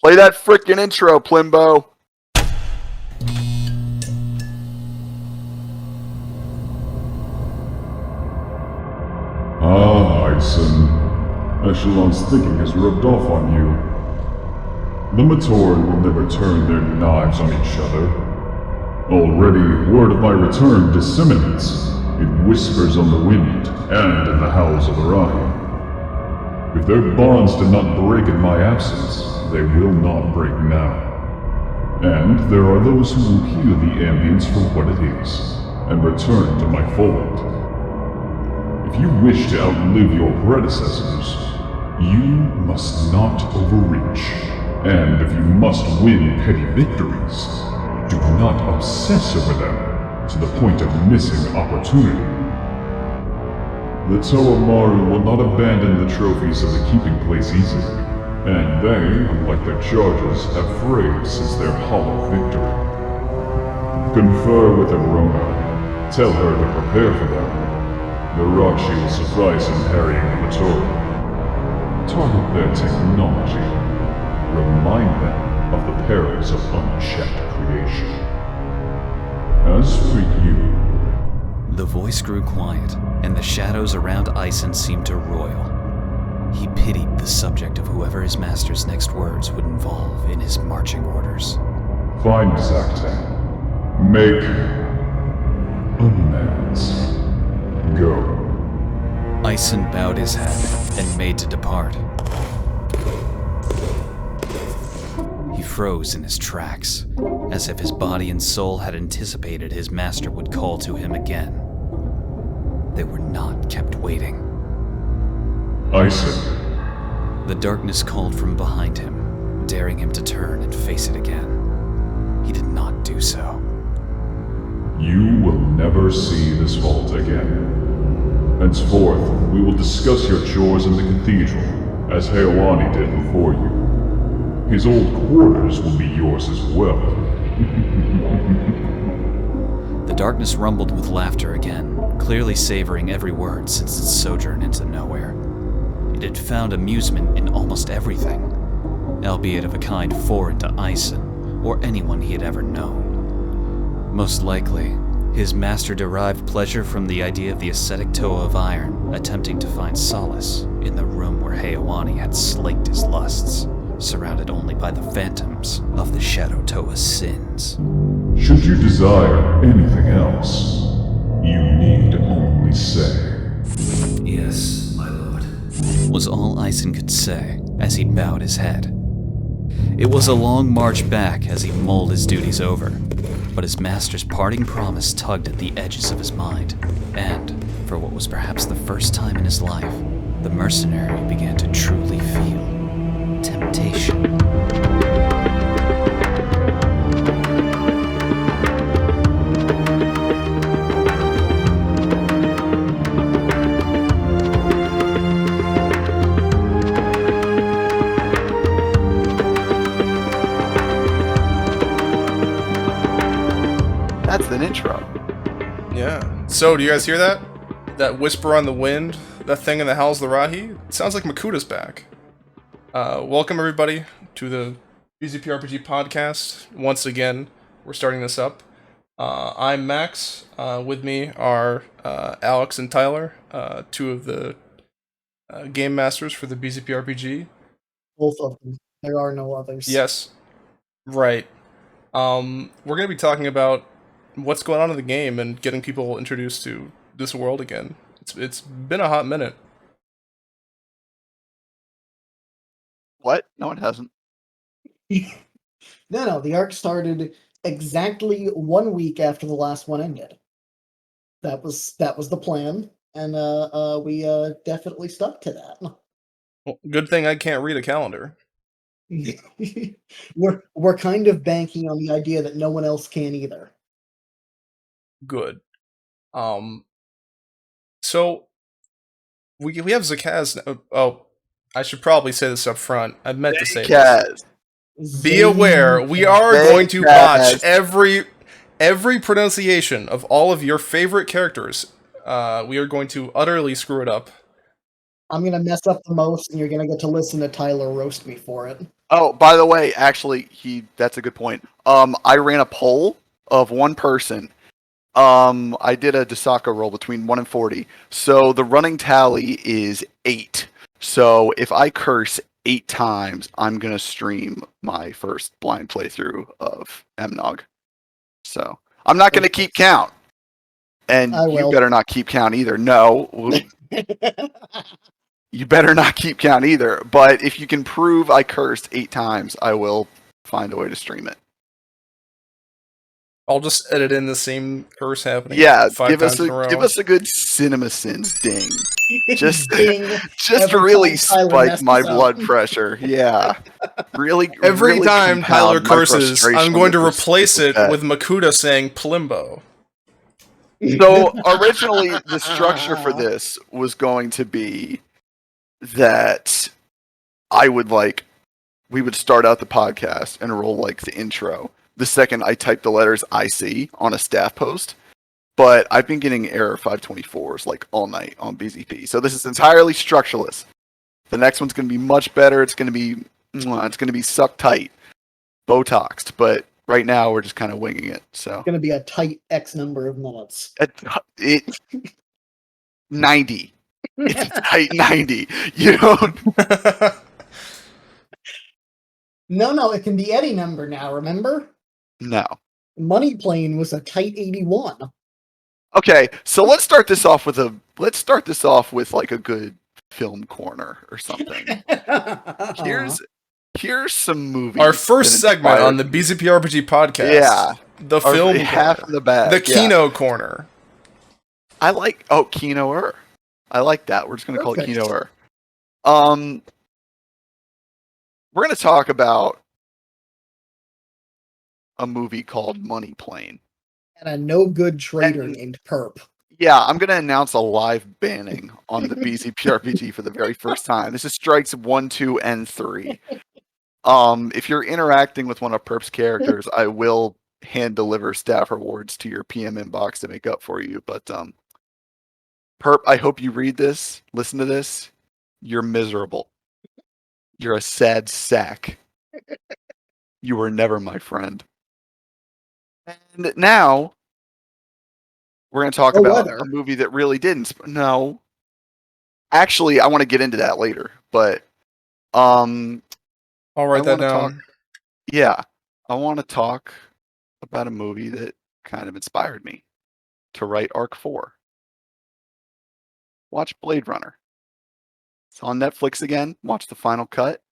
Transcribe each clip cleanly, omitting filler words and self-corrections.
Play that frickin' intro, Plimbo. Ah, Ison. Echelon's thinking has rubbed off on you. The Matoran will never turn their knives on each other. Already, word of my return disseminates. It whispers on the wind and in the howls of the Rahi. If their bonds do not break in my absence, they will not break now. And there are those who will hear the ambience for what it is, and return to my fold. If you wish to outlive your predecessors, you must not overreach. And if you must win petty victories, do not obsess over them to the point of missing opportunity. The Toromaru will not abandon the trophies of the keeping place easily, and they, unlike their charges, have frayed since their hollow victory. Confer with Ebrona. Tell her to prepare for them. The Roshi will suffice in harrying the Matoran. Target their technology. Remind them of the perils of unchecked creation. As for you... The voice grew quiet, and the shadows around Ison seemed to roil. He pitied the subject of whoever his master's next words would involve in his marching orders. Find Zaktan. Make... amends. Go. Ison bowed his head and made to depart. He froze in his tracks, as if his body and soul had anticipated his master would call to him again. They were not kept waiting. Ison. The darkness called from behind him, daring him to turn and face it again. He did not do so. You will never see this vault again. Henceforth, we will discuss your chores in the cathedral, as Heowani did before you. His old quarters will be yours as well. The darkness rumbled with laughter again, clearly savoring every word since its sojourn into nowhere. It had found amusement in almost everything, albeit of a kind foreign to Ison, or anyone he had ever known. Most likely, his master derived pleasure from the idea of the ascetic Toa of Iron attempting to find solace in the room where Heowani had slaked his lusts, surrounded only by the phantoms of the Shadow Toa's sins. Should you desire anything else, you need only say. Yes, my lord, was all Ison could say as he bowed his head. It was a long march back as he mulled his duties over, but his master's parting promise tugged at the edges of his mind, and, for what was perhaps the first time in his life, the mercenary began to truly feel temptation. That's an intro. Yeah. So, do you guys hear that? That whisper on the wind? That thing in the howls of the Rahi? It sounds like Makuta's back. Welcome, everybody, to the BZPRPG podcast. Once again, we're starting this up. I'm Max. With me are Alex and Tyler, two of the game masters for the BZPRPG. Both of them. There are no others. Yes. Right. We're going to be talking about what's going on in the game and getting people introduced to this world again. It's been a hot minute. What? No, it hasn't. No, the arc started exactly 1 week after the last one ended. That was the plan, and we definitely stuck to that. Well, good thing I can't read a calendar. We're kind of banking on the idea that no one else can either. Good. So we have Zakaz. Oh, I should probably say this up front. I meant to say this. Be aware, we are going to botch every pronunciation of all of your favorite characters. We are going to utterly screw it up. I'm gonna mess up the most, and you're gonna get to listen to Tyler roast me for it. Oh, by the way, actually, that's a good point. I ran a poll of one person. I did a Dasaka roll between 1 and 40. So the running tally is 8. So if I curse 8 times, I'm going to stream my first blind playthrough of MNOG. So I'm not going to keep count. And I you will. better not keep count either. No. You better not keep count either. But if you can prove I cursed 8 times, I will find a way to stream it. I'll just edit in the same curse happening. Yeah, 5 give times in a row. us a good Cinema Sins ding. Just Ding. just Every really time Tyler spike messes my up. blood pressure. Yeah. Really Every really time Tyler compound my curses, I'm frustration going to with this replace it stupid with Makuta saying Plimbo. pet. So originally the structure for this was going to be that we would start out the podcast and roll like the intro the second I type the letters IC on a staff post. But I've been getting error 524s like all night on BZP. So this is entirely structureless. The next one's going to be much better. It's going to be suck tight, Botoxed. But right now we're just kind of winging it. So Gonna be a tight X number of minutes. it 90. It's a tight 90. You don't. No, it can be any number now, remember? No. Money Plane was a tight 81. Okay, so let's start this off with like a good film corner or something. Here's some movies. Our first that segment inspired on the BZPRPG podcast. Yeah. The film half corner. of the bag. The Kino corner. I like Kino-er. I like that. We're just gonna call it Perfect. Kino-er. We're gonna talk about a movie called Money Plane. And a no good trader And- named Perp. Yeah, I'm gonna announce a live banning on the BZPRPG for the very first time. This is strikes 1, 2, and 3. If you're interacting with one of Perp's characters, I will hand deliver staff rewards to your PM inbox to make up for you. But Perp, I hope you read this, listen to this. You're miserable. You're a sad sack. You were never my friend. And now we're going to talk about Weather. a movie that really didn't. No. Actually, I want to get into that later. But I'll write that wanna down. yeah, I want to talk about a movie that kind of inspired me to write Arc 4. Watch Blade Runner. It's on Netflix again. Watch the final cut.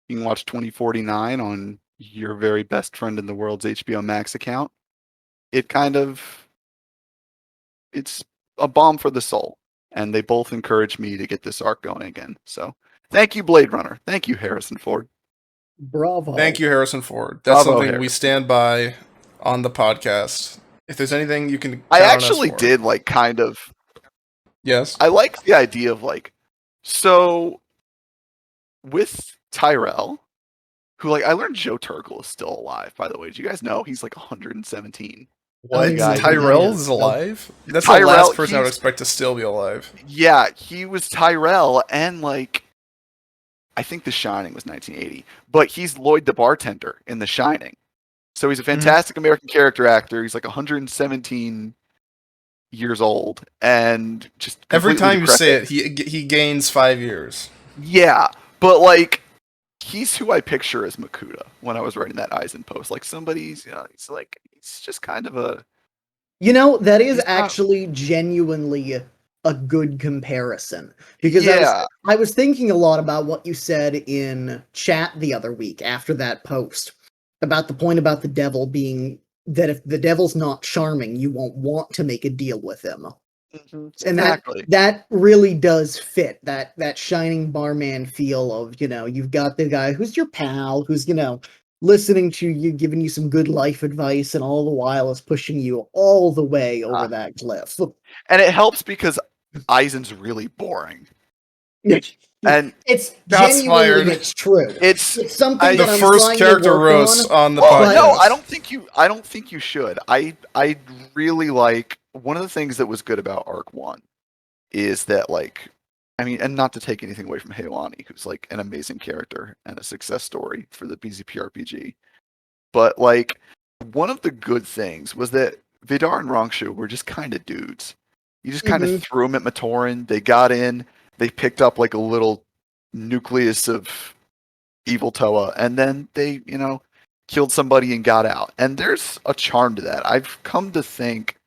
You can watch 2049 on your very best friend in the world's HBO Max account. It's a balm for the soul. And they both encouraged me to get this arc going again. So thank you, Blade Runner. Thank you, Harrison Ford. Bravo. Thank you, Harrison Ford. That's Bravo, something we stand by on the podcast. If there's anything you can count I on us actually for. did like kind of. Yes. I like the idea of like, so with Tyrell, who like I learned Joe Turkel is still alive. By the way, did you guys know he's like 117? What? guy- Tyrell is alive? That's the Tyrell, last person I would he's- expect to still be alive. Yeah, he was Tyrell, and like, I think The Shining was 1980, but he's Lloyd the bartender in The Shining. So he's a fantastic American character actor. He's like 117 years old, and just Every completely time you say decrepit. it, he gains 5 years. Yeah, but like, he's who I picture as Makuta when I was writing that Eisen post. Like somebody's, he's just kind of a. You know, that is He's not- actually genuinely a good comparison. Because Yeah. I was thinking a lot about what you said in chat the other week after that post about the point about the devil being that if the devil's not charming, you won't want to make a deal with him. And Exactly. that really does fit that shining barman feel of, you've got the guy who's your pal, who's, listening to you, giving you some good life advice, and all the while is pushing you all the way over that cliff. And it helps because Eisen's really boring. And It's Shots genuinely fired. it's true. it's something The that I'm first trying to character work roast on the well, podcast. no, I don't think you should. I really like one of the things that was good about Arc 1 is that like I mean, and not to take anything away from Heilani, who's like an amazing character and a success story for the BZPRPG. But like, one of the good things was that Vidar and Rangshu were just kind of dudes. You just kind of Mhm. threw them at Matoran. They got in. They picked up like a little nucleus of evil Toa, and then they, killed somebody and got out. And there's a charm to that. I've come to think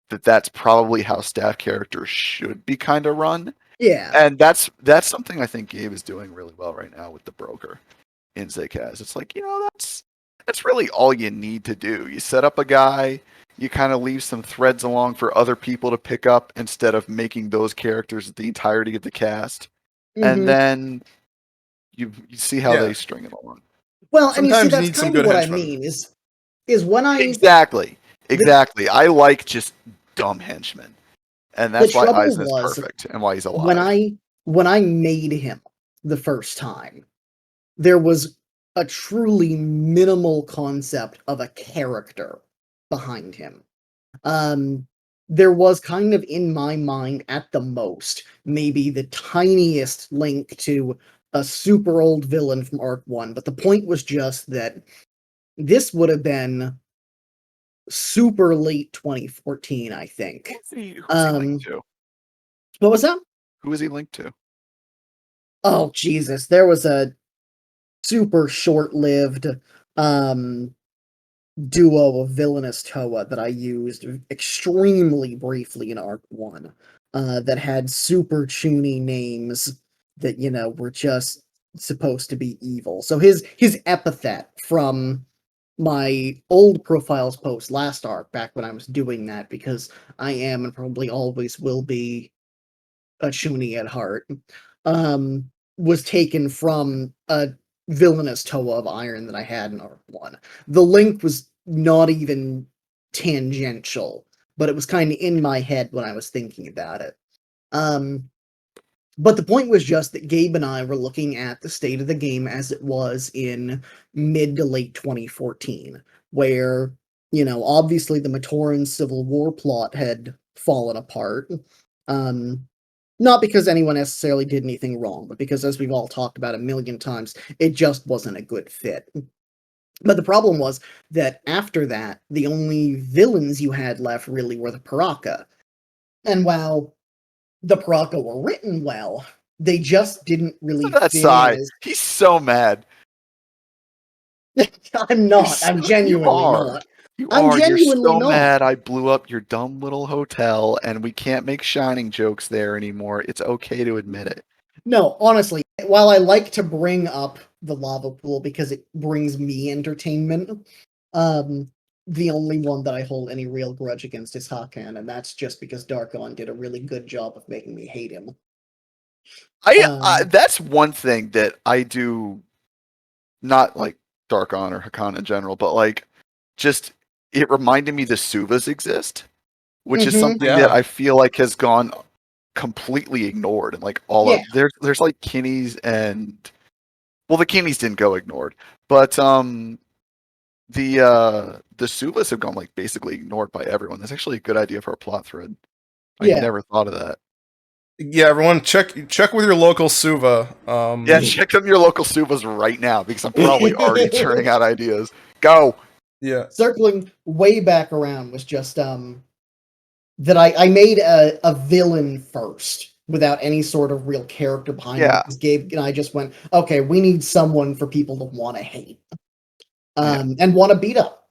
that that's probably how staff characters should be kind of run. Yeah. And that's something I think Gabe is doing really well right now with the broker in Zakaz. It's like, that's really all you need to do. You set up a guy, you kind of leave some threads along for other people to pick up instead of making those characters the entirety of the cast. And Mhm. then you see how Yeah. they string it along. Well, and you see, Sometimes you that's need some kind of good what I henchmen. mean is when I Exactly. I like just dumb henchmen. And that's why trouble Eisen is was perfect and why he's when alive. I made him the first time, there was a truly minimal concept of a character behind him. There was kind of in my mind at the most maybe the tiniest link to a super old villain from Arc 1, but the point was just that this would have been super late 2014, I think. Who's he linked to? What was that? Who is he linked to? Oh Jesus, there was a super short-lived um duo of villainous Toa that I used extremely briefly in Arc 1 that had super chuny names that, were just supposed to be evil. So his epithet from my old profiles post last arc, back when I was doing that, because I am and probably always will be a chuny at heart, was taken from a villainous Toa of Iron that I had in Arc 1. The link was not even tangential, but it was kind of in my head when I was thinking about it. But the point was just that Gabe and I were looking at the state of the game as it was in mid to late 2014, where, obviously the Matoran Civil War plot had fallen apart. Not because anyone necessarily did anything wrong, but because, as we've all talked about a million times, it just wasn't a good fit. But the problem was that after that, the only villains you had left really were the Paraka. And while the Paraka were written well, they just didn't really Look at that fit in sigh. as. He's so mad. I'm not. I'm You genuinely are. not. You I'm are. You're genuinely so not. mad I blew up your dumb little hotel and we can't make Shining jokes there anymore. It's okay to admit it. No, honestly, while I like to bring up the lava pool because it brings me entertainment, um, the only one that I hold any real grudge against is Hakan, and that's just because Darkon did a really good job of making me hate him. That's one thing that I do, not like Darkon or Hakan in general, but like just it reminded me the Suvas exist, which is Mhm. something that Yeah. I feel like has gone completely ignored. And like all Yeah. of there's like Kinnies and well, the Kinnies didn't go ignored, but the Suvas have gone like basically ignored by everyone. That's actually a good idea for a plot thread. I Yeah. never thought of that. Yeah, everyone, check with your local Suva. Yeah, check on your local Suvas right now because I'm probably already churning out ideas. Go. Yeah. Circling way back around was just that I made a villain first without any sort of real character behind him Yeah. because Gabe and I just went, okay, we need someone for people to want to hate and want to beat up.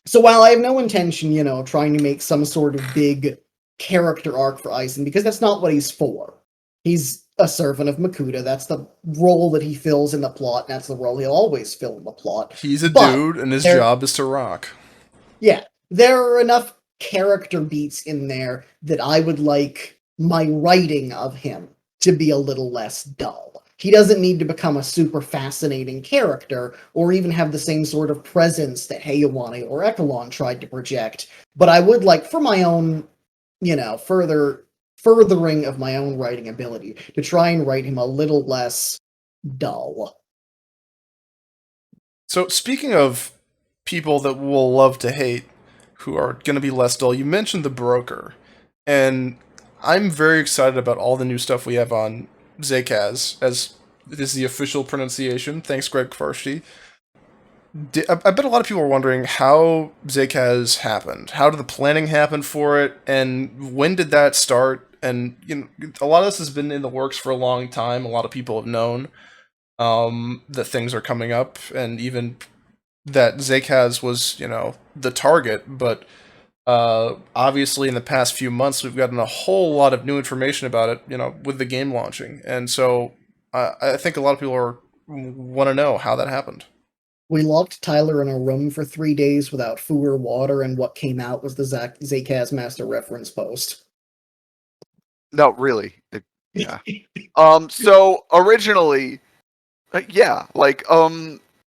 So while I have no intention, trying to make some sort of big character arc for Eisen, because that's not what he's for. He's a servant of Makuta. That's the role that he fills in the plot, and that's the role he'll always fill in the plot. He's a But dude, and his there- job is to rock. Yeah, there are enough character beats in there that I would like my writing of him to be a little less dull. He doesn't need to become a super fascinating character or even have the same sort of presence that Heywani or Echelon tried to project, but I would like, for my own, furthering of my own writing ability, to try and write him a little less dull. So, speaking of people that we'll love to hate, who are going to be less dull, you mentioned the broker, and I'm very excited about all the new stuff we have on Zakaz, as it is the official pronunciation. Thanks, Greg Kvarshty. I bet a lot of people are wondering how Zakaz happened. How did the planning happen for it, and when did that start? And a lot of this has been in the works for a long time. A lot of people have known that things are coming up, and even that Zakaz was, the target. But obviously, in the past few months, we've gotten a whole lot of new information about it, with the game launching, and so I think a lot of people want to know how that happened. We locked Tyler in a room for 3 days without food or water, and what came out was the Zakaz Master reference post. No, really. Yeah. So originally, yeah, like,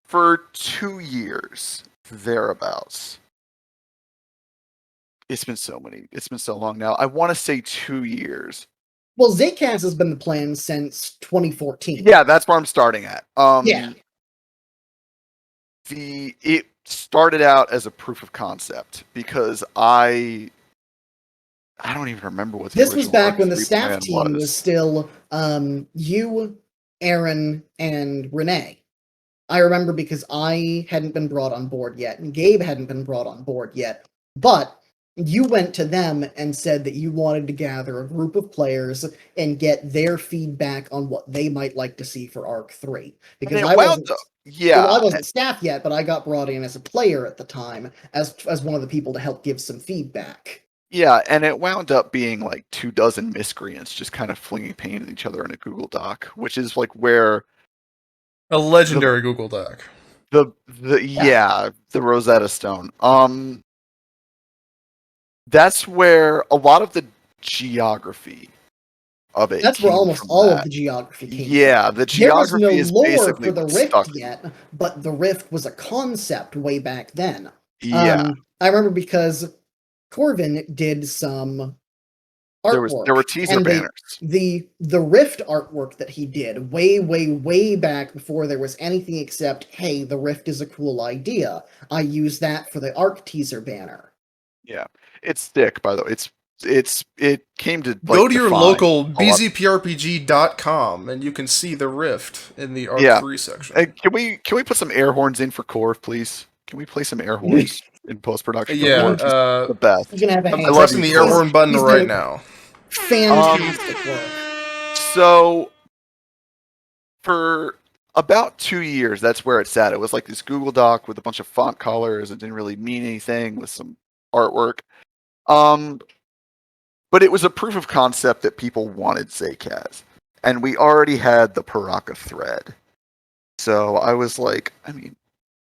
for 2 years, thereabouts. It's been so long now. I want to say 2 years. Well, Zakaz has been the plan since 2014. Yeah, that's where I'm starting at. Yeah. It started out as a proof of concept because I don't even remember what the This was original back when the R3 staff plan team was still you, Aaron, and Renee. I remember because I hadn't been brought on board yet, and Gabe hadn't been brought on board yet. But you went to them and said that you wanted to gather a group of players and get their feedback on what they might like to see for Arc 3. Because I wasn't, yeah, well, I wasn't staff yet, but I got brought in as a player at the time, as one of the people to help give some feedback. yeah, and it wound up being like 24 miscreants just kind of flinging pain at each other in a Google Doc, which is like where A legendary Google Doc. the Rosetta Stone. That's where a lot of the geography of it. That's where almost all of the geography came from. Yeah, the geography there was is no lore basically for the what's rift stuck. yet, but the rift was a concept way back then. Yeah, I remember because Corvin did some artwork. there were teaser and banners. The rift artwork that he did way back before there was anything except, hey, the rift is a cool idea. I used that for the Arc teaser banner. Yeah, it's thick, by the way. It came to, like, go to your define local a lot. BZPRPG.com and you can see the rift in the Arc 3 section. Hey, can we put some air horns in for Corv, please? Can we play some air horns in post production? Yeah, the best. You can have a I'm hand. pressing the air horn button right now. Fantastic work. So, for about 2 years, that's where it sat. It was like this Google Doc with a bunch of font colors. It didn't really mean anything, with some artwork. But it was a proof of concept that people wanted Zakaz. And we already had the Paraka thread. So I was like, I mean,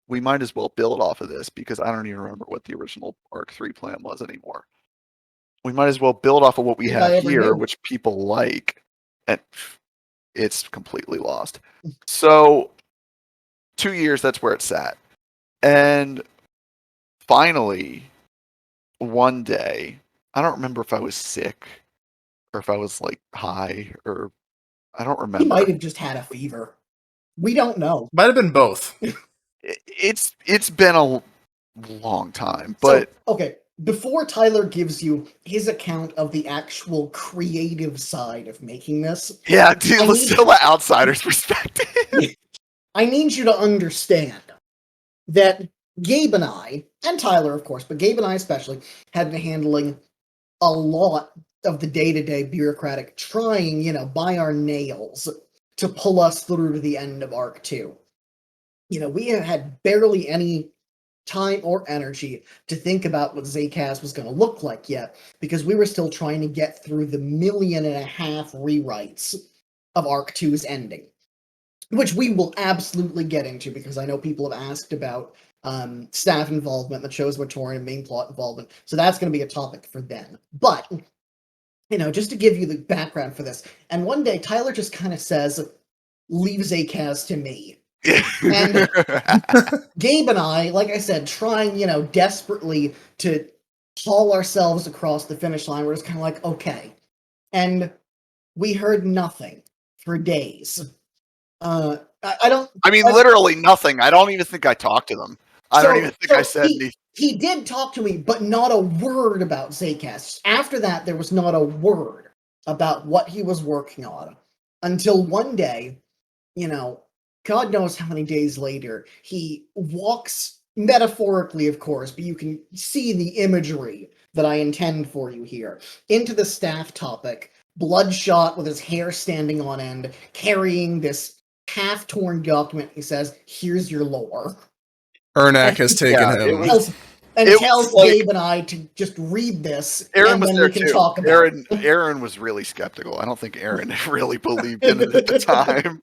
we might as well build off of this, because I don't even remember what the original Arc 3 plan was anymore. We might as well build off of what we have here, which people like, and it's completely lost. So 2 years, that's where it sat. And finally, one day, I don't remember if I was sick or if I was like high, or I don't remember. He might have just had a fever. We don't know. Might have been both. It's been a long time, but so, okay. Before Tyler gives you his account of the actual creative side of making this, yeah, dude, let's still the outsider's perspective. I need you to understand that Gabe and I, and Tyler, of course, but Gabe and I especially, had been handling a lot of the day-to-day bureaucratic trying, by our nails to pull us through to the end of Arc 2. We had barely any time or energy to think about what Zakaz was going to look like yet, because we were still trying to get through the 1.5 million rewrites of Arc 2's ending, which we will absolutely get into, because I know people have asked about staff involvement, the Chosen Matorian, and main plot involvement, so that's going to be a topic for then. But, just to give you the background for this, and one day Tyler just kind of says, leave Zakaz to me. And Gabe and I, like I said, trying, desperately to haul ourselves across the finish line, we're just kind of like, okay. And we heard nothing for days. Literally nothing. I don't even think I talked to them. I don't even think I said anything. He did talk to me, but not a word about Zakaz. After that, there was not a word. about what he was working on until one day, God knows how many days later, he walks, metaphorically, of course, but you can see the imagery that I intend for you here, into the staff topic, bloodshot with his hair standing on end, carrying this half-torn document. He says, "Here's your lore." Ernak has taken Yeah, him. it Tells was like Gabe and I to just read this, Aaron and was then there we can too. talk about it. Aaron was really skeptical. I don't think Aaron really believed in it at the time.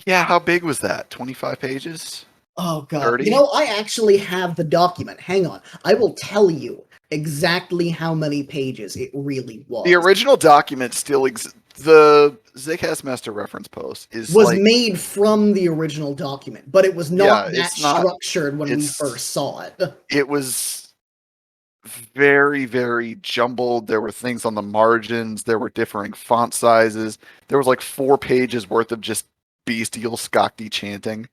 Yeah, how big was that? 25 pages? Oh god. 30? I actually have the document. Hang on. I will tell you exactly how many pages it really was. The original document still exists. The Zcast Master reference post is was made from the original document, but it was not that structured when we first saw it. It was very, very jumbled. There were things on the margins. There were differing font sizes. There was like 4 pages worth of just bestial Skakti chanting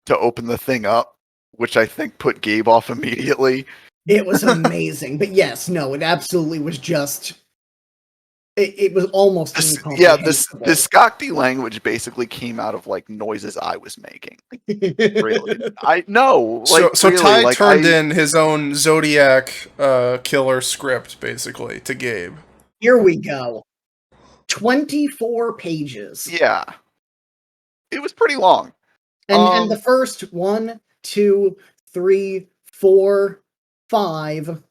to open the thing up, which I think put Gabe off immediately. It was amazing. But yes, no, it absolutely was just... It was almost incomprehensible. The Skakti language basically came out of like noises I was making. Really, I know. Like, so really, Ty like, turned in his own Zodiac killer script basically to Gabe. Here we go. 24 pages. Yeah, it was pretty long. And the first 1, 2, 3, 4, 5.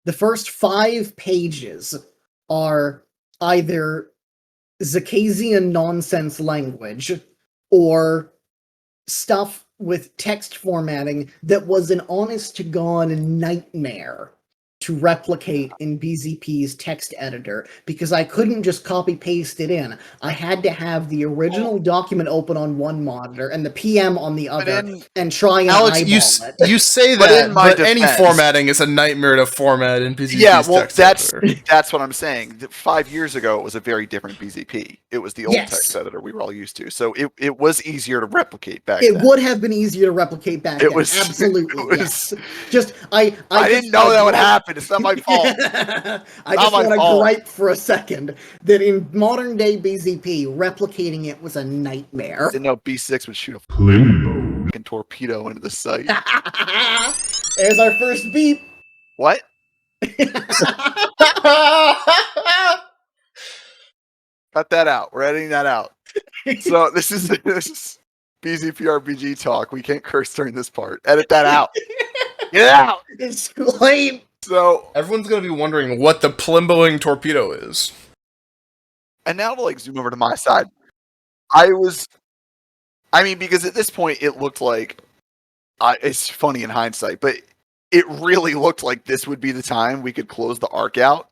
The first 5 pages are either Zakasian nonsense language or stuff with text formatting that was an honest-to-God nightmare to replicate in BZP's text editor, because I couldn't just copy-paste it in. I had to have the original document open on one monitor and the PM on the other, and try and Alex, eyeball it. you say that, but any formatting is a nightmare to format in BZP's text editor. That's what I'm saying. 5 years ago, it was a very different BZP. It was the old text editor we were all used to, so it was easier to replicate back then. It would have been easier to replicate back then. Absolutely, yes. Just I didn't know that would happen. It's not my fault. I just want to gripe for a second that in modern day BZP, replicating it was a nightmare. Didn't know B6 would shoot a limbo torpedo into the site. There's our first beep. What? Cut that out. We're editing that out. So this is BZPRPG talk. We can't curse during this part. Edit that out. Get it out. It's lame. So everyone's gonna be wondering what the plimboing torpedo is. And now to like zoom over to my side. Because at this point it looked like it's funny in hindsight, but it really looked like this would be the time we could close the arc out.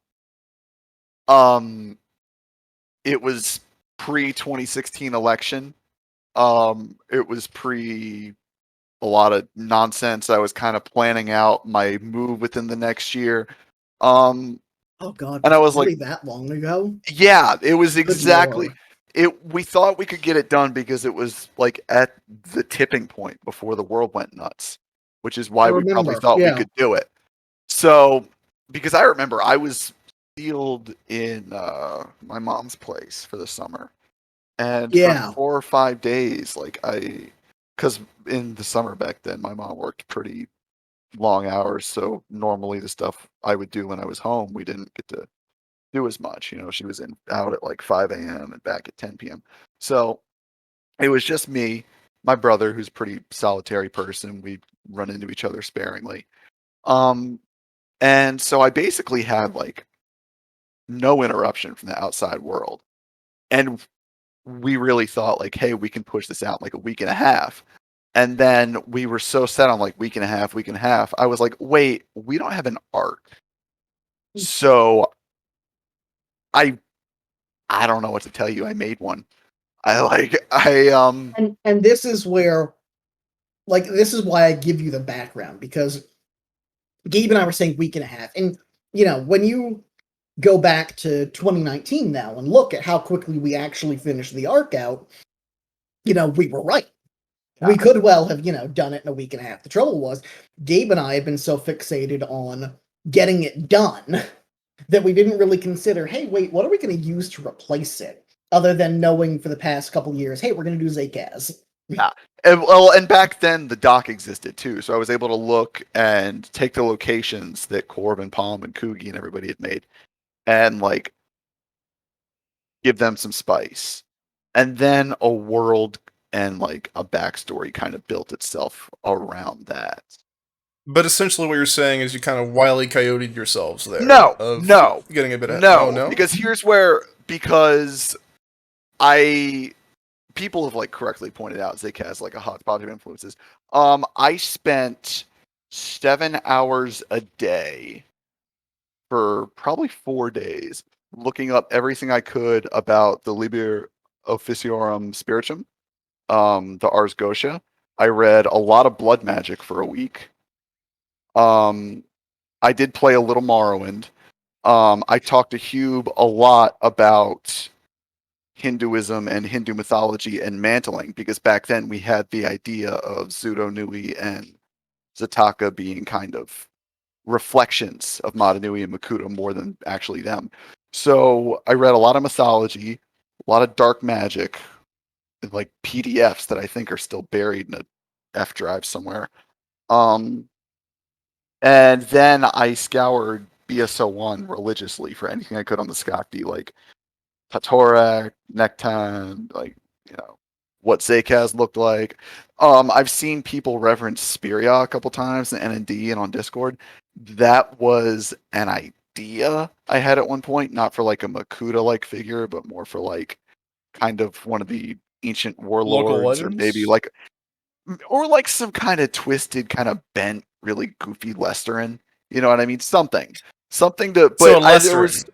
It was pre-2016 election. It was pre a lot of nonsense. I was kind of planning out my move within the next year. Oh god. And I was like, that long ago? Yeah, it was exactly it. We thought we could get it done because it was like at the tipping point before the world went nuts, which is why we probably thought we could do it. So, because I remember I was sealed in my mom's place for the summer, and for 4 or 5 days, because in the summer back then, my mom worked pretty long hours, so normally the stuff I would do when I was home, we didn't get to do as much. She was out at like 5 a.m. and back at 10 p.m. So it was just me, my brother, who's a pretty solitary person. We run into each other sparingly. And so I basically had like no interruption from the outside world. And we really thought like, hey, we can push this out in like a week and a half. And then we were so set on like week and a half. I was like, wait, we don't have an arc. So I don't know what to tell you. I made one. And this is where, like, this is why I give you the background, because Gabe and I were saying week and a half. And, when you go back to 2019 now and look at how quickly we actually finished the arc out, we were right. Yeah. We could well have, done it in a week and a half. The trouble was, Gabe and I had been so fixated on getting it done that we didn't really consider, hey, wait, what are we going to use to replace it? Other than knowing for the past couple years, hey, we're going to do Zakaz. Yeah. And back then the dock existed too, so I was able to look and take the locations that Corb and Palm and Coogie and everybody had made, and like give them some spice, and then a world and like a backstory kind of built itself around that. But essentially, what you're saying is you kind of wily coyoted yourselves there. No, of no, getting a bit. no, because here's where people have like correctly pointed out Zik has like a hodgepodge of influences. I spent 7 hours a day for probably 4 days looking up everything I could about the Liber Officiorum Spiritum, the Ars Gotia. I read a lot of blood magic for a week. I did play a little Morrowind. I talked to Hube a lot about Hinduism and Hindu mythology and mantling, because back then we had the idea of Zudo Nui and Zataka being kind of reflections of Mata Nui and Makuta more than actually them. So I read a lot of mythology, a lot of dark magic, like PDFs that I think are still buried in a F drive somewhere. And then I scoured BS01 religiously for anything I could on the Skakti, like Tatorak, Nekton, like, what Zakaz looked like. I've seen people reference Spiria a couple times in NND and on Discord. That was an idea I had at one point, not for like a Makuta-like figure, but more for like kind of one of the ancient warlords, or maybe like some kind of twisted, kind of bent, really goofy Lesterin. You know what I mean? Something to. But so Lesterin.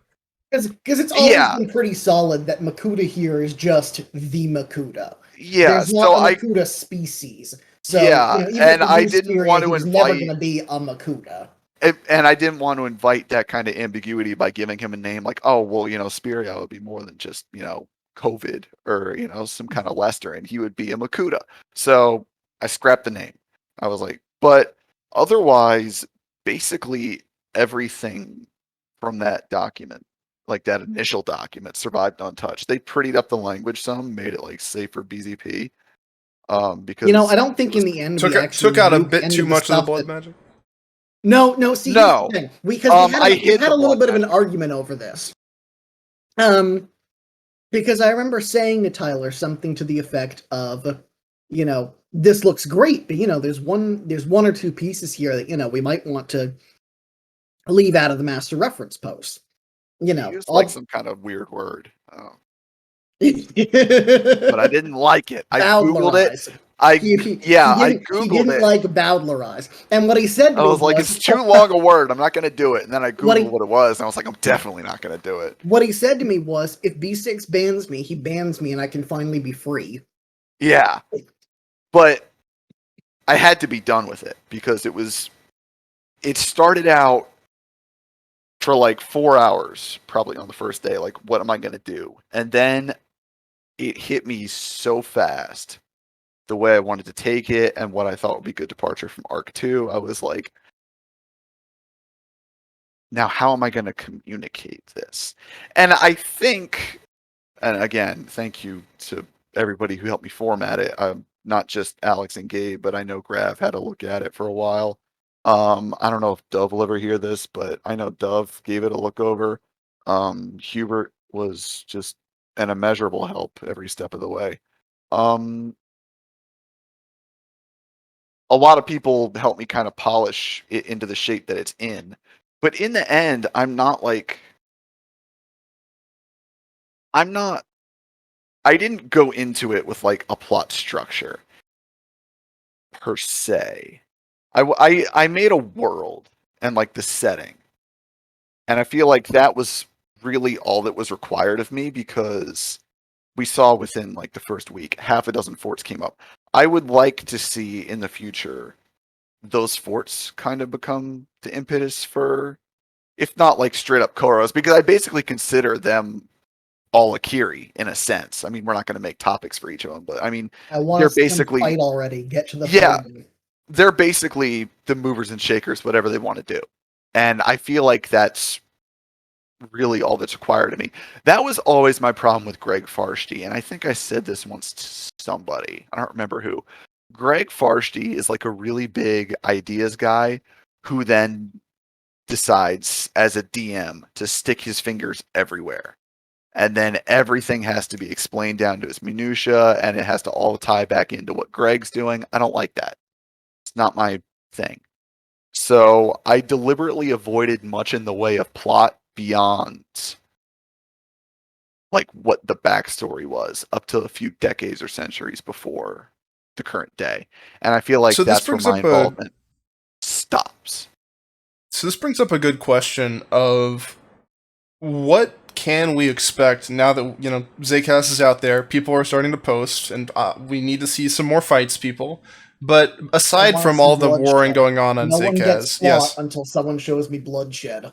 Because it's always been pretty solid that Makuta here is just the Makuta. Yeah, there's not a Makuta species. So even and if I didn't want to he's never going to be a Makuta. And I didn't want to invite that kind of ambiguity by giving him a name like, oh well, Spiria would be more than just COVID or some kind of Lester, and he would be a Makuta. So I scrapped the name. I was like, but otherwise, basically everything from that document, like that initial document, survived untouched. They prettied up the language some, made it like safe for BZP. Because I don't think in the end took out a bit too much of the blood magic. No. See, here's the thing. Because we had a little bit of an argument over this. Because I remember saying to Tyler something to the effect of, this looks great, but there's one or two pieces here that we might want to leave out of the master reference post. It's like some kind of weird word. But I didn't like it. I googled it. I googled he didn't it. like Bowdlerize. And what he said to me was like, it's too long a word. I'm not going to do it. And then I googled what it was, and I was like, I'm definitely not going to do it. What he said to me was, if B6 bans me, he bans me, and I can finally be free. Yeah, but I had to be done with it because it started out for like 4 hours, probably on the first day. Like, what am I going to do? And then it hit me so fast, the way I wanted to take it and what I thought would be good departure from Arc 2. I was like, now how am I going to communicate this? And I think, and again, thank you to everybody who helped me format it. Not just Alex and Gabe, but I know Grav had a look at it for a while. I don't know if Dove will ever hear this, but I know Dove gave it a look over. Hubert was just an immeasurable help every step of the way. A lot of people helped me kind of polish it into the shape that it's in. But in the end, I didn't go into it with like a plot structure per se. I made a world and like the setting. And I feel like that was really all that was required of me, because we saw within like the first week, half a dozen forts came up. I would like to see in the future those forts kind of become the impetus for, if not like straight up Koros, because I basically consider them all Akiri in a sense. I mean, we're not going to make topics for each of them, but I mean, they're basically fight already. Get to the fighting. They're basically the movers and shakers, whatever they want to do. And I feel like that's really all that's required of me. That was always my problem with Greg Farshtey, and I think I said this once to somebody. I don't remember who. Greg Farshtey is like a really big ideas guy who then decides as a DM to stick his fingers everywhere. And then everything has to be explained down to its minutia, and it has to all tie back into what Greg's doing. I don't like that. It's not my thing. So I deliberately avoided much in the way of plot beyond like what the backstory was up to a few decades or centuries before the current day. And I feel like So this that's where brings my up a involvement stops. so this brings up a good question of what can we expect now that Zcast is out there? People are starting to post, and we need to see some more fights, people. But I aside want from some all the warring bloodshed. going on No one gets Zcast, plot yes. until someone shows me bloodshed.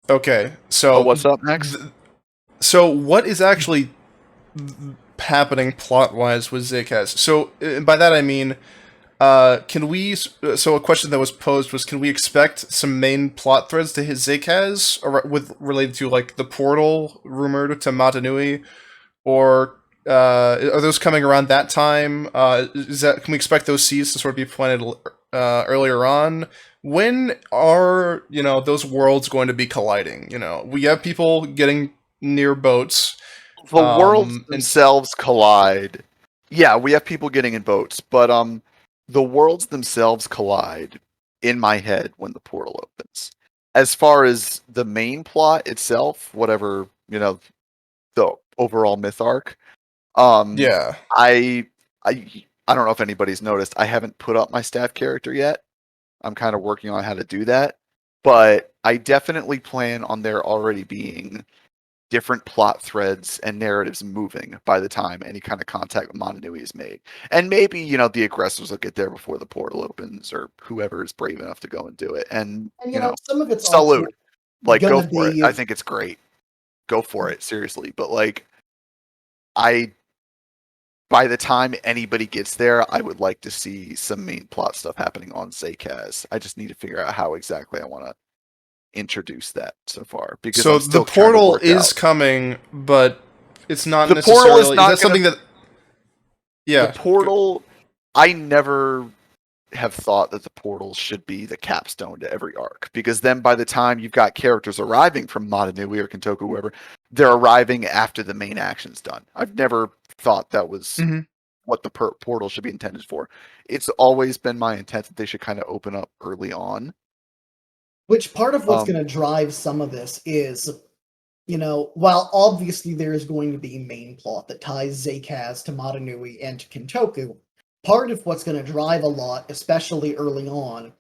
Okay, Oh, so what's up next? so what is actually happening plot-wise with Zcast? So by that I mean, can we? So a question that was posed was, can we expect some main plot threads to hit Zcast, or with related to like the portal rumored to Matanui, or are those coming around that time? Can we expect those seeds to sort of be planted earlier on? When are those worlds going to be colliding? We have people getting near boats. The worlds And themselves collide. Yeah, we have people getting in boats, but the worlds themselves collide in my head when the portal opens. As far as the main plot itself, whatever, the overall myth arc, yeah. I I don't know if anybody's noticed. I haven't put up my staff character yet. I'm kind of working on how to do that, but I definitely plan on there already being different plot threads and narratives moving by the time any kind of contact with Montanui is made. And maybe, the aggressors will get there before the portal opens, or whoever is brave enough to go and do it. And, And some of it's also salute. Like, go gonna for it. be I think it's great. Go for it, seriously. But, like, by the time anybody gets there, I would like to see some main plot stuff happening on Zakaz. I just need to figure out how exactly I want to introduce that so far, because So I'm still the trying to portal work is out. coming, but it's not The portal is necessarily. not That's something that. The Yeah. portal, I never have thought that the portal should be the capstone to every arc, because then by the time you've got characters arriving from Matanui or Kintoku, whoever, they're arriving after the main action's done. I've never thought that was Mhm. what the portal should be intended for. It's always been my intent that they should kind of open up early on. which part of what's going to drive some of this is, while obviously there is going to be a main plot that ties Zakaz to Matanui and to Kintoku, part of what's going to drive a lot, especially early on,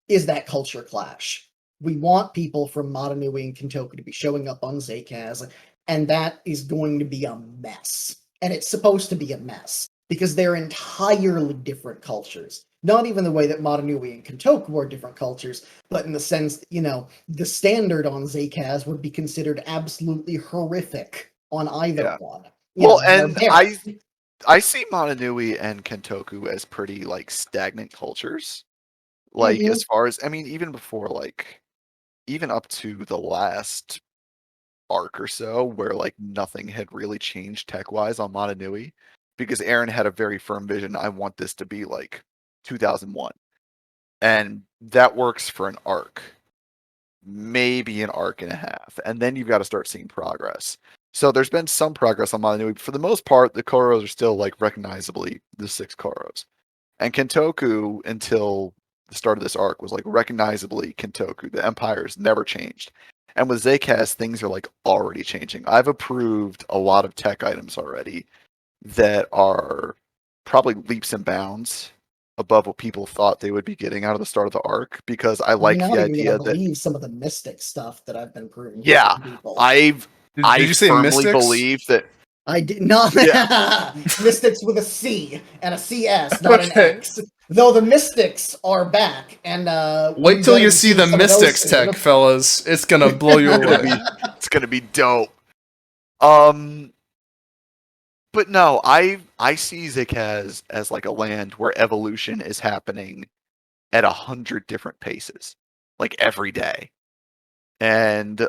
is that culture clash. We want people from Matanui and Kintoku to be showing up on Zakaz, and that is going to be a mess. And it's supposed to be a mess, because they're entirely different cultures. Not even the way that Matanui and Kintoku are different cultures, but in the sense that, the standard on Zakaz would be considered absolutely horrific on either one. Well, and barbaric. I see Matanui and Kintoku as pretty like stagnant cultures. Like, Mhm. as far as, I mean, even before, like, even up to the last arc or so, where like nothing had really changed tech wise on Matanui, because Aaron had a very firm vision. I want this to be like 2001, and that works for an arc, maybe an arc and a half, and then you've got to start seeing progress. So there's been some progress on Matanui, but for the most part, the Koros are still like recognizably the 6 Koros, and Kintoku until the start of this arc was like recognizably Kintoku. The Empire's never changed. And with Zakaz, things are like already changing. I've approved a lot of tech items already that are probably leaps and bounds above what people thought they would be getting out of the start of the arc, because I You're like not the even idea gonna that, believe some of the mystic stuff that I've been proving to yeah, some people. I Did you say firmly Mystics? believe that. I did not. Yeah. Mystics with a C and a CS, not an Okay. X. Though the Mystics are back, and Wait till you see the some of those Mystics soon. tech, fellas. It's gonna blow you away. It's gonna be dope. But no, I see Zakaz as like a land where evolution is happening at 100 different paces, like every day. And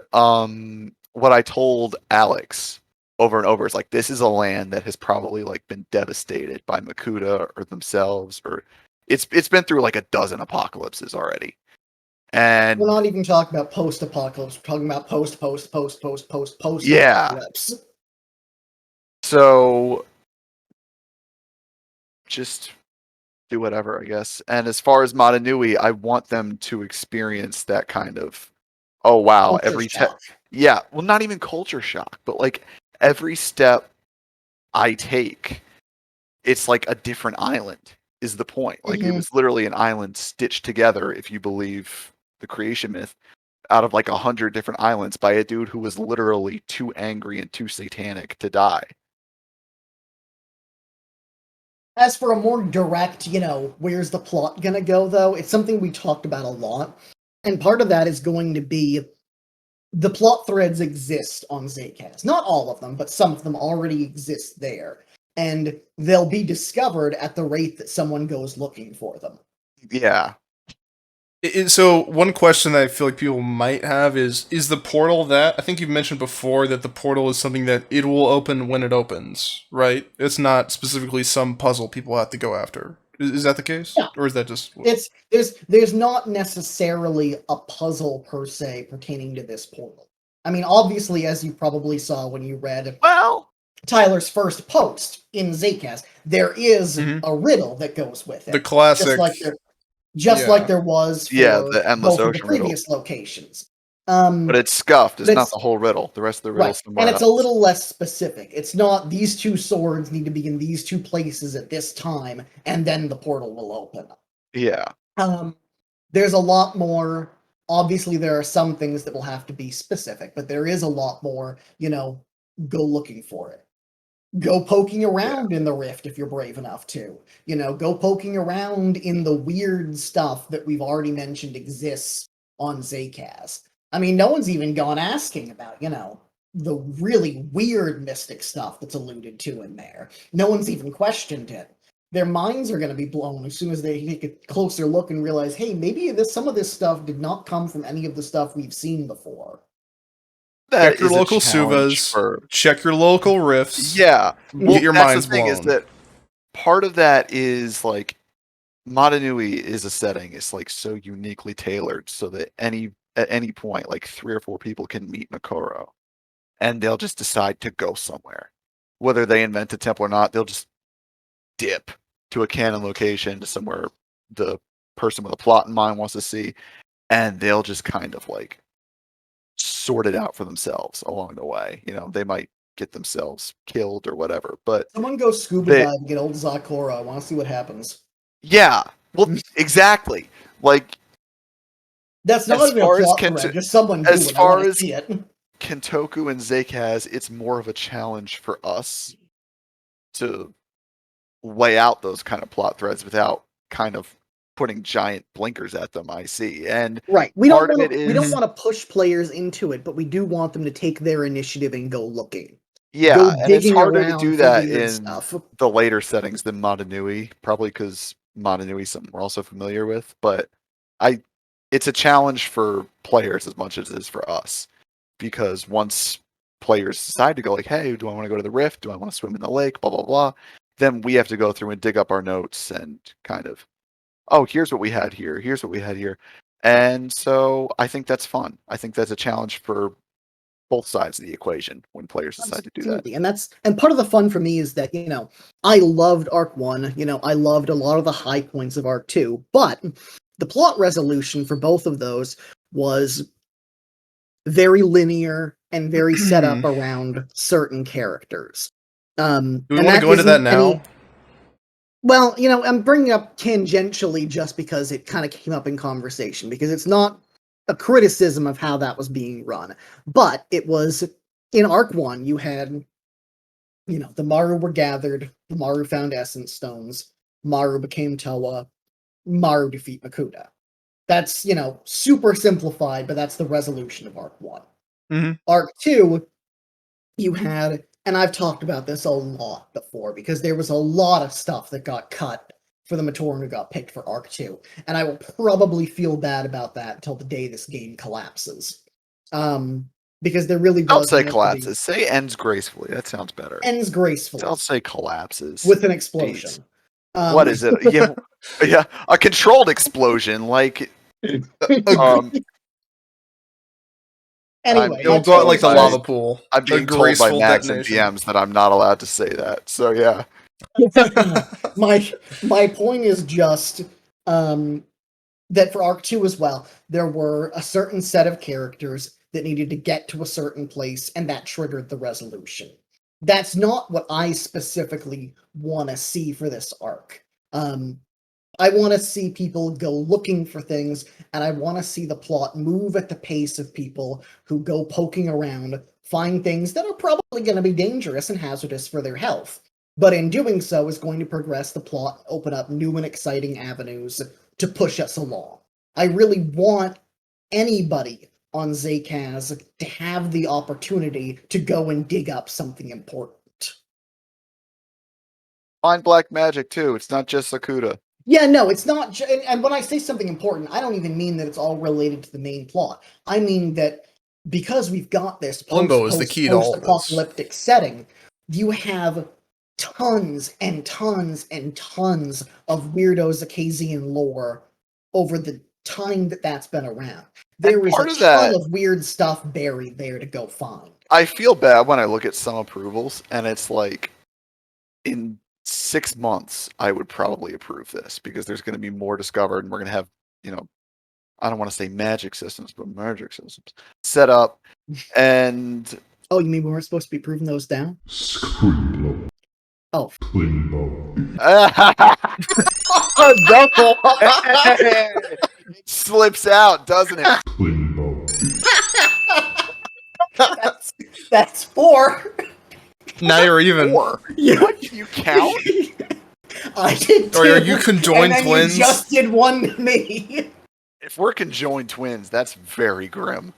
what I told Alex over and over is like, this is a land that has probably like been devastated by Makuta or themselves, or it's been through like a dozen apocalypses already. And We're not even talking about post-apocalypse. We're talking about yeah, post-apocalypse. so just do whatever, I guess. And as far as Matanui, I want them to experience that kind of, oh wow, Culture shock. yeah, well, not even culture shock, but like every step I take, it's like a different island is the point. Like it Mhm. was literally an island stitched together, if you believe the creation myth, out of like 100 different islands by a dude who was literally too angry and too satanic to die. As for a more direct, where's the plot gonna go, though, it's something we talked about a lot. And part of that is going to be the plot threads exist on Zcast. Not all of them, but some of them already exist there. And they'll be discovered at the rate that someone goes looking for them. Yeah. So one question that I feel like people might have is the portal that I think you've mentioned before that the portal is something that it will open when it opens, right? It's not specifically some puzzle people have to go after. Is that the case? Yeah. Or is that just There's not necessarily a puzzle per se pertaining to this portal. I mean, obviously, as you probably saw when you read Well, Tyler's first post in Zcast, there is Mhm. a riddle that goes with it. the classic? Just Yeah. like there was yeah, for the endless both of the ocean riddle. previous locations. But it's scuffed. It's but not the whole riddle. The rest of the right, riddle's somewhere and it's else. a little less specific. It's not these two swords need to be in these two places at this time, and then the portal will open. Yeah. There's a lot more. Obviously, there are some things that will have to be specific, but there is a lot more. Go looking for it. Go poking around in the rift if you're brave enough to. Go poking around in the weird stuff that we've already mentioned exists on Zcast. I mean, no one's even gone asking about, the really weird mystic stuff that's alluded to in there. No one's even questioned it. Their minds are going to be blown as soon as they take a closer look and realize, hey, maybe some of this stuff did not come from any of the stuff we've seen before. That Check your is a local challenge Suvas. for Check your local rifts. yeah. Well, Get your that's minds the thing is blown. that part of that is like Matanui is a setting. It's like so uniquely tailored so that at any point, like 3 or 4 people can meet Makoro, and they'll just decide to go somewhere, whether they invent a temple or not. They'll just dip to a canon location to somewhere the person with a plot in mind wants to see, and they'll just kind of like sort it out for themselves along the way. They might get themselves killed or whatever, but Someone go scuba they, dive and get old Zakora. I want to see what happens. yeah, well, exactly. Like That's not as even a far as plot thread. Just someone do as it. I want far to as see it. Kentoku and Zakaz, it's more of a challenge for us to lay out those kind of plot threads without kind of putting giant blinkers at them. I see, and Right. We part don't of want it to. We don't is want to push players into it, but we do want them to take their initiative and go looking. yeah, Go and it's digging harder to around do for that weird in stuff. the later settings than Matanui, probably because Matanui is something we're also familiar with. But I, it's a challenge for players as much as it is for us, because once players decide to go like, hey, do I want to go to the rift? Do I want to swim in the lake? Blah blah blah. Then we have to go through and dig up our notes and kind of, oh, here's what we had here. Here's what we had here. And so I think that's fun. I think that's a challenge for both sides of the equation when players decide to do that. Absolutely. And part of the fun for me is that, I loved Arc 1, I loved a lot of the high points of Arc 2, but the plot resolution for both of those was very linear and very set up around certain characters. Do we and want to that go into that isn't now? any- Well, I'm bringing up tangentially just because it kind of came up in conversation, because it's not a criticism of how that was being run, but it was in Arc 1, you had, the Maru were gathered, the Maru found Essence Stones, Maru became Toa, Maru defeat Makuta. That's, super simplified, but that's the resolution of Arc 1. Mhm. Arc 2, you had, and I've talked about this a lot before, because there was a lot of stuff that got cut for the Matoran who got picked for Arc 2, and I will probably feel bad about that until the day this game collapses. Because there really Don't does say have to be- collapses. Say ends gracefully. That sounds better. ends gracefully Don't say collapses. with an Jeez. explosion. What is it? Yeah, a controlled explosion. Like, Anyway, It'll my go out point like is the by- lava pool. I'm A being told by graceful Mags and detonation. DMs that I'm not allowed to say that. So yeah. my point is just that for Arc 2 as well, there were a certain set of characters that needed to get to a certain place, and that triggered the resolution. That's not what I specifically want to see for this arc. I want to see people go looking for things, and I want to see the plot move at the pace of people who go poking around, find things that are probably going to be dangerous and hazardous for their health. But in doing so, is going to progress the plot, open up new and exciting avenues to push us along. I really want anybody on Zakaz to have the opportunity to go and dig up something important. Find black magic too. It's not just Sakuda. Yeah, no, it's not. And when I say something important, I don't even mean that it's all related to the main plot. I mean that because we've got this Limbo is the key to all of this. post-apocalyptic setting, you have tons and tons and tons of weirdo Zakasian lore over the time that that's been around. There is part a of that- ton of weird stuff buried there to go find. I feel bad when I look at some approvals and it's like, in 6 months, I would probably approve this because there's going to be more discovered and we're going to have, I don't want to say magic systems, but magic systems set up. And Oh, you mean we weren't supposed to be proving those down? Scream Oh, Limbo. double it slips out, doesn't it? Limbo. that's 4. Now you're even. Four. Yeah. What, can you count? I did too. Or are you conjoined and then twins? You just did one to me. If we're conjoined twins, that's very grim.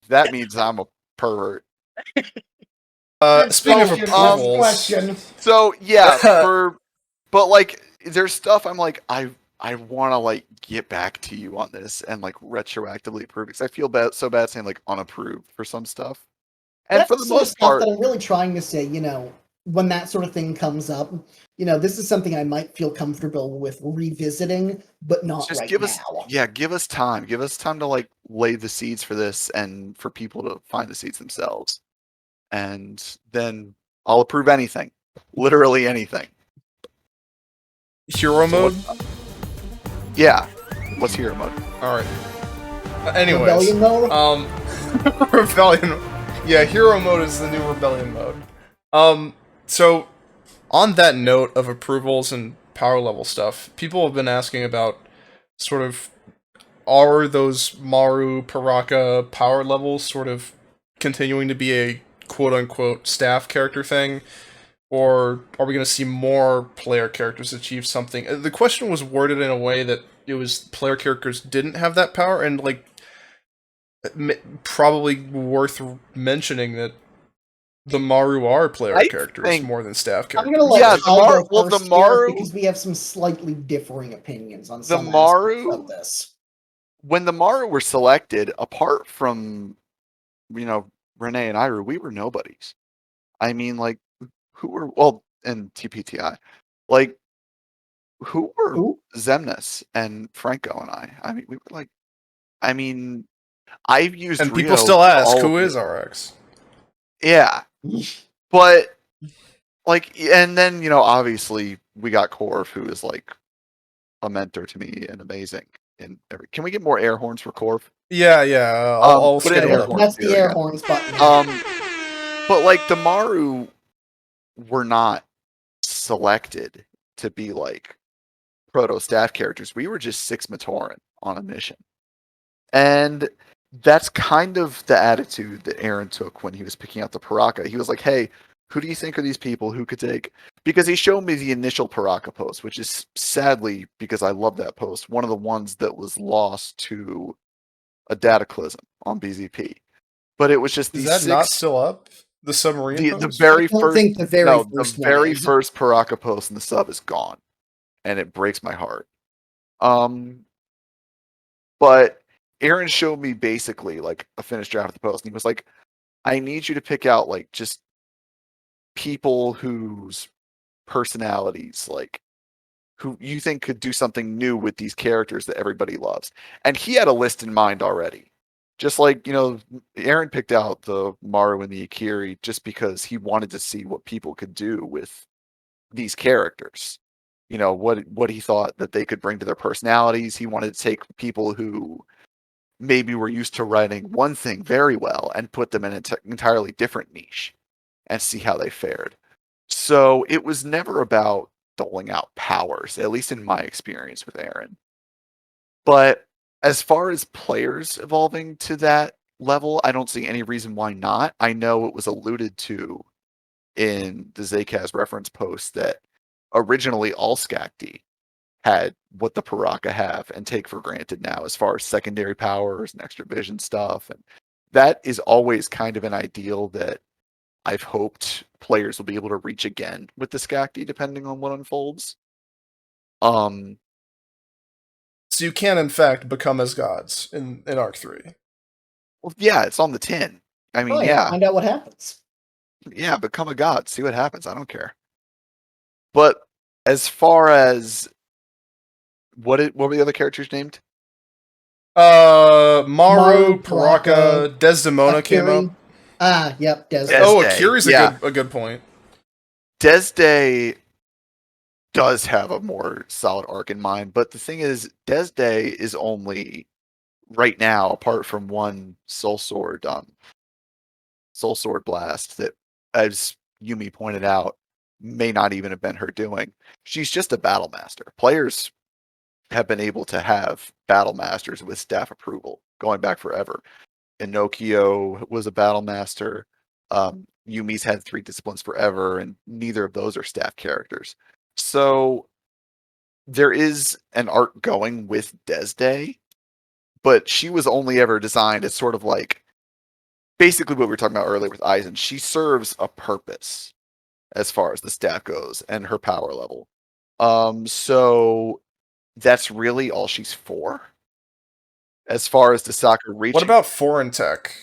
That means I'm a pervert. Speaking of Question, approvals, question. So yeah, but like there's stuff I'm like I want to like get back to you on this and like retroactively approve because I feel so bad saying like unapproved for some stuff. And That's for the sort of most stuff part, that I'm really trying to say, when that sort of thing comes up, this is something I might feel comfortable with revisiting, but not just right give now. us give us time. Give us time to like lay the seeds for this and for people to find the seeds themselves. And then I'll approve anything. Literally anything. hero mode. Yeah. What's hero mode? All right. Anyways, Rebellion mode? Rebellion. Yeah, hero mode is the new rebellion mode. So on that note of approvals and power level stuff, people have been asking about sort of are those Maru Paraka power levels sort of continuing to be a quote unquote staff character thing, or are we going to see more player characters achieve something? The question was worded in a way that it was player characters didn't have that power, and like probably worth mentioning that the Maru are player characters more than staff characters. I'm gonna let Kyle go first the Maru, because we have some slightly differing opinions on some Maru aspects of this. When the Maru were selected, apart from Renee and Iru, we were nobodies. I mean, like, who were and TPTI, like, who were Zemnis and Franco and I? I mean, we were like, I've used and people Rio still ask who is RX. Yeah, but like, and then obviously we got Korv, who is like a mentor to me and amazing. And can we get more air horns for Korv? Yeah. I'll put in schedule air that. horns. That's the air horns button. But like the Maru were not selected to be like proto staff characters. We were just 6 Matoran on a mission, and that's kind of the attitude that Aaron took when he was picking out the Paraka. He was like, "Hey, who do you think are these people who could take?" Because he showed me the initial Paraka post, which is sadly, because I love that post, one of the ones that was lost to a dataclysm on BZP. But it was just Is these that 6... not still up? The submarine the post? very I don't first, think the very first the one very is. first Paraka post in the sub is gone, and it breaks my heart. But Aaron showed me basically like a finished draft of the post, and he was like, I need you to pick out like just people whose personalities, like who you think could do something new with these characters that everybody loves. And he had a list in mind already. Just like, Aaron picked out the Maru and the Akiri just because he wanted to see what people could do with these characters. What he thought that they could bring to their personalities. He wanted to take people who maybe were used to writing one thing very well and put them in an entirely different niche and see how they fared. So it was never about doling out powers, at least in my experience with Aaron. But as far as players evolving to that level, I don't see any reason why not. I know it was alluded to in the Zcast reference post that originally all Skakti had what the Paraka have and take for granted now as far as secondary powers and extra vision stuff. And that is always kind of an ideal that I've hoped players will be able to reach again with the Skakti, depending on what unfolds. So you can, in fact, become as gods in Arc 3. Well, yeah, it's on the tin. I mean, yeah. Find out what happens. Yeah, become a god. See what happens. I don't care. But as far as what were the other characters named? Maru, Paraka, Desdemona came up. Yep, Desdemona. Oh, Akiri's a good point. Desday does have a more solid arc in mind, but the thing is, Desday is only right now, apart from one Soul Sword blast that, as Yumi pointed out, may not even have been her doing. She's just a battle master. Players have been able to have battle masters with staff approval going back forever. Inokio was a battle master. Yumi's had 3 disciplines forever, and neither of those are staff characters. So there is an arc going with Desday, but she was only ever designed as sort of like basically what we were talking about earlier with Eisen. She serves a purpose as far as the staff goes and her power level. So that's really all she's for. As far as the soccer reaching. What about foreign tech?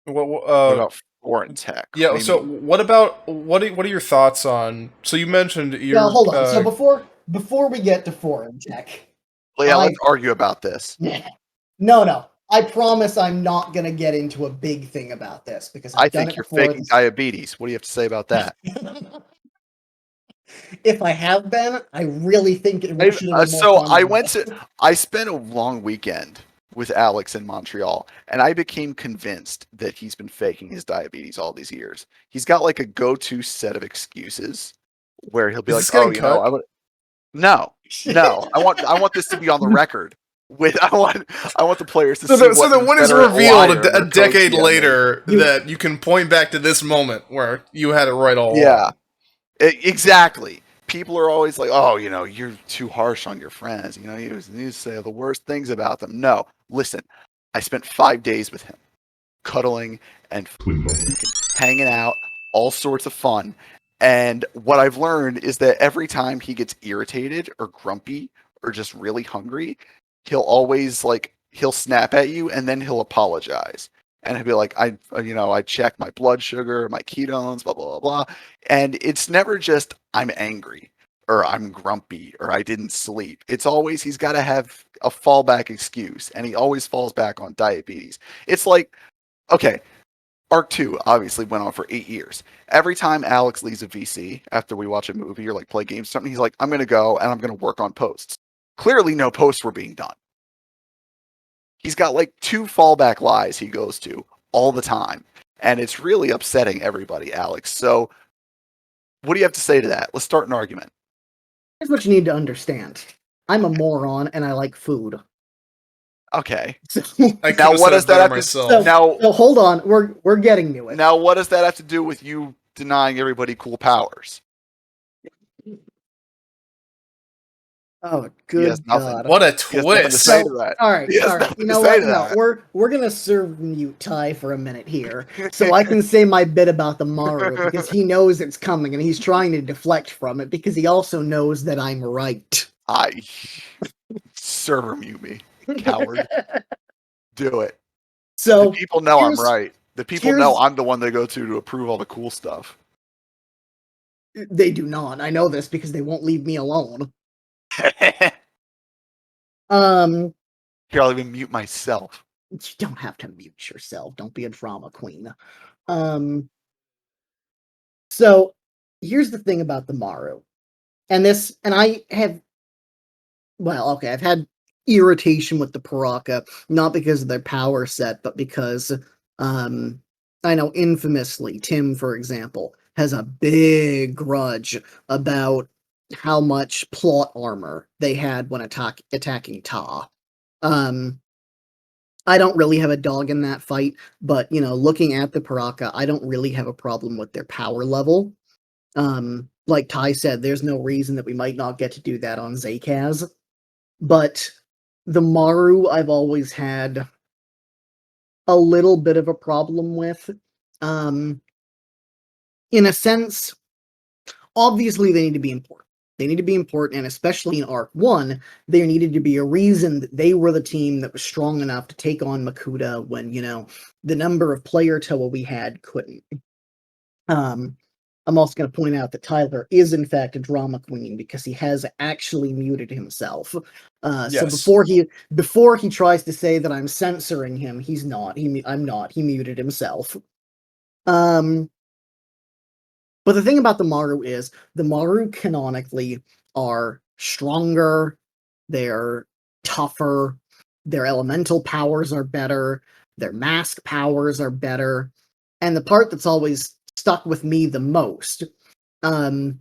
What about foreign tech? Yeah. So what are your thoughts on? So you mentioned your. Hold on. So before we get to foreign tech, let's argue about this. No. I promise I'm not gonna get into a big thing about this because I think you're faking diabetes. What do you have to say about that? If I have been, I really think it should have been more fun. I spent a long weekend with Alex in Montreal, and I became convinced that he's been faking his diabetes all these years. He's got like a go-to set of excuses where he'll be like, No. I want this to be on the record. I want the players to see. So that when it's revealed a decade later that you can point back to this moment where you had it right all along. Yeah. Exactly. People are always like, "Oh, you're too harsh on your friends. You need to say the worst things about them." No, listen. I spent 5 days with him, cuddling and hanging out, all sorts of fun. And what I've learned is that every time he gets irritated or grumpy or just really hungry, he'll always he'll snap at you and then he'll apologize. And he'll be like, I checked my blood sugar, my ketones, blah, blah, blah, blah. And it's never just, I'm angry or I'm grumpy or I didn't sleep. It's always, he's got to have a fallback excuse. And he always falls back on diabetes. It's like, okay, Arc 2 obviously went on for 8 years. Every time Alex leaves a VC after we watch a movie or play games or something, he's like, I'm going to go and I'm going to work on posts. Clearly no posts were being done. He's got 2 fallback lies he goes to all the time. And it's really upsetting everybody, Alex. So what do you have to say to that? Let's start an argument. Here's what you need to understand. I'm a moron and I like food. Okay. So, now what does that have to so hold on, we're getting to it. Now what does that have to do with you denying everybody cool powers? Oh, good God. What a twist. All right. You know what? No, we're going to serve mute Ty for a minute here so I can say my bit about the Maru because he knows it's coming and he's trying to deflect from it because he also knows that I'm right. Server mute me. Coward. Do it. So The people know I'm here's- right. The people know here's- I'm the one they go to approve all the cool stuff. They do not. I know this because they won't leave me alone. Here, Um, I'll even mute myself. you don't have to mute yourself. Don't be a drama queen. So here's the thing about the Maru. And I have, well, okay, I've had irritation with the Paraka, not because of their power set, but because, I know infamously, Tim, for example, has a big grudge about how much plot armor they had when attacking Ta. I don't really have a dog in that fight, but, looking at the Paraka, I don't really have a problem with their power level. Like Ty said, there's no reason that we might not get to do that on Zakaz. But the Maru I've always had a little bit of a problem with. In a sense, obviously they need to be important. They need to be important, and especially in Arc 1, there needed to be a reason that they were the team that was strong enough to take on Makuta when, the number of player Toa we had couldn't. I'm also going to point out that Tyler is in fact a drama queen because he has actually muted himself. Yes. So before he tries to say that I'm censoring him, he's not. I'm not. He muted himself. But the thing about the Maru is the Maru canonically are stronger, they're tougher, their elemental powers are better, their mask powers are better, and the part that's always stuck with me the most, and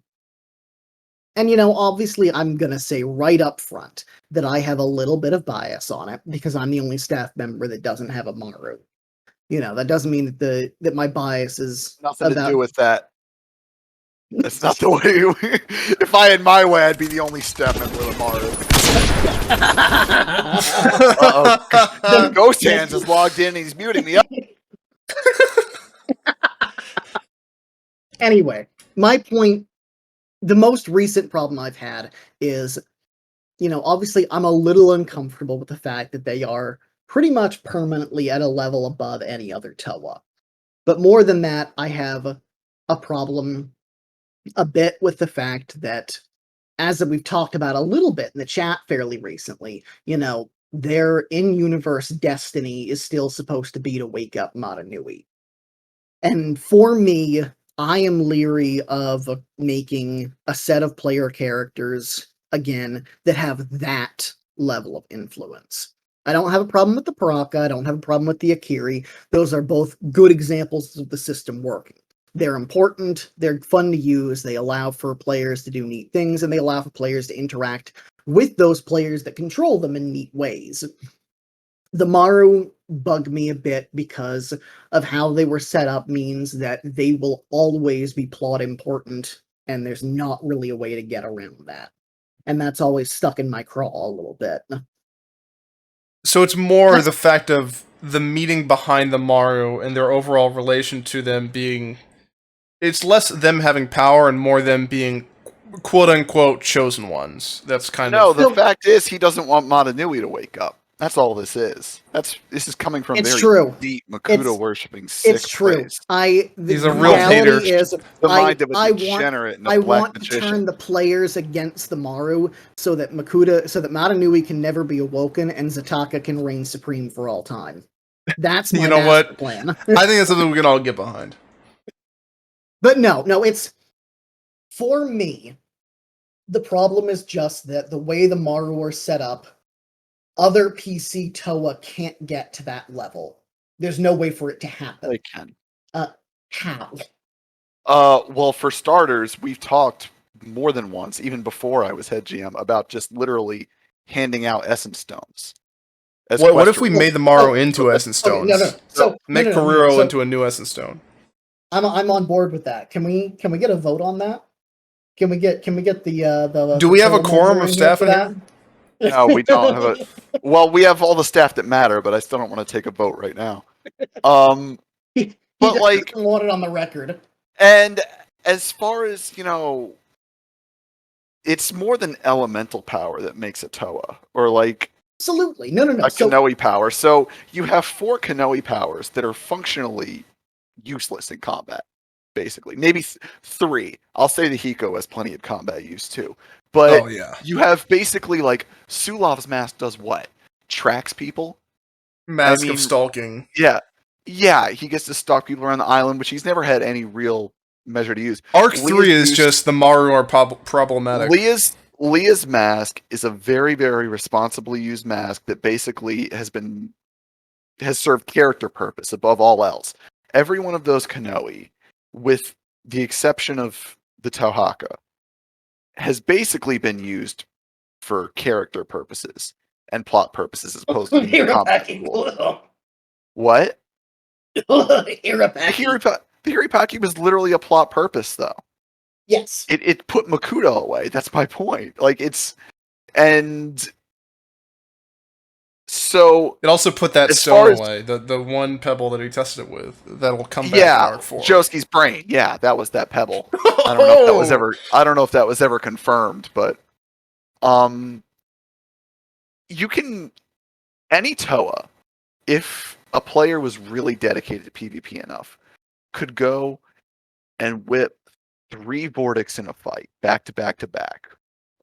obviously I'm gonna say right up front that I have a little bit of bias on it because I'm the only staff member that doesn't have a Maru. That doesn't mean that my bias is Nothing to do with that. That's not the way. If I had my way, I'd be the only step member with a Maru. Uh-oh. Ghost Hands is logged in and he's muting me up. Anyway, my point, the most recent problem I've had is, obviously I'm a little uncomfortable with the fact that they are pretty much permanently at a level above any other Toa. But more than that, I have a problem a bit with the fact that, as we've talked about a little bit in the chat fairly recently, their in-universe destiny is still supposed to be to wake up Matanui. And for me, I am leery of making a set of player characters, again, that have that level of influence. I don't have a problem with the Paraka, I don't have a problem with the Akiri. Those are both good examples of the system working. They're important, they're fun to use, they allow for players to do neat things, and they allow for players to interact with those players that control them in neat ways. The Maru bug me a bit because of how they were set up means that they will always be plot important, and there's not really a way to get around that. And that's always stuck in my craw a little bit. So it's more the fact of the meeting behind the Maru and their overall relation to them being... It's less them having power and more them being quote-unquote chosen ones. That's kind of... No, the fact is he doesn't want Matanui to wake up. That's all this is. This is coming from It's very true. deep Makuta worshipping sick It's true. place. He's a real hater. Is, The mind of a I degenerate and a I black want to magician. turn the players against the Maru so that Matanui can never be awoken and Zataka can reign supreme for all time. That's my master plan. I think that's something we can all get behind. But no, it's... For me, the problem is just that the way the Maru are set up, other PC Toa can't get to that level. There's no way for it to happen. They can. How? Well, for starters, we've talked more than once, even before I was head GM, about just literally handing out essence stones. What if we made the Maru into essence stones? Okay, no. So make Kariro into a new essence stone. I'm on board with that. Can we get a vote on that? Can we get the Do we have a quorum of staff in that? here? No, we don't have a. Well, we have all the staff that matter, but I still don't want to take a vote right now. He But doesn't like, want it on the record. and as far as it's more than elemental power that makes a Toa, or like Absolutely. No. A Kanoe power. So you have 4 Kanoe powers that are functionally useless in combat, basically. Maybe 3. I'll say the Hiko has plenty of combat use too. But Oh, yeah. you have basically like Sulov's mask does what? Tracks people? Mask of stalking. Yeah. Yeah, he gets to stalk people around the island, which he's never had any real measure to use. Arc 3 is just the Maru are problematic. Leah's mask is a very, very responsibly used mask that basically has served character purpose above all else. Every one of those Kanoe, with the exception of the Tohaka, has basically been used for character purposes and plot purposes as opposed to being combat tools. What? The Hiripaki was literally a plot purpose, though. Yes. It put Makuta away. That's my point. Like, and so it also put that stone away. The one pebble that he tested it with that'll come back in Arc 4. Josuke's brain. Yeah, that was that pebble. I don't know if that was ever confirmed, but you can any Toa, if a player was really dedicated to PvP enough, could go and whip 3 Vortex in a fight, back to back to back,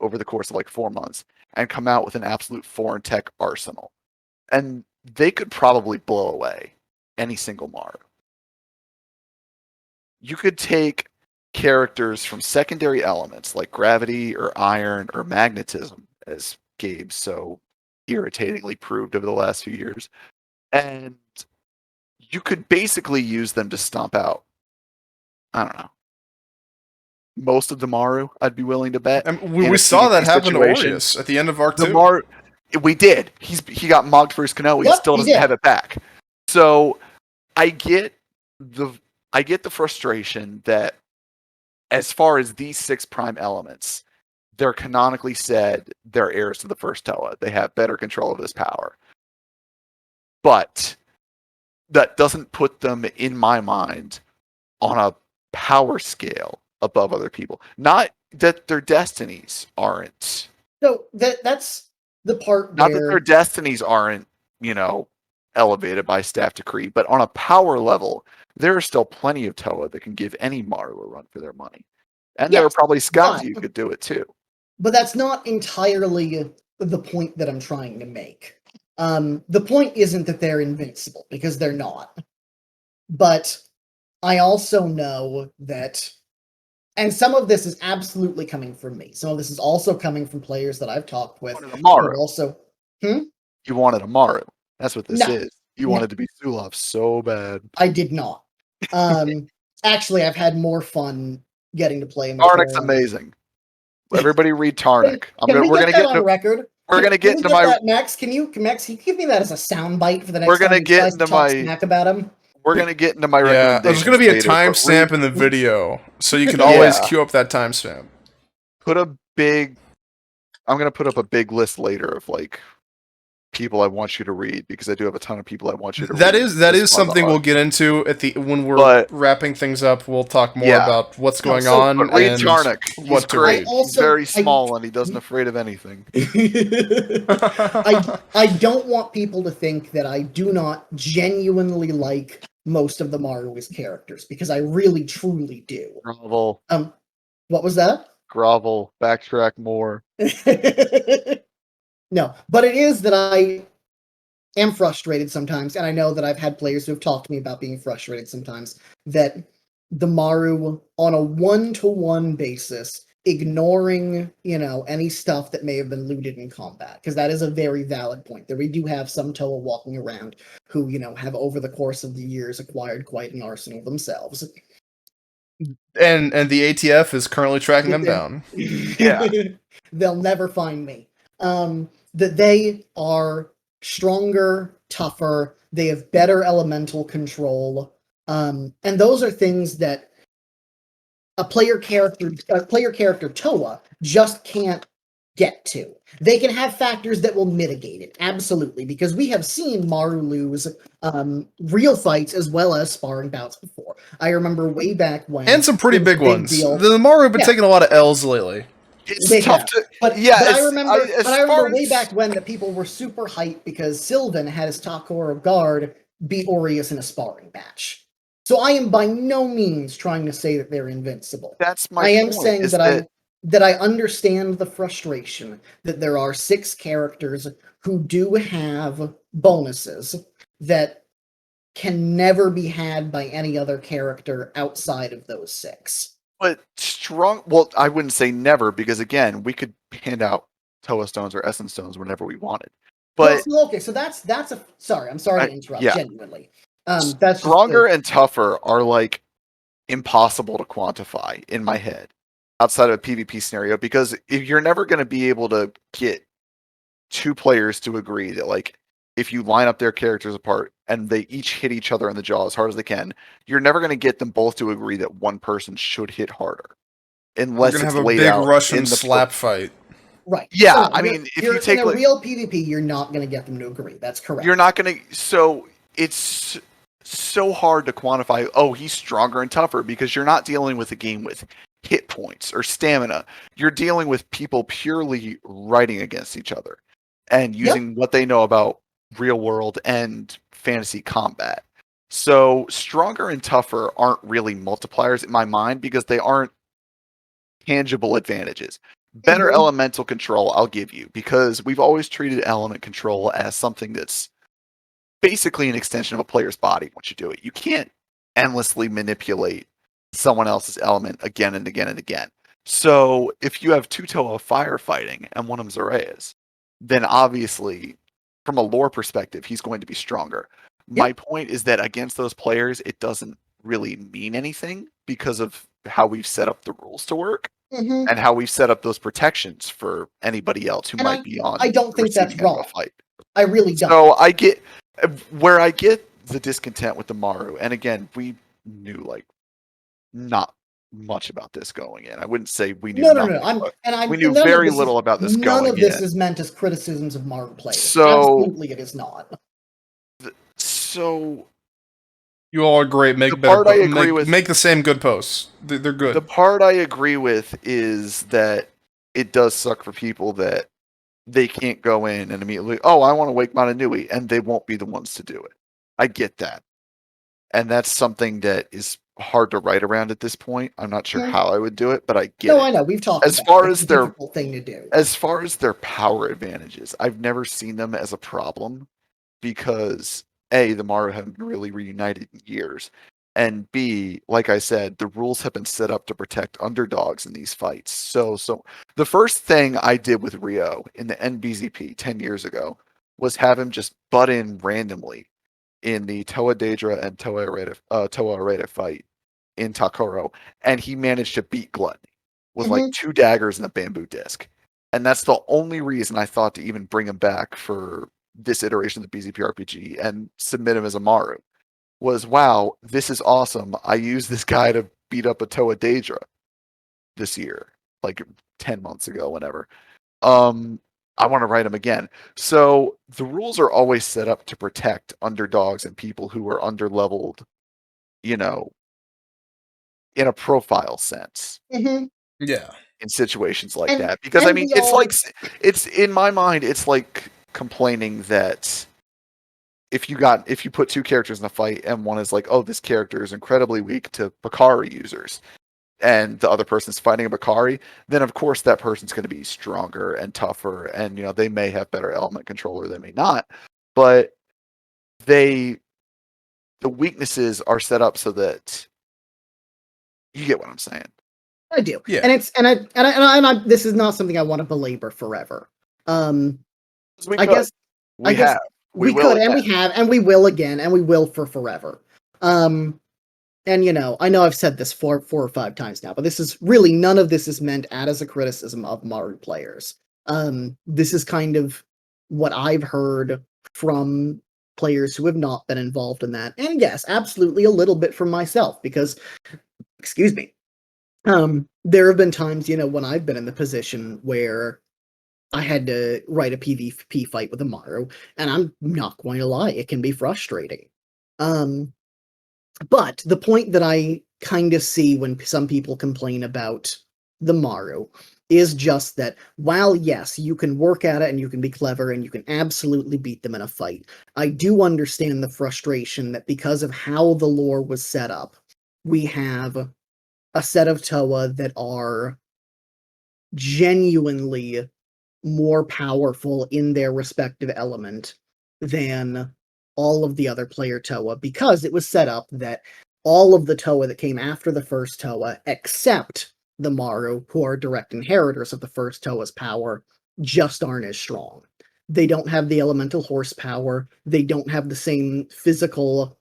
over the course of like 4 months, and come out with an absolute foreign tech arsenal. And they could probably blow away any single Maru. You could take characters from secondary elements like gravity or iron or magnetism, as Gabe so irritatingly proved over the last few years, and you could basically use them to stomp out, I don't know, most of the Maru, I'd be willing to bet. We saw that happen to Aureus at the end of Arc 2. We did. He got mogged for his Kanoe. He still doesn't have it back. So I get the frustration that as far as these 6 prime elements, they're canonically said they're heirs to the first Toa. They have better control of this power. But that doesn't put them, in my mind, on a power scale above other people. Not that their destinies aren't. So that's the part Not that their destinies aren't, elevated by staff decree, but on a power level, there are still plenty of Toa that can give any Maru a run for their money. And there are probably scouts who could do it too. But that's not entirely the point that I'm trying to make. The point isn't that they're invincible, because they're not. But I also know that, and some of this is absolutely coming from me. Some of this is also coming from players that I've talked with. You wanted a Maru. Also, You wanted a Maru. That's what this is. You wanted to be Sulov so bad. I did not. Actually, I've had more fun getting to play. Tarnik's amazing. Everybody read Tarnik. We're gonna get on record. We're gonna get into my Max. Can you give me that as a soundbite for the next? We're gonna get into my smack about him. We're gonna get into my recommendations. There's gonna be a timestamp in the video, so you can always queue up that timestamp. I'm gonna put up a big list later of like people I want you to read, because I do have a ton of people I want you to read. That is something we'll get into when we're wrapping things up. We'll talk more about what's going on. But read Tarnik. He's great. He's very small and he doesn't afraid of anything. I don't want people to think that I do not genuinely like most of the Maru's characters, because I really truly do. Grovel. What was that? Grovel. Backtrack more. No, but it is that I am frustrated sometimes, and I know that I've had players who have talked to me about being frustrated sometimes, that the Maru, on a one-to-one basis, ignoring, any stuff that may have been looted in combat, because that is a very valid point, that we do have some Toa walking around who, have over the course of the years acquired quite an arsenal themselves. And the ATF is currently tracking them down. Yeah. They'll never find me. That they are stronger, tougher, they have better elemental control, and those are things that a player character Toa just can't get to. They can have factors that will mitigate it, absolutely, because we have seen Maru lose real fights as well as sparring bouts before. I remember way back when, and some pretty big ones. The Maru have been taking a lot of L's lately. It's They tough have. to. But Yeah, I as remember way as back when that people were super hyped because Sylvan had his Takoro guard beat Aureus in a sparring match. So I am by no means trying to say that they're invincible. that's my I am point. saying Is that that I understand the frustration that there are 6 characters who do have bonuses that can never be had by any other character outside of those 6. but strong? Well, I wouldn't say never because again, we could hand out Toa stones or Essence stones whenever we wanted. Well, But so, okay, so that's a sorry, I'm sorry to interrupt, yeah, genuinely. That's just stronger and tougher are like impossible to quantify in my head outside of a PvP scenario because if you're never going to be able to get 2 players to agree that like if you line up their characters apart and they each hit each other in the jaw as hard as they can, you're never going to get them both to agree that one person should hit harder We're unless gonna it's have a laid big out Russian in the slap fight. right. Yeah, No, I mean, if you you're in take a like real PvP, you're not going to get them to agree. That's correct. you're not going to so it's so hard to quantify, oh, he's stronger and tougher because you're not dealing with a game with hit points or stamina. You're dealing with people purely writing against each other and using what they know about real world and fantasy combat. So stronger and tougher aren't really multipliers in my mind because they aren't tangible advantages. Better elemental control I'll give you because we've always treated element control as something that's basically an extension of a player's body once you do it. You can't endlessly manipulate someone else's element again and again and again. So if you have 2 Toa firefighting and one of them's Arrayas, then obviously from a lore perspective, he's going to be stronger. My point is that against those players, it doesn't really mean anything because of how we've set up the rules to work and how we've set up those protections for anybody else who And might be on I don't the think that's receiving end of wrong. a fight. I really don't. So I get where I get the discontent with the Maru, and again, we knew like not much about this going in. I wouldn't say we knew nothing. We knew very little about this none going of this in. is meant as criticisms of Mario players. So Absolutely, it is not. So You all are great. Make the better. part I agree with, make the same good posts. They're good. the part I agree with is that it does suck for people that they can't go in and immediately, oh, I want to wake Montanui, and they won't be the ones to do it. I get that. And that's something that is hard to write around at this point. I'm not sure how I would do it, but I get it. No, I know. We've talked As about far it. as It's a their difficult thing to do. as far as their power advantages, I've never seen them as a problem because A, the Maru haven't really reunited in years. And B, like I said, the rules have been set up to protect underdogs in these fights. So the first thing I did with Rio in the NBZP 10 years ago was have him just butt in randomly in the Toa Daedra and Toa Areta fight in Takoro, and he managed to beat Gluttony with like 2 daggers and a bamboo disc. And that's the only reason I thought to even bring him back for this iteration of the BZPRPG and submit him as a Maru. Was, wow, this is awesome. I used this guy to beat up a Toa Daedra this year, like 10 months ago, whenever. I want to write him again. So the rules are always set up to protect underdogs and people who are underleveled, you know, in a profile sense. Yeah. In situations like that. Because I mean, it's in my mind, it's like complaining that if you put 2 characters in a fight and one is like, oh, this character is incredibly weak to Bakari users, and the other person's fighting a Bakari, then of course that person's going to be stronger and tougher, and they may have better element control or they may not, but the weaknesses are set up so that you get what I'm saying. I do. Yeah. And it's and I this is not something I want to belabor forever. I guess we have. We could, and we have, and we will again, and we will for forever. And I know I've said this 4 or 5 times now, but this is really none of this is meant as a criticism of Maru players. This is kind of what I've heard from players who have not been involved in that, and yes, absolutely a little bit from myself because, excuse me, there have been times when I've been in the position where I had to write a PvP fight with a Maru, and I'm not going to lie, it can be frustrating. But the point that I kind of see when some people complain about the Maru is just that while, yes, you can work at it and you can be clever and you can absolutely beat them in a fight, I do understand the frustration that because of how the lore was set up, we have a set of Toa that are genuinely more powerful in their respective element than all of the other player Toa, because it was set up that all of the Toa that came after the first Toa, except the Maru, who are direct inheritors of the first Toa's power, just aren't as strong. They don't have the elemental horsepower. They don't have the same physical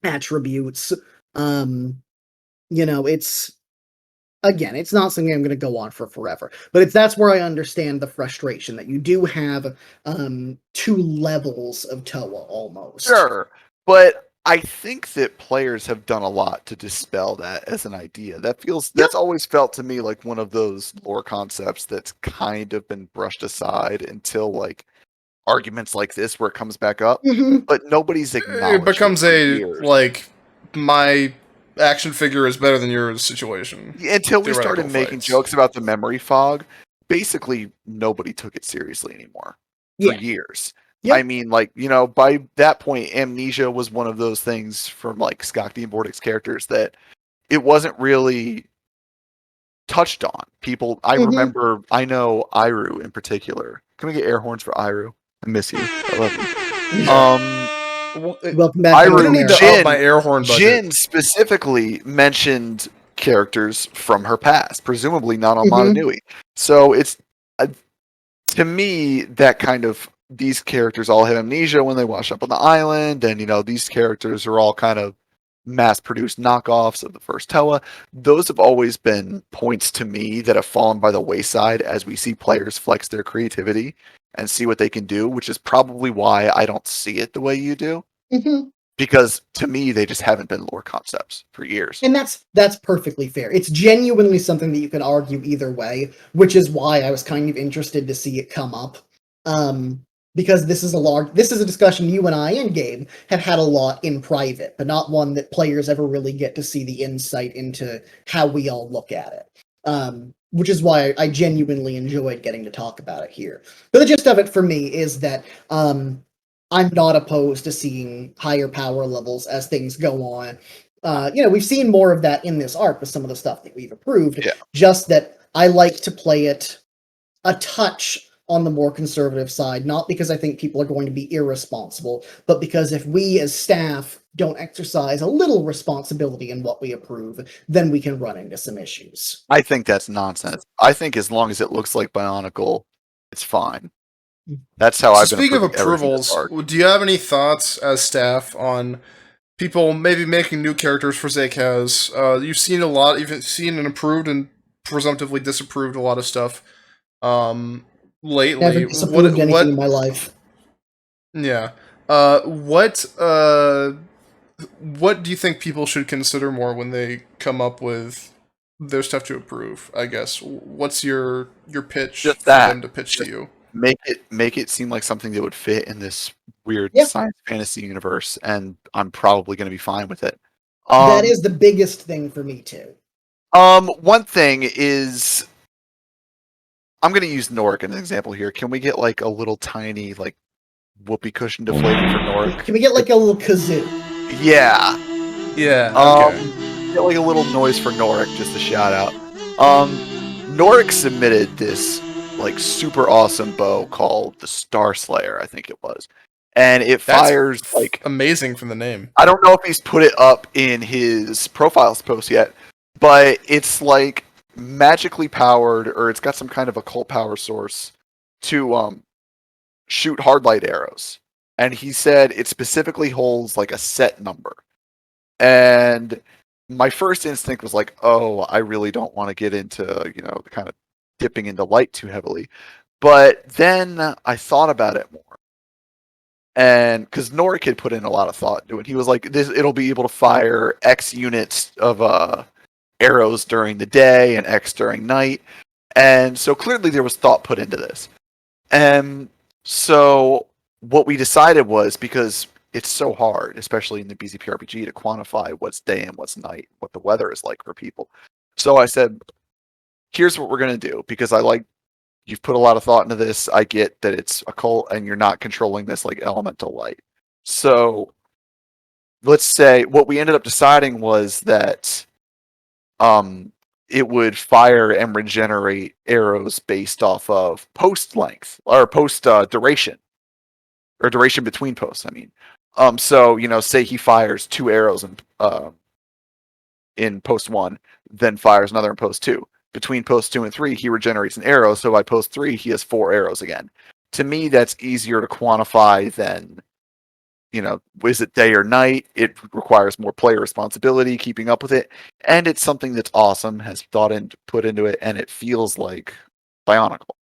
attributes. It's again, it's not something I'm going to go on for forever, but that's where I understand the frustration that you do have two levels of Toa almost. Sure, but I think that players have done a lot to dispel that as an idea. That's always felt to me like one of those lore concepts that's kind of been brushed aside until like arguments like this where it comes back up, Mhm. but nobody's acknowledged It becomes for a years. like my action figure is better than yours situation. Until we started Theoretical making fights. jokes about the memory fog. Basically, nobody took it seriously anymore for Yeah. years. Yep. I mean, like, by that point, Amnesia was one of those things from like Skakti and Vortex characters that it wasn't really touched on. People, I remember, I know Iru in particular. Can we get air horns for Iru? I miss you. I love you. Welcome back. I'm Iru, gonna need to up my air horn budget. Jin specifically mentioned characters from her past, presumably not on Motonui. So it's to me that kind of these characters all have amnesia when they wash up on the island, and these characters are all kind of mass-produced knockoffs of the first Toa. Those have always been points to me that have fallen by the wayside as we see players flex their creativity and see what they can do, which is probably why I don't see it the way you do. Because to me, they just haven't been lore concepts for years. And that's perfectly fair. It's genuinely something that you can argue either way, which is why I was kind of interested to see it come up. Because this is a discussion you and I and Gabe have had a lot in private, but not one that players ever really get to see the insight into how we all look at it. Which is why I genuinely enjoyed getting to talk about it here. But the gist of it for me is that I'm not opposed to seeing higher power levels as things go on. We've seen more of that in this arc with some of the stuff that we've approved. Yeah. Just that I like to play it a touch on the more conservative side, not because I think people are going to be irresponsible, but because if we as staff don't exercise a little responsibility in what we approve, then we can run into some issues. I think that's nonsense. I think as long as it looks like Bionicle, it's fine. That's how I've been Speaking of approving everything this approvals, arc. do you have any thoughts as staff on people maybe making new characters for Zakaz? You've seen a lot. You've seen and approved and presumptively disapproved a lot of stuff lately. Never disapproved anything in my life. Yeah. What do you think people should consider more when they come up with their stuff to approve? I guess. What's your pitch Just for that. them to pitch to you? Make it seem like something that would fit in this weird Yeah. science fantasy universe, and I'm probably going to be fine with it. That is the biggest thing for me too. One thing is, I'm going to use Norik as an example here. Can we get like a little tiny like whoopee cushion deflating for Norik? Can we get like a little kazoo? Yeah. Yeah. Okay. Get like a little noise for Norik, just a shout out. Norik submitted this like super awesome bow called the Star Slayer, I think it was, and it fires like amazing from the name. I don't know if he's put it up in his profiles post yet, but it's like magically powered, or it's got some kind of occult power source to shoot hard light arrows. And he said it specifically holds like a set number. And my first instinct was like, oh, I really don't want to get into, the kind of dipping into light too heavily. But then I thought about it more. And because Norik had put in a lot of thought into it, he was like, it'll be able to fire X units of arrows during the day and X during night. And so clearly there was thought put into this. And so what we decided was, because it's so hard, especially in the BZPRPG, to quantify what's day and what's night, what the weather is like for people. So I said, here's what we're gonna do, because you've put a lot of thought into this. I get that it's a cult and you're not controlling this like elemental light. So let's say what we ended up deciding was that it would fire and regenerate arrows based off of post length or post duration, or duration between posts. I mean, so say he fires 2 arrows in post 1, then fires another in post 2. Between post 2 and 3, he regenerates an arrow. So by post 3, he has 4 arrows again. To me, that's easier to quantify than, is it day or night? It requires more player responsibility keeping up with it, and it's something that's awesome, has put into it, and it feels like Bionicle.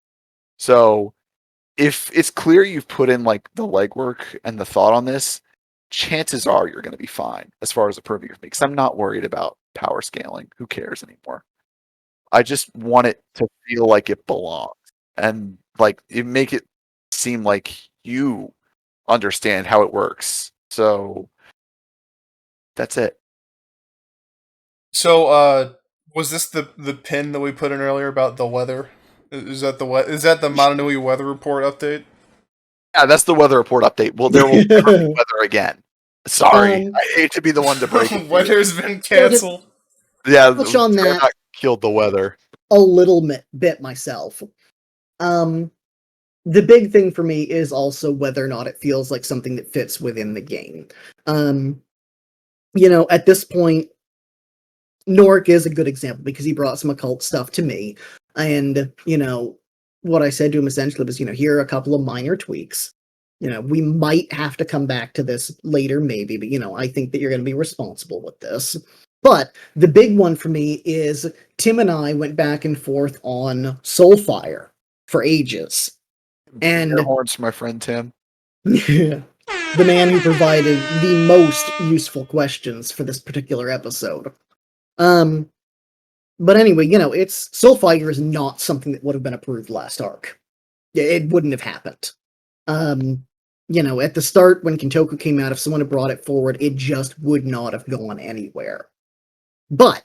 So if it's clear you've put in like the legwork and the thought on this, chances are you're going to be fine as far as approving of me, because I'm not worried about power scaling. Who cares anymore? I just want it to feel like it belongs, and like it make it seem like you understand how it works. So that's it. So, was this the pin that we put in earlier about the weather? Is that the Motunui weather report update? Yeah, that's the weather report update. Well, there will never be weather again. Sorry, I hate to be the one to break it. Weather's been canceled. Yeah, touch on that. Not killed the weather. A little bit myself. The big thing for me is also whether or not it feels like something that fits within the game. At this point, Norik is a good example because he brought some occult stuff to me. And, what I said to him essentially was, here are a couple of minor tweaks. We might have to come back to this later, maybe, but, I think that you're going to be responsible with this. But the big one for me is Tim and I went back and forth on Soulfire for ages. And air horns for my friend Tim. the man who provided the most useful questions for this particular episode. But anyway, it's Soulfire is not something that would have been approved last arc. It wouldn't have happened. At the start when Kintoku came out, if someone had brought it forward, it just would not have gone anywhere. But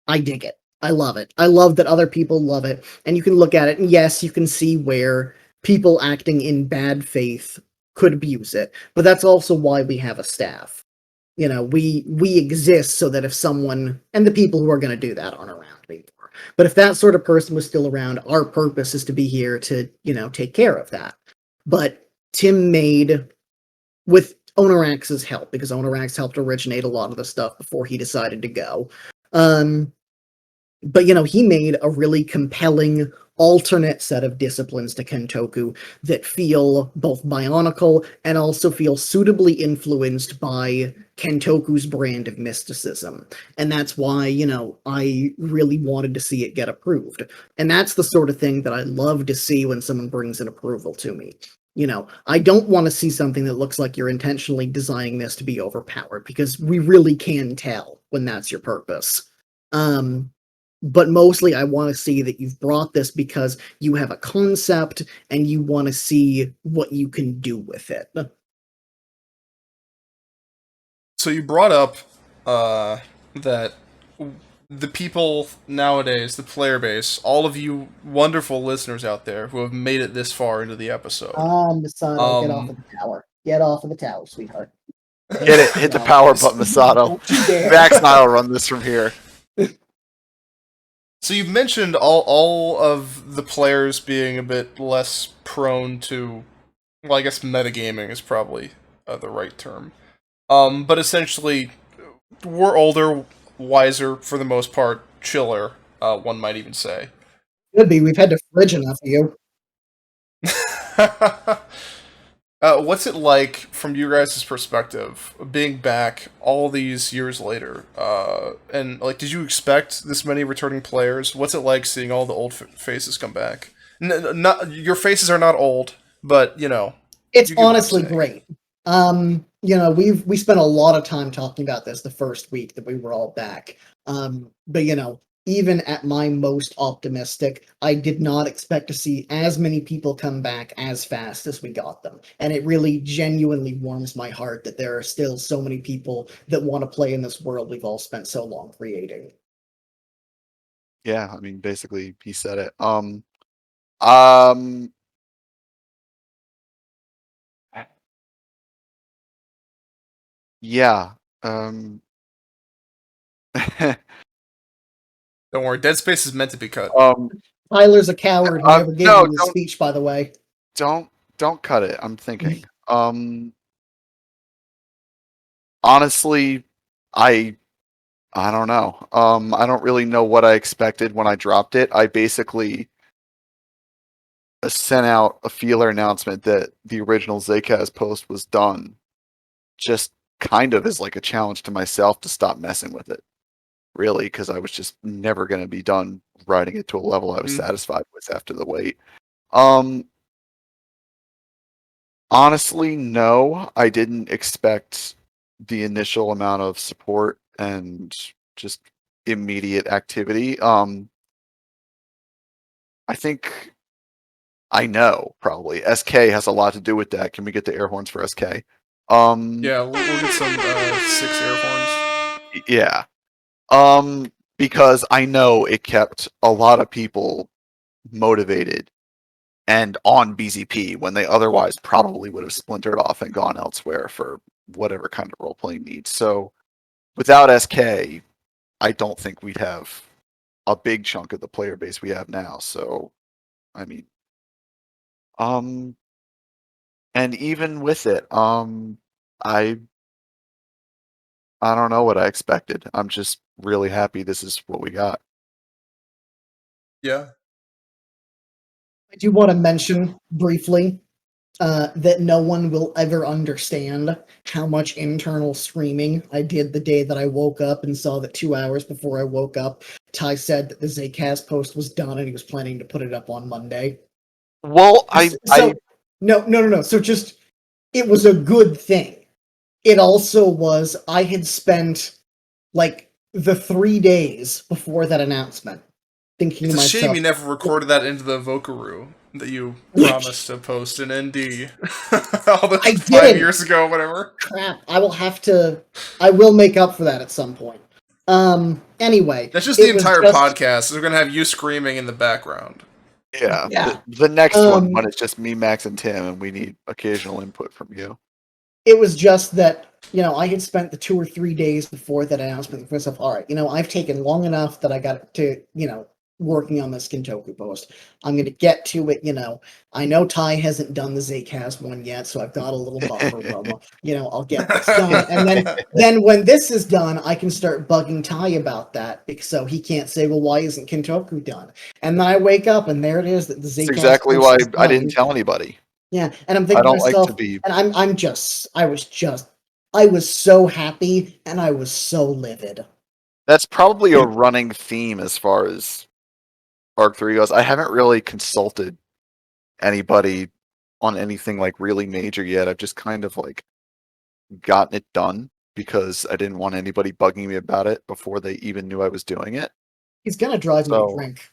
I dig it. I love it. I love that other people love it. And you can look at it, and yes, you can see where people acting in bad faith could abuse it. But that's also why we have a staff. We exist so that if someone, and the people who are going to do that aren't around anymore. But if that sort of person was still around, our purpose is to be here to, take care of that. But Tim made, with Onorax's help, because Onorax helped originate a lot of the stuff before he decided to go. But, he made a really compelling alternate set of disciplines to Kentoku that feel both bionicle and also feel suitably influenced by Kentoku's brand of mysticism. And that's why, I really wanted to see it get approved. And that's the sort of thing that I love to see when someone brings an approval to me. I don't want to see something that looks like you're intentionally designing this to be overpowered, because we really can tell when that's your purpose. But mostly I want to see that you've brought this because you have a concept and you want to see what you can do with it. So you brought up that the people nowadays, the player base, all of you wonderful listeners out there who have made it this far into the episode. Masato, get off of the tower. Get off of the tower, sweetheart. Get it. Hit the power button, Masato. Max and I will run this from here. So you've mentioned all of the players being a bit less prone to, well, I guess metagaming is probably the right term. But essentially, we're older, wiser for the most part, chiller, one might even say. Could be. We've had to fridge enough of you. What's it like from you guys' perspective, being back all these years later? And like, did you expect this many returning players? What's it like seeing all the old faces come back? Not your faces are not old, but it's honestly great. We spent a lot of time talking about this the first week that we were all back. But even at my most optimistic, I did not expect to see as many people come back as fast as we got them. And it really genuinely warms my heart that there are still so many people that want to play in this world we've all spent so long creating. Yeah, I mean, basically, he said it. Um, yeah. Um, Don't worry, Dead Space is meant to be cut. Tyler's a coward who never gave no, you his speech, by the way. don't cut it. I'm thinking. Honestly, I I don't know. I don't really know what I expected when I dropped it. I basically sent out a feeler announcement that the original Zcast post was done, just kind of as like a challenge to myself to stop messing with it. Really, because I was just never going to be done writing it to a level I was satisfied with after the wait. Um, Honestly, no, I didn't expect the initial amount of support and just immediate activity. I think I know probably SK has a lot to do with that. Can we get the air horns for SK? Yeah, we'll get some 6 air horns. Yeah. Because I know it kept a lot of people motivated and on BZP when they otherwise probably would have splintered off and gone elsewhere for whatever kind of role playing needs. So without SK, I don't think we'd have a big chunk of the player base we have now. So I mean, um, and even with it, I I don't know what I expected. I'm just really happy this is what we got. Yeah. I do want to mention briefly that no one will ever understand how much internal screaming I did the day that I woke up and saw that 2 hours before I woke up, Ty said that the Zcast post was done and he was planning to put it up on Monday. Well, No. So just, it was a good thing. It also was, I had spent like the 3 days before that announcement thinking It's to a shame myself, you never recorded that into the Vocaroo that you promised to post in ND all the I 5 didn't. years ago, whatever. crap, I will make up for that at some point. Anyway. That's just it the was entire just- podcast. We're gonna have you screaming in the background. Yeah. Yeah. The next one, Um, when it's just me, Max, and Tim, and we need occasional input from you. It was just that, I had spent the 2 or 3 days before that announcement with myself, all right, I've taken long enough that I got to, working on this Kintoku post. I'm going to get to it, I know Ty hasn't done the Zcast one yet, so I've got a little buffer room. I'll get this done. And then when this is done, I can start bugging Ty about that, so he can't say, well, why isn't Kintoku done? And then I wake up and there it is that the Zcast That's exactly post why is I done. didn't tell anybody. Yeah, and I'm I thinking to don't like myself, to be. and I was so happy and I was so livid. That's probably a running theme as far as Arc 3 goes. I haven't really consulted anybody on anything like really major yet. I've just kind of like gotten it done because I didn't want anybody bugging me about it before they even knew I was doing it. He's gonna drive me to So drink.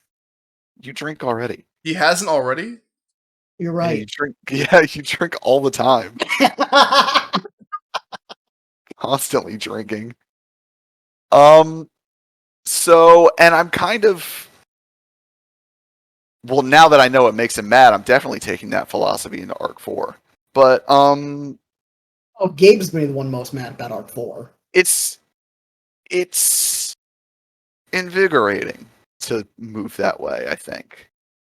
you drink already. He hasn't already? You're Yeah, right. you drink. Yeah, you drink all the time, constantly drinking. So, and I'm kind of, well, now that I know it makes him mad, I'm definitely taking that philosophy into Arc 4. But Oh, Gabe's been the one most mad about Arc 4. it's invigorating to move that way, I think.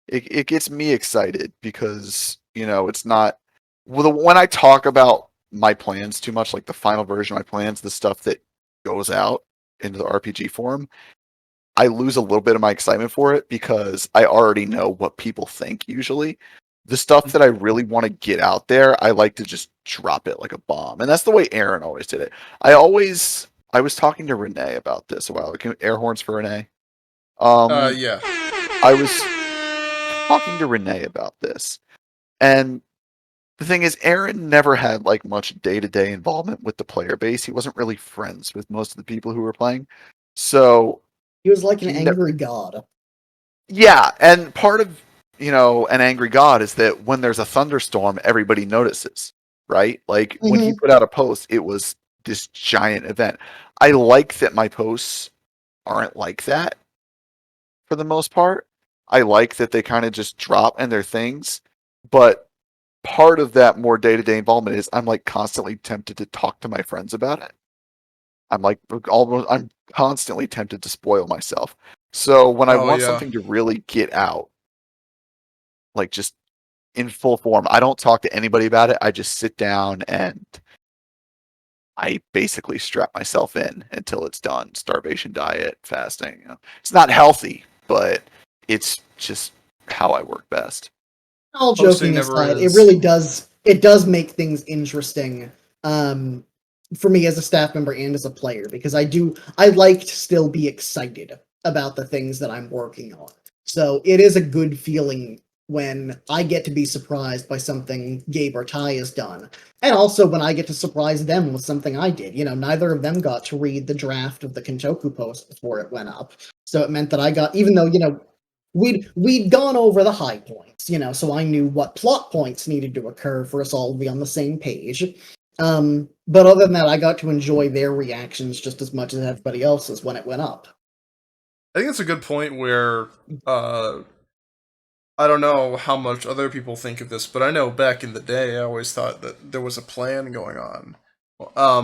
It gets me excited because, it's not, well, when I talk about my plans too much, like the final version of my plans, the stuff that goes out into the RPG form, I lose a little bit of my excitement for it because I already know what people think usually. The stuff that I really want to get out there, I like to just drop it like a bomb. And that's the way Aaron always did it. I was talking to Renee about this a while ago. Air horns for Renee. Yeah. I was talking to Renee about this. And the thing is, Aaron never had like much day-to-day involvement with the player base. He wasn't really friends with most of the people who were playing. So He was like an he ne- angry god. yeah, and part of an angry god is that when there's a thunderstorm, everybody notices, right? Like when he put out a post, it was this giant event. I like that my posts aren't like that for the most part. I like that they kind of just drop in their things, but part of that more day-to-day involvement is I'm like constantly tempted to talk to my friends about it. I'm constantly tempted to spoil myself. So when I Oh want yeah. something to really get out, like just in full form, I don't talk to anybody about it. I just sit down and I basically strap myself in until it's done. Starvation diet, fasting. It's not healthy, but it's just how I work best. All Posting joking never aside, it is. really does. It does make things interesting for me as a staff member and as a player because I like to still be excited about the things that I'm working on. So it is a good feeling when I get to be surprised by something Gabe or Ty has done, and also when I get to surprise them with something I did. Neither of them got to read the draft of the Kentoku post before it went up, so it meant that I got, even though we'd gone over the high points, so I knew what plot points needed to occur for us all to be on the same page. But other than that, I got to enjoy their reactions just as much as everybody else's when it went up. I think it's a good point where I don't know how much other people think of this, but I know back in the day, I always thought that there was a plan going on,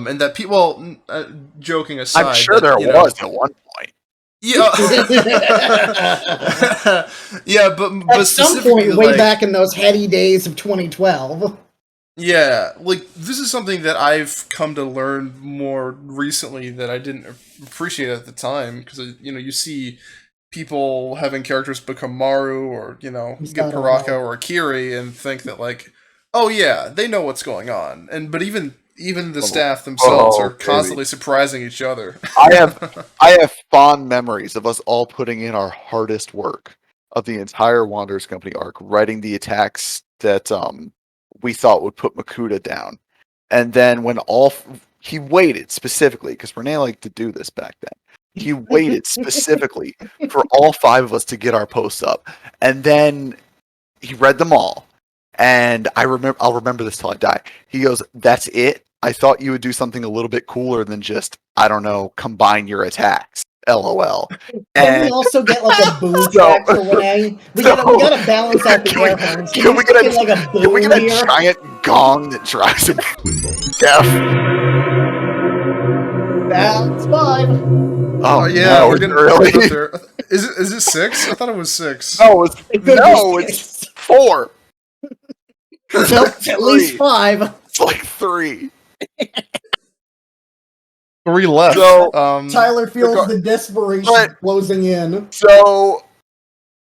and that people. Joking I'm aside, sure that there was at one point. yeah, yeah, but At some specifically, point, way like, back in those heady days of 2012. yeah, like this is something that I've come to learn more recently that I didn't appreciate at the time because you see people having characters become Maru or get That'll Paraka help. or Akiri and think that like, oh yeah, they know what's going on, but even the Oh, staff themselves oh, are baby. constantly surprising each other. I have fond memories of us all putting in our hardest work of the entire Wanderers Company arc, writing the attacks that we thought would put Makuta down. And then when he waited specifically, because Renee liked to do this back then. He waited specifically for all 5 of us to get our posts up. And then he read them all. And I'll remember this till I die. He goes, "That's it? I thought you would do something a little bit cooler than just, I don't know, combine your attacks. LOL." Can we And also get like a boo so, track for Renee? We so gotta balance out the air horns. Can we stick in like a can we boom get a here? giant gong that drives him Limbo. deaf? That's 5. Oh Yeah, no, we're is it getting up really? there. Is it 6? I thought it was 6. No, It could be it's 6. 4. It's Nope, like it's at least 3. 5. It's like 3. 3 left. So Tyler feels Regar- the desperation but- closing in. So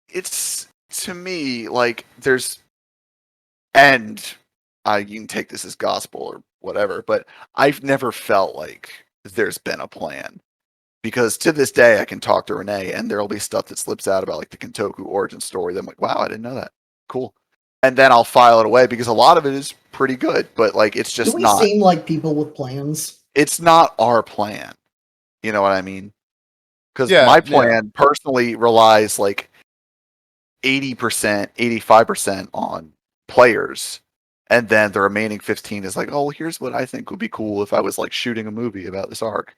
it's, to me, like there's, and you can take this as gospel or whatever, but I've never felt like there's been a plan. Because to this day, I can talk to Renee, and there'll be stuff that slips out about like the Kentoku origin story. That I'm like, wow, I didn't know that. Cool. And then I'll file it away because a lot of it is pretty good, but like it's Do just we not. seem like people with plans? It's not our plan. You know what I mean? Because Yeah, my yeah. plan personally relies like 80%, 85% on players. And then the remaining 15 is like, oh, here's what I think would be cool if I was like shooting a movie about this arc.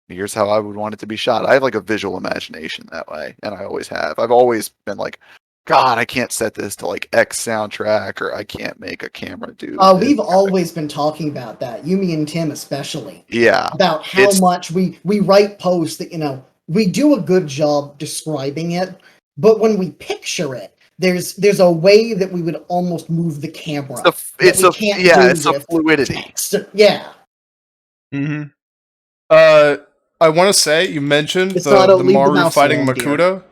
Here's how I would want it to be shot. I have like a visual imagination that way, and I always have. I've always been like, God, I can't set this to like X soundtrack, or I can't make a camera do this. We've always been talking about that, you, me, and Tim especially. Yeah. About how much we write posts that, we do a good job describing it, but when we picture it, there's a way that we would almost move the camera. It's a fluidity. Text. Yeah. Mm-hmm. I want to say you mentioned It's not a the leave the Maru mouse fighting alone, dear. Makuta.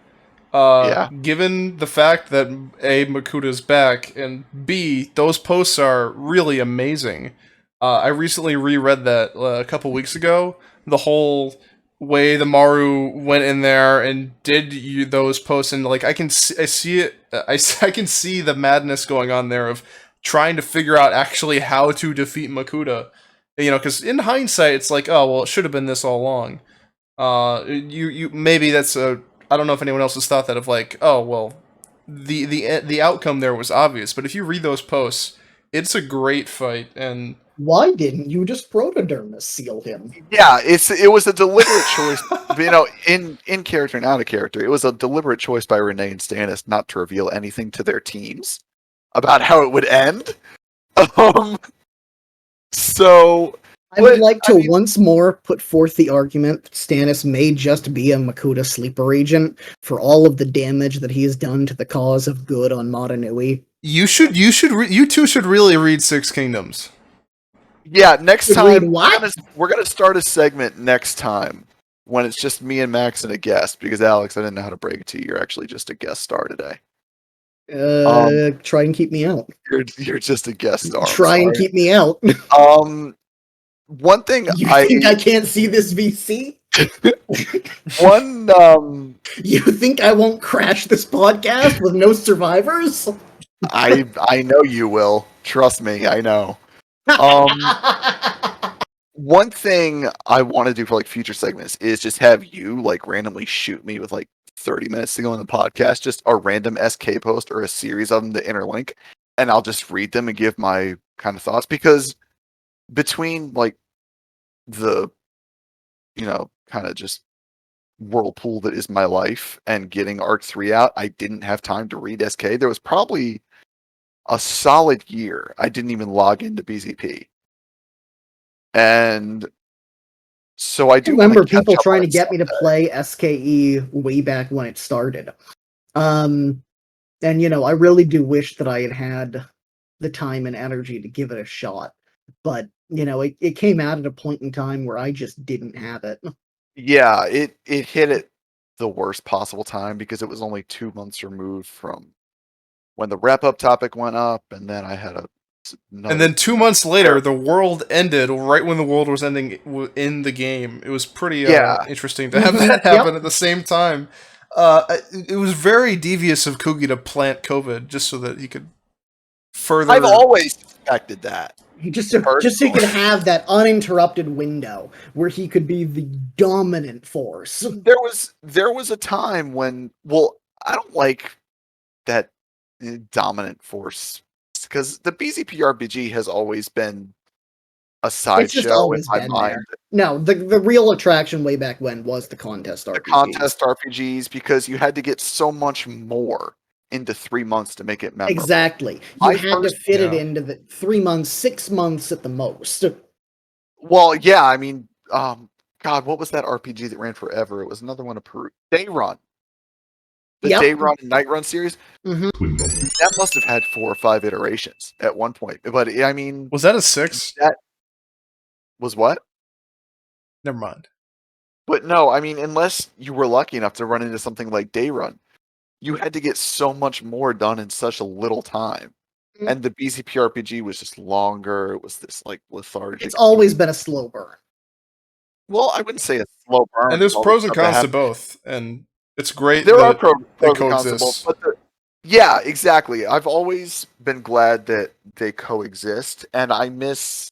Yeah. Given the fact that A, Makuta's back, and B, those posts are really amazing. I recently reread that a couple weeks ago. The whole way the Maru went in there and did those posts, and like I can see it. I can see the madness going on there of trying to figure out actually how to defeat Makuta. Because in hindsight, it's like, oh well, it should have been this all along. You maybe that's a. I don't know if anyone else has thought that of like, oh well, the outcome there was obvious. But if you read those posts, it's a great fight, and Why didn't you just protodermis seal him? Yeah, it was a deliberate choice. In character and out of character, it was a deliberate choice by Renee and Stannis not to reveal anything to their teams about how it would end. Um, so I would but, like I to mean, once more put forth the argument that Stannis may just be a Makuta sleeper agent for all of the damage that he has done to the cause of good on Motunui. You two should really read Six Kingdoms. yeah, next Should read time what? we're gonna start a segment next time when it's just me and Max and a guest because Alex, I didn't know how to break it to you. You're actually just a guest star today. Try and keep me out. You're just a guest star. I'm Try and sorry. keep me out. One thing You think I can't see this VC? You think I won't crash this podcast with no survivors? I know you will. Trust me, I know. One thing I want to do for like future segments is just have you like randomly shoot me with like 30 minutes to go in the podcast, just a random SK post or a series of them to interlink, and I'll just read them and give my kind of thoughts because between like the kind of just whirlpool that is my life and getting Arc 3 out, I didn't have time to read SK. There was probably a solid year I didn't even log into BZP. And so I do remember catch people up trying on to get stuff me to that- play SKE way back when it started. And I really do wish that I had the time and energy to give it a shot. But, it came out at a point in time where I just didn't have it. Yeah, it hit at the worst possible time because it was only 2 months removed from when the wrap up topic went up, and then I had another. And then 2 months later, the world ended right when the world was ending in the game. It was pretty interesting to have that happen at the same time. It was very devious of Kugi to plant COVID just so that he could further. I've always suspected that. Just so he could have that uninterrupted window where he could be the dominant force. There was a time when, well, I don't like that dominant force because the BZP RPG has always been a sideshow in my mind. There. No, the real attraction way back when was the contest RPGs. The contest RPGs, because you had to get so much more into 3 months to make it memorable. Exactly. You had to fit it into the 3 months, 6 months at the most. Well, yeah, I mean, God, what was that RPG that ran forever? It was another one of Peru. Day Run. The Day Run and Night Run series. Mm-hmm. That must have had 4 or 5 iterations at one point. But I mean, was that a 6? That was what? Never mind. But no, I mean, unless you were lucky enough to run into something like Day Run, you had to get so much more done in such a little time. Mm-hmm. And the BZP RPG was just longer. It was this like lethargic. It's always been a slow burn. Well, I wouldn't say a slow burn. And there's pros and cons to both, and it's great. There are pros and cons to both, but yeah, exactly. I've always been glad that they coexist, and I miss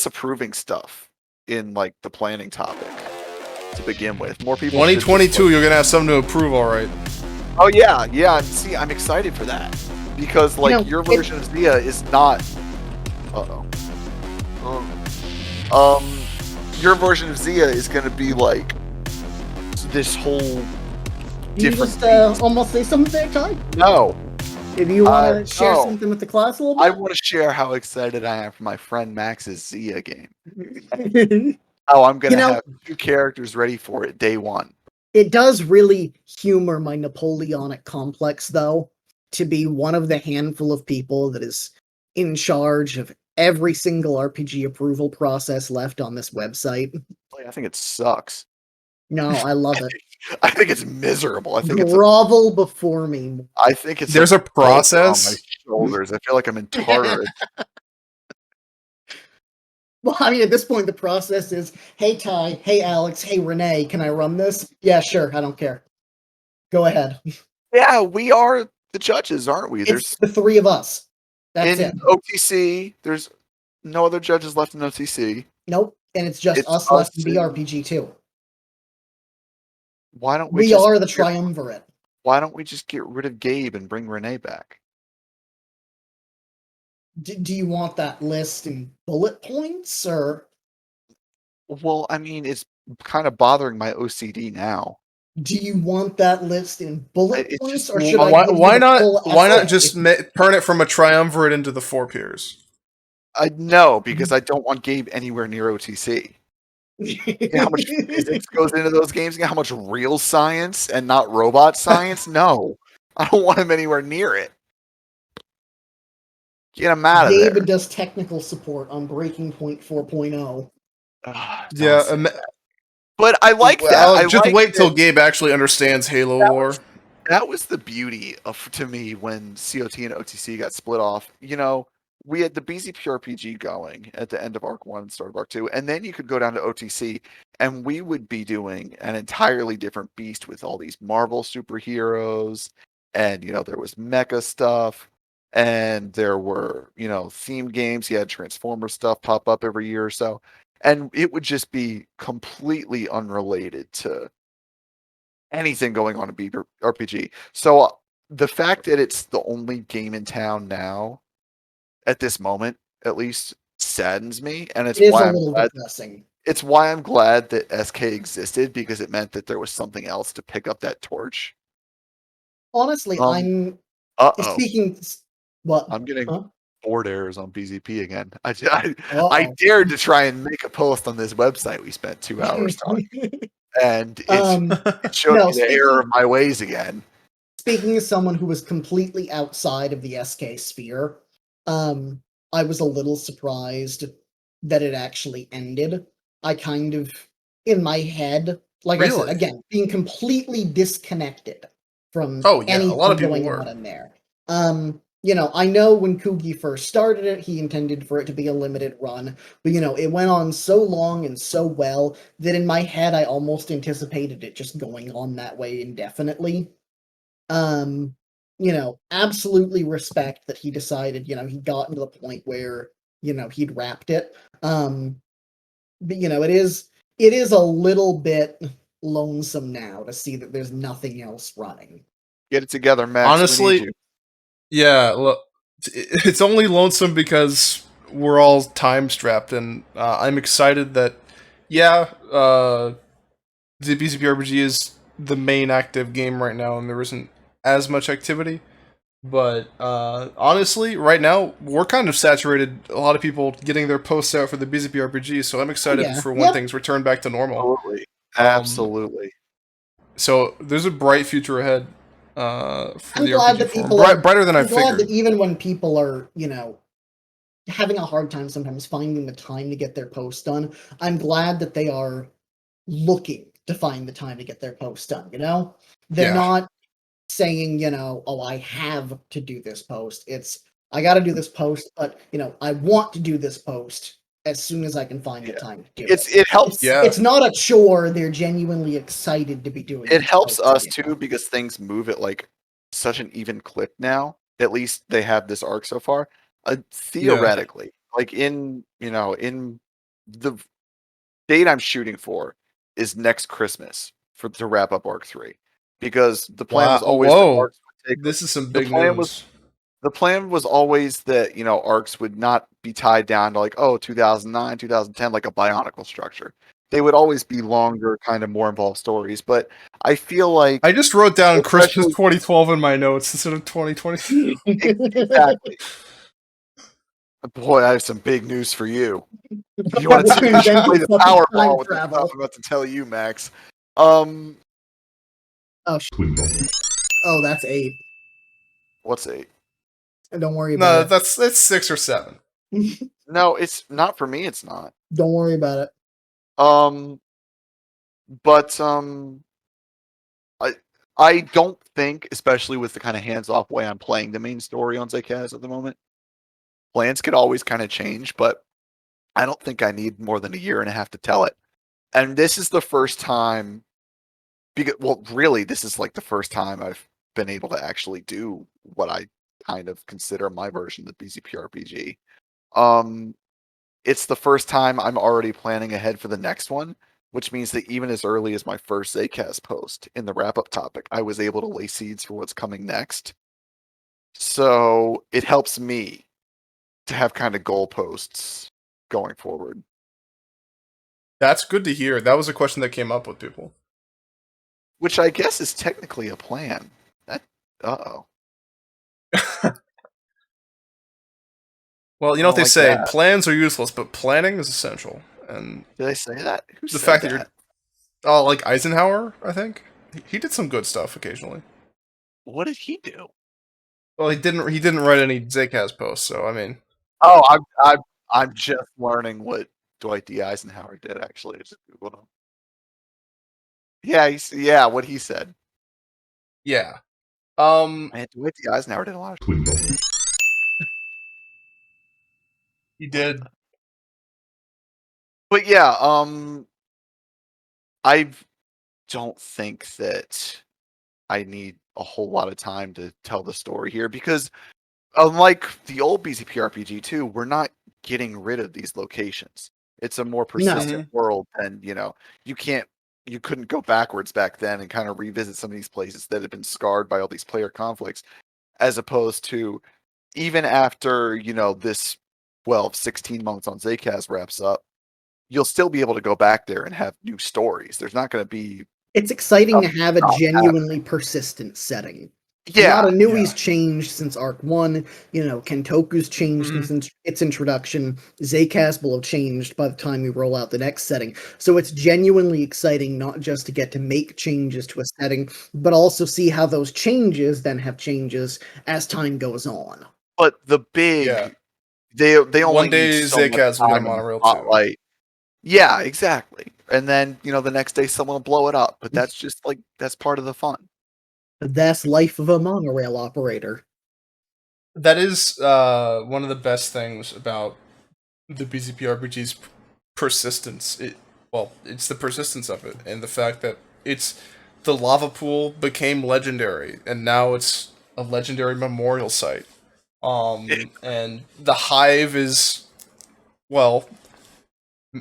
approving stuff in like the planning topic to begin with. More people. 2022, you're gonna have something to approve, all right. Oh yeah. And see, I'm excited for that because like your version of Zia is not. Your version of Zia is gonna be like this whole different. You just almost say something there, Ty? No. If you want to share something with the class a little bit? I want to share how excited I am for my friend Max's Zia game. I'm going to have 2 characters ready for it day one. It does really humor my Napoleonic complex, though, to be one of the handful of people that is in charge of every single RPG approval process left on this website. I think it sucks. No, I love it. I think it's miserable. I think grovel before me. I think it's there's a process on my shoulders. I feel like I'm in Tartarus. Well, I mean, at this point, the process is, hey, Ty, hey, Alex, hey, Renee, can I run this? Yeah, sure, I don't care. Go ahead. Yeah, we are the judges, aren't we? There's the 3 of us. That's it. OTC, there's no other judges left in OTC. Nope, and it's just us left in BRPG too. Why don't we are the triumvirate? Why don't we just get rid of Gabe and bring Renee back? Do you want that list in bullet points, or Well, I mean, it's kind of bothering my OCD now. do you want that list in bullet It's points, just or should I Why, give you why the not? full Why not essay? just turn it from a triumvirate into the 4 peers? no, because I don't want Gabe anywhere near OTC. You know how much physics goes into those games? You know how much real science and not robot science? No, I don't want him anywhere near it. Get him out of Gabe there. does technical support on Breaking Point 4.0. Don't Yeah, say that. But I like that. well, I just like wait that. till Gabe actually understands Halo lore. That was the beauty of to me when COT and OTC got split off. You know, we had the BZPRPG going at the end of Arc 1 and start of Arc 2, and then you could go down to OTC and we would be doing an entirely different beast with all these Marvel superheroes, and there was mecha stuff, and there were, theme games. You had Transformer stuff pop up every year or so. And it would just be completely unrelated to anything going on in RPG. So the fact that it's the only game in town now, at this moment, at least, saddens me, and It is a little depressing. It's why I'm glad that SK existed, because it meant that there was something else to pick up that torch. Honestly, I'm Uh-oh, speaking. What? I'm getting Huh? board errors on BZP again. I Uh-oh. dared to try and make a post on this website we spent 2 hours talking, and it showed No, me the error of my ways again. speaking as someone who was completely outside of the SK sphere, I was a little surprised that it actually ended. I kind of, in my head, like I said, Really? again, being completely disconnected from Oh yeah, a lot anything of people going were. on in there. I know when Kugi first started it, he intended for it to be a limited run, but it went on so long and so well that in my head I almost anticipated it just going on that way indefinitely. Um, absolutely respect that he decided, he'd gotten to the point where, he'd wrapped it. But it is a little bit lonesome now to see that there's nothing else running. Get it together, Max. We need Honestly, you. yeah. Look, it's only lonesome because we're all time strapped, and I'm excited that the BZPRPG is the main active game right now, and there isn't as much activity. But honestly, right now we're kind of saturated. A lot of people getting their posts out for the BZPRPG, so I'm excited Yeah. for when Yep. things return back to normal. Absolutely. Um, Absolutely. so there's a bright future ahead for I'm the glad RPG that forum. people are. Brighter than I I'm glad that figured. even when people are, having a hard time sometimes finding the time to get their post done, I'm glad that they are looking to find the time to get their post done. They're Yeah. not saying, oh, I have to do this post. It's I got to do this post, but I want to do this post as soon as I can find the Yeah. time to do It it. helps. Yeah. It's not a chore. They're genuinely excited to be doing. It these helps posts us again. too, because things move at like such an even clip now. At least they have this arc so far. Theoretically, like in the date I'm shooting for is next Christmas to wrap up arc 3, because the plan Wow. was always that Whoa. arcs would take. This is some The big plan was news. the plan was always that arcs would not be tied down to like 2009 2010 like a Bionicle structure. They would always be longer, kind of more involved stories. But I feel like, I just wrote down Christmas especially 2012 in my notes instead of 2020. exactly, boy, I have some big news for you. You Who want to play invented the fucking time Powerball with the stuff travel? I'm about to tell you, Max. Um, Oh, Limbo. oh, that's 8. what's 8? Don't worry No, about it's 6 or 7. it. No, it's not for me. It's not. Don't worry about it. Um, but I I don't think, especially with the kind of hands-off way I'm playing the main story on Zcast at the moment, plans could always kind of change, but I don't think I need more than a year and a half to tell it. And this is the first time, really, this is like the first time I've been able to actually do what I kind of consider my version of the BZPRPG. Um, it's the first time I'm already planning ahead for the next one, which means that even as early as my first Zcast post in the wrap-up topic, I was able to lay seeds for what's coming next. So it helps me to have kind of goalposts going forward. That's good to hear. That was a question that came up with people. Which I guess is technically a plan. Uh-oh. Well, you know what they like say, that. plans are useless, but planning is essential. And Did I say that? Who the said fact that? that you're like Eisenhower, I think. He did some good stuff occasionally. What did he do? Well, he didn't write any Zcast posts, so I mean, Oh, I'm just learning what Dwight D. Eisenhower did. Actually, I just Googled him. Yeah, what he said. yeah. Man, Dwight D. Eisenhower did a lot of. Limbo. He did. But yeah, I don't think that I need a whole lot of time to tell the story here because, unlike the old BZPRPG 2, we're not getting rid of these locations. It's a more persistent world, and you couldn't go backwards back then and kind of revisit some of these places that had been scarred by all these player conflicts, as opposed to even after this 16 months on Zcast wraps up, you'll still be able to go back there and have new stories. There's not going to be. It's exciting to have a genuinely persistent setting. Yeah, a lot of Nui's changed since Arc 1. Kentoku's changed since its introduction. Zcast will have changed by the time we roll out the next setting. So it's genuinely exciting not just to get to make changes to a setting, but also see how those changes then have changes as time goes on. But the big, they only one day need so Zcast will get a much time monorail in the spotlight. Yeah, exactly. And then the next day someone will blow it up. But that's just that's part of the fun. That's life of a monorail operator. That is one of the best things about the BZPRPG's persistence. It's the persistence of it, and the fact that the lava pool became legendary, and now it's a legendary memorial site. And the hive is,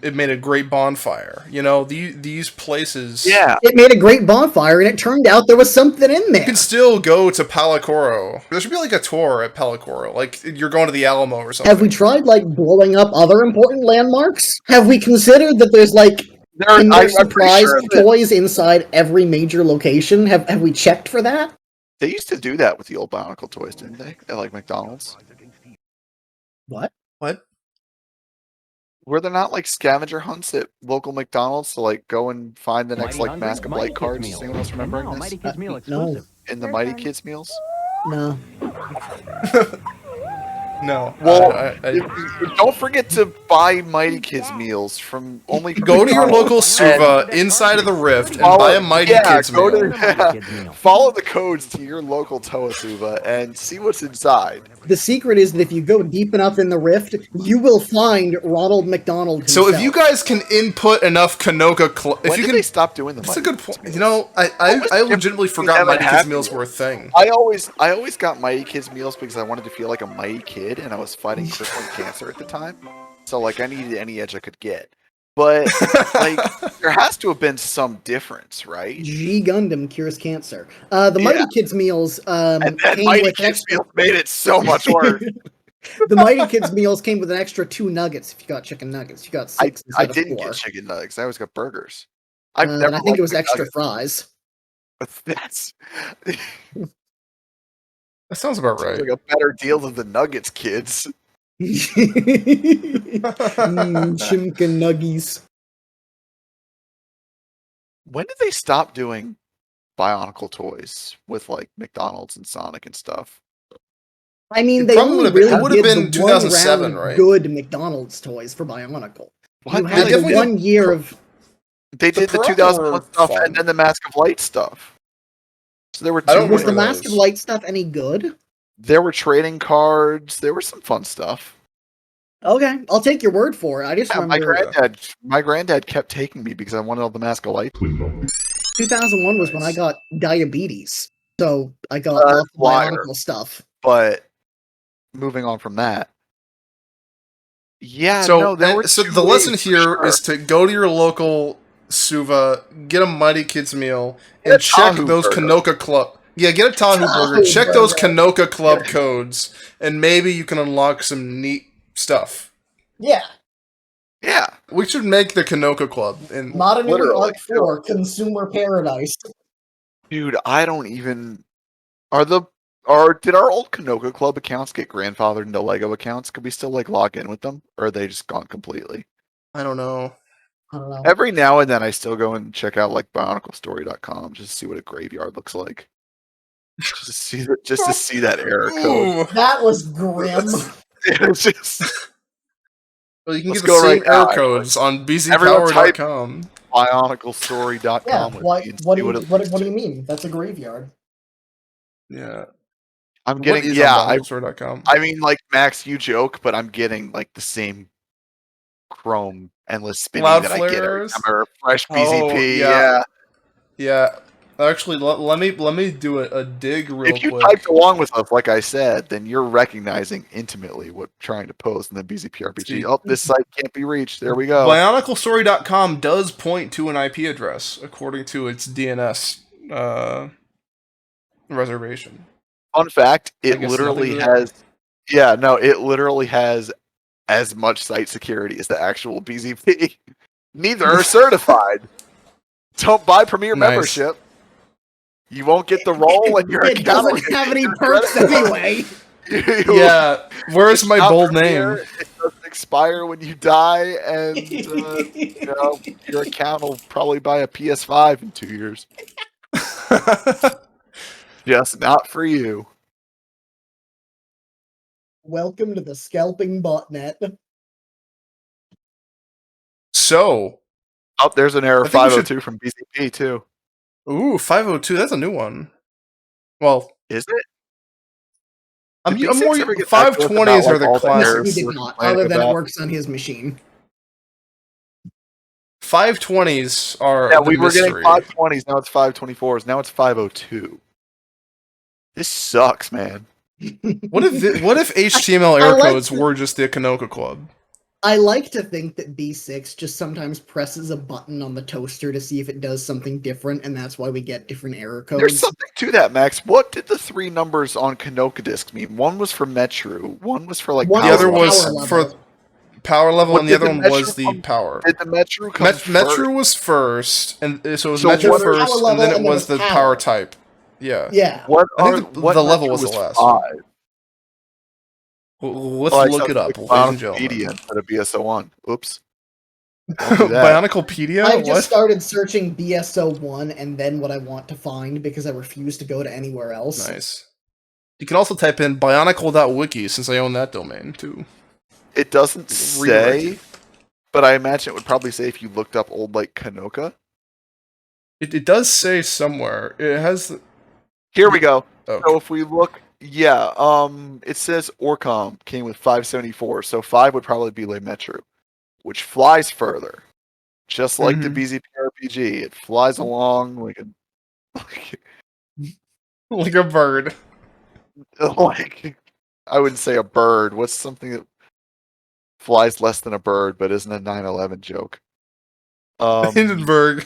it made a great bonfire. These places. Yeah. It made a great bonfire, and it turned out there was something in there. You can still go to Palicoro. There should be a tour at Palicoro. Like you're going to the Alamo or something. Have we tried blowing up other important landmarks? Have we considered that there's surprise toys inside every major location? Have we checked for that? They used to do that with the old Bionicle toys, didn't they? At McDonald's. What? Were there not scavenger hunts at local McDonald's to go and find the next Mask of Light cards? Is anyone else remembering this? No. In the Mighty Kids meals? No. No. Well, don't forget to buy Mighty Kids meals from only. Go to your local Suva inside of the Rift and buy a Mighty Kids meal. Follow the codes to your local Toa Suva and see what's inside. The secret is that if you go deep enough in the Rift, you will find Ronald McDonald himself. So if you guys can input enough Kanoka... When did they stop doing them? That's a good point. I legitimately forgot Mighty Kids meals were a thing. I always got Mighty Kids meals because I wanted to feel like a mighty kid, and I was fighting crippling cancer at the time. So I needed any edge I could get. But there has to have been some difference, right? G Gundam cures cancer. The Mighty Kids meals and came Mighty with Kids extra. meals made it so much worse. The Mighty Kids meals came with an extra 2 nuggets if you got chicken nuggets. You got 6 I instead of didn't 4. get chicken nuggets. I always got burgers. And I think it was extra fries. That's that sounds about right. Like a better deal than the nuggets, kids. Chimkin nuggies. When did they stop doing Bionicle toys with McDonald's and Sonic and stuff? I mean, they only really did the 2007, right? Good McDonald's toys for Bionicle. What? You had the 1 year of. They did the 2001 stuff and then the Mask of Light stuff. So there were two. Was the Mask of Light stuff any good? There were trading cards. There was some fun stuff. Okay, I'll take your word for it. I just remember my granddad kept taking me because I wanted all the Mask of Light. 2001 was when I got diabetes, so I got lots of Bionicle stuff. But moving on from that, so the lesson here is to go to your local Suva, get a Mighty Kids meal, and check those Kanoka Club. Yeah, get a Tahu burger. Check those Kanoka Club codes, and maybe you can unlock some neat stuff. Yeah. Yeah. We should make the Kanoko Club. And Modern Literally, Arc 4, Consumer Paradise. Dude, I don't even. Did our old Kanoka Club accounts get grandfathered into Lego accounts? Could we still like log in with them, or are they just gone completely? I don't know. I don't know. Every now and then, I still go and check out like BionicleStory.com just to see what a graveyard looks like. Just to see that error code. Ooh. That was grim. It's just Well, you can Let's get the go same right now, error codes on Everyone type- bzpower.com. BionicleStory.com. Yeah, with what me and what see do you it what, leads what do to. you mean? That's a graveyard. Yeah. I'm What getting is yeah. on bioniclestory.com? I mean, like Max, you joke, but I'm getting like the same Chrome endless spinning that I get every Cloudflare time I refresh Oh, BZP. yeah. Yeah. Actually, let me do a dig real If you quick. typed along with us, like I said, then you're recognizing intimately what I'm trying to post in the BZPRPG. See. Oh, this site can't be reached. There we go. Bioniclestory.com does point to an IP address according to its DNS reservation. Fun fact: I it guess literally nothing there. has. Yeah, no, it literally has as much site security as the actual BZP. Neither are certified. Don't buy Premier Nice. membership. You won't get the role, and your It account will doesn't get have any your perks credit card. anyway. Yeah. Where's It's my not bold Premier, name? It doesn't expire when you die, and your account will probably buy a PS5 in 2 years. Just not for you. Welcome to the scalping botnet. So, Oh, there's an error I think we should- 502 from BZP too. ooh, 502. That's a new one. Well, Is it? I'm Did B6 more. ever get back to us 520s about, are like, the all the No, errors classics. he we were did not. complaining Other than it about? works on his machine. 520s are Yeah, the we were getting mystery. 520s. Now it's 524s. Now it's 502. This sucks, man. What if HTML I error like codes were just the Kanoko Club? I like to think that B6 just sometimes presses a button on the toaster to see if it does something different, and that's why we get different error codes. There's something to that, Max. What did the 3 numbers on Kanoka discs mean? One was for Metru. One was for like One power The other was level. was power for level. power level, What and the did other the one was Metru the come- power. Did the Metru come first? Metru was first, and so it was So Metru what are- first, Power and level, then it and then was it was the power. power type. Yeah. Yeah. What I think what the level Metru was the last one. 5? Let's Oh, I look saw it up, like ladies and Bioniclepedia gentlemen. instead of BS01. Oops. Don't do that. Bioniclepedia? I've What? just started searching BSO1 and then what I want to find because I refuse to go to anywhere else. Nice. You can also type in bionicle.wiki since I own that domain too. It doesn't Redirect say, you. but I imagine it would probably say if you looked up old like Kanoka. It does say somewhere. It has. Here we go. Okay. So if we look, yeah, it says Orcom came with 574, so 5 would probably be Le Metru, which flies further, just like the Mhm. BZPRPG. It flies along like Like a bird. like I wouldn't say a bird. What's something that flies less than a bird but isn't a 9/11 joke? Hindenburg.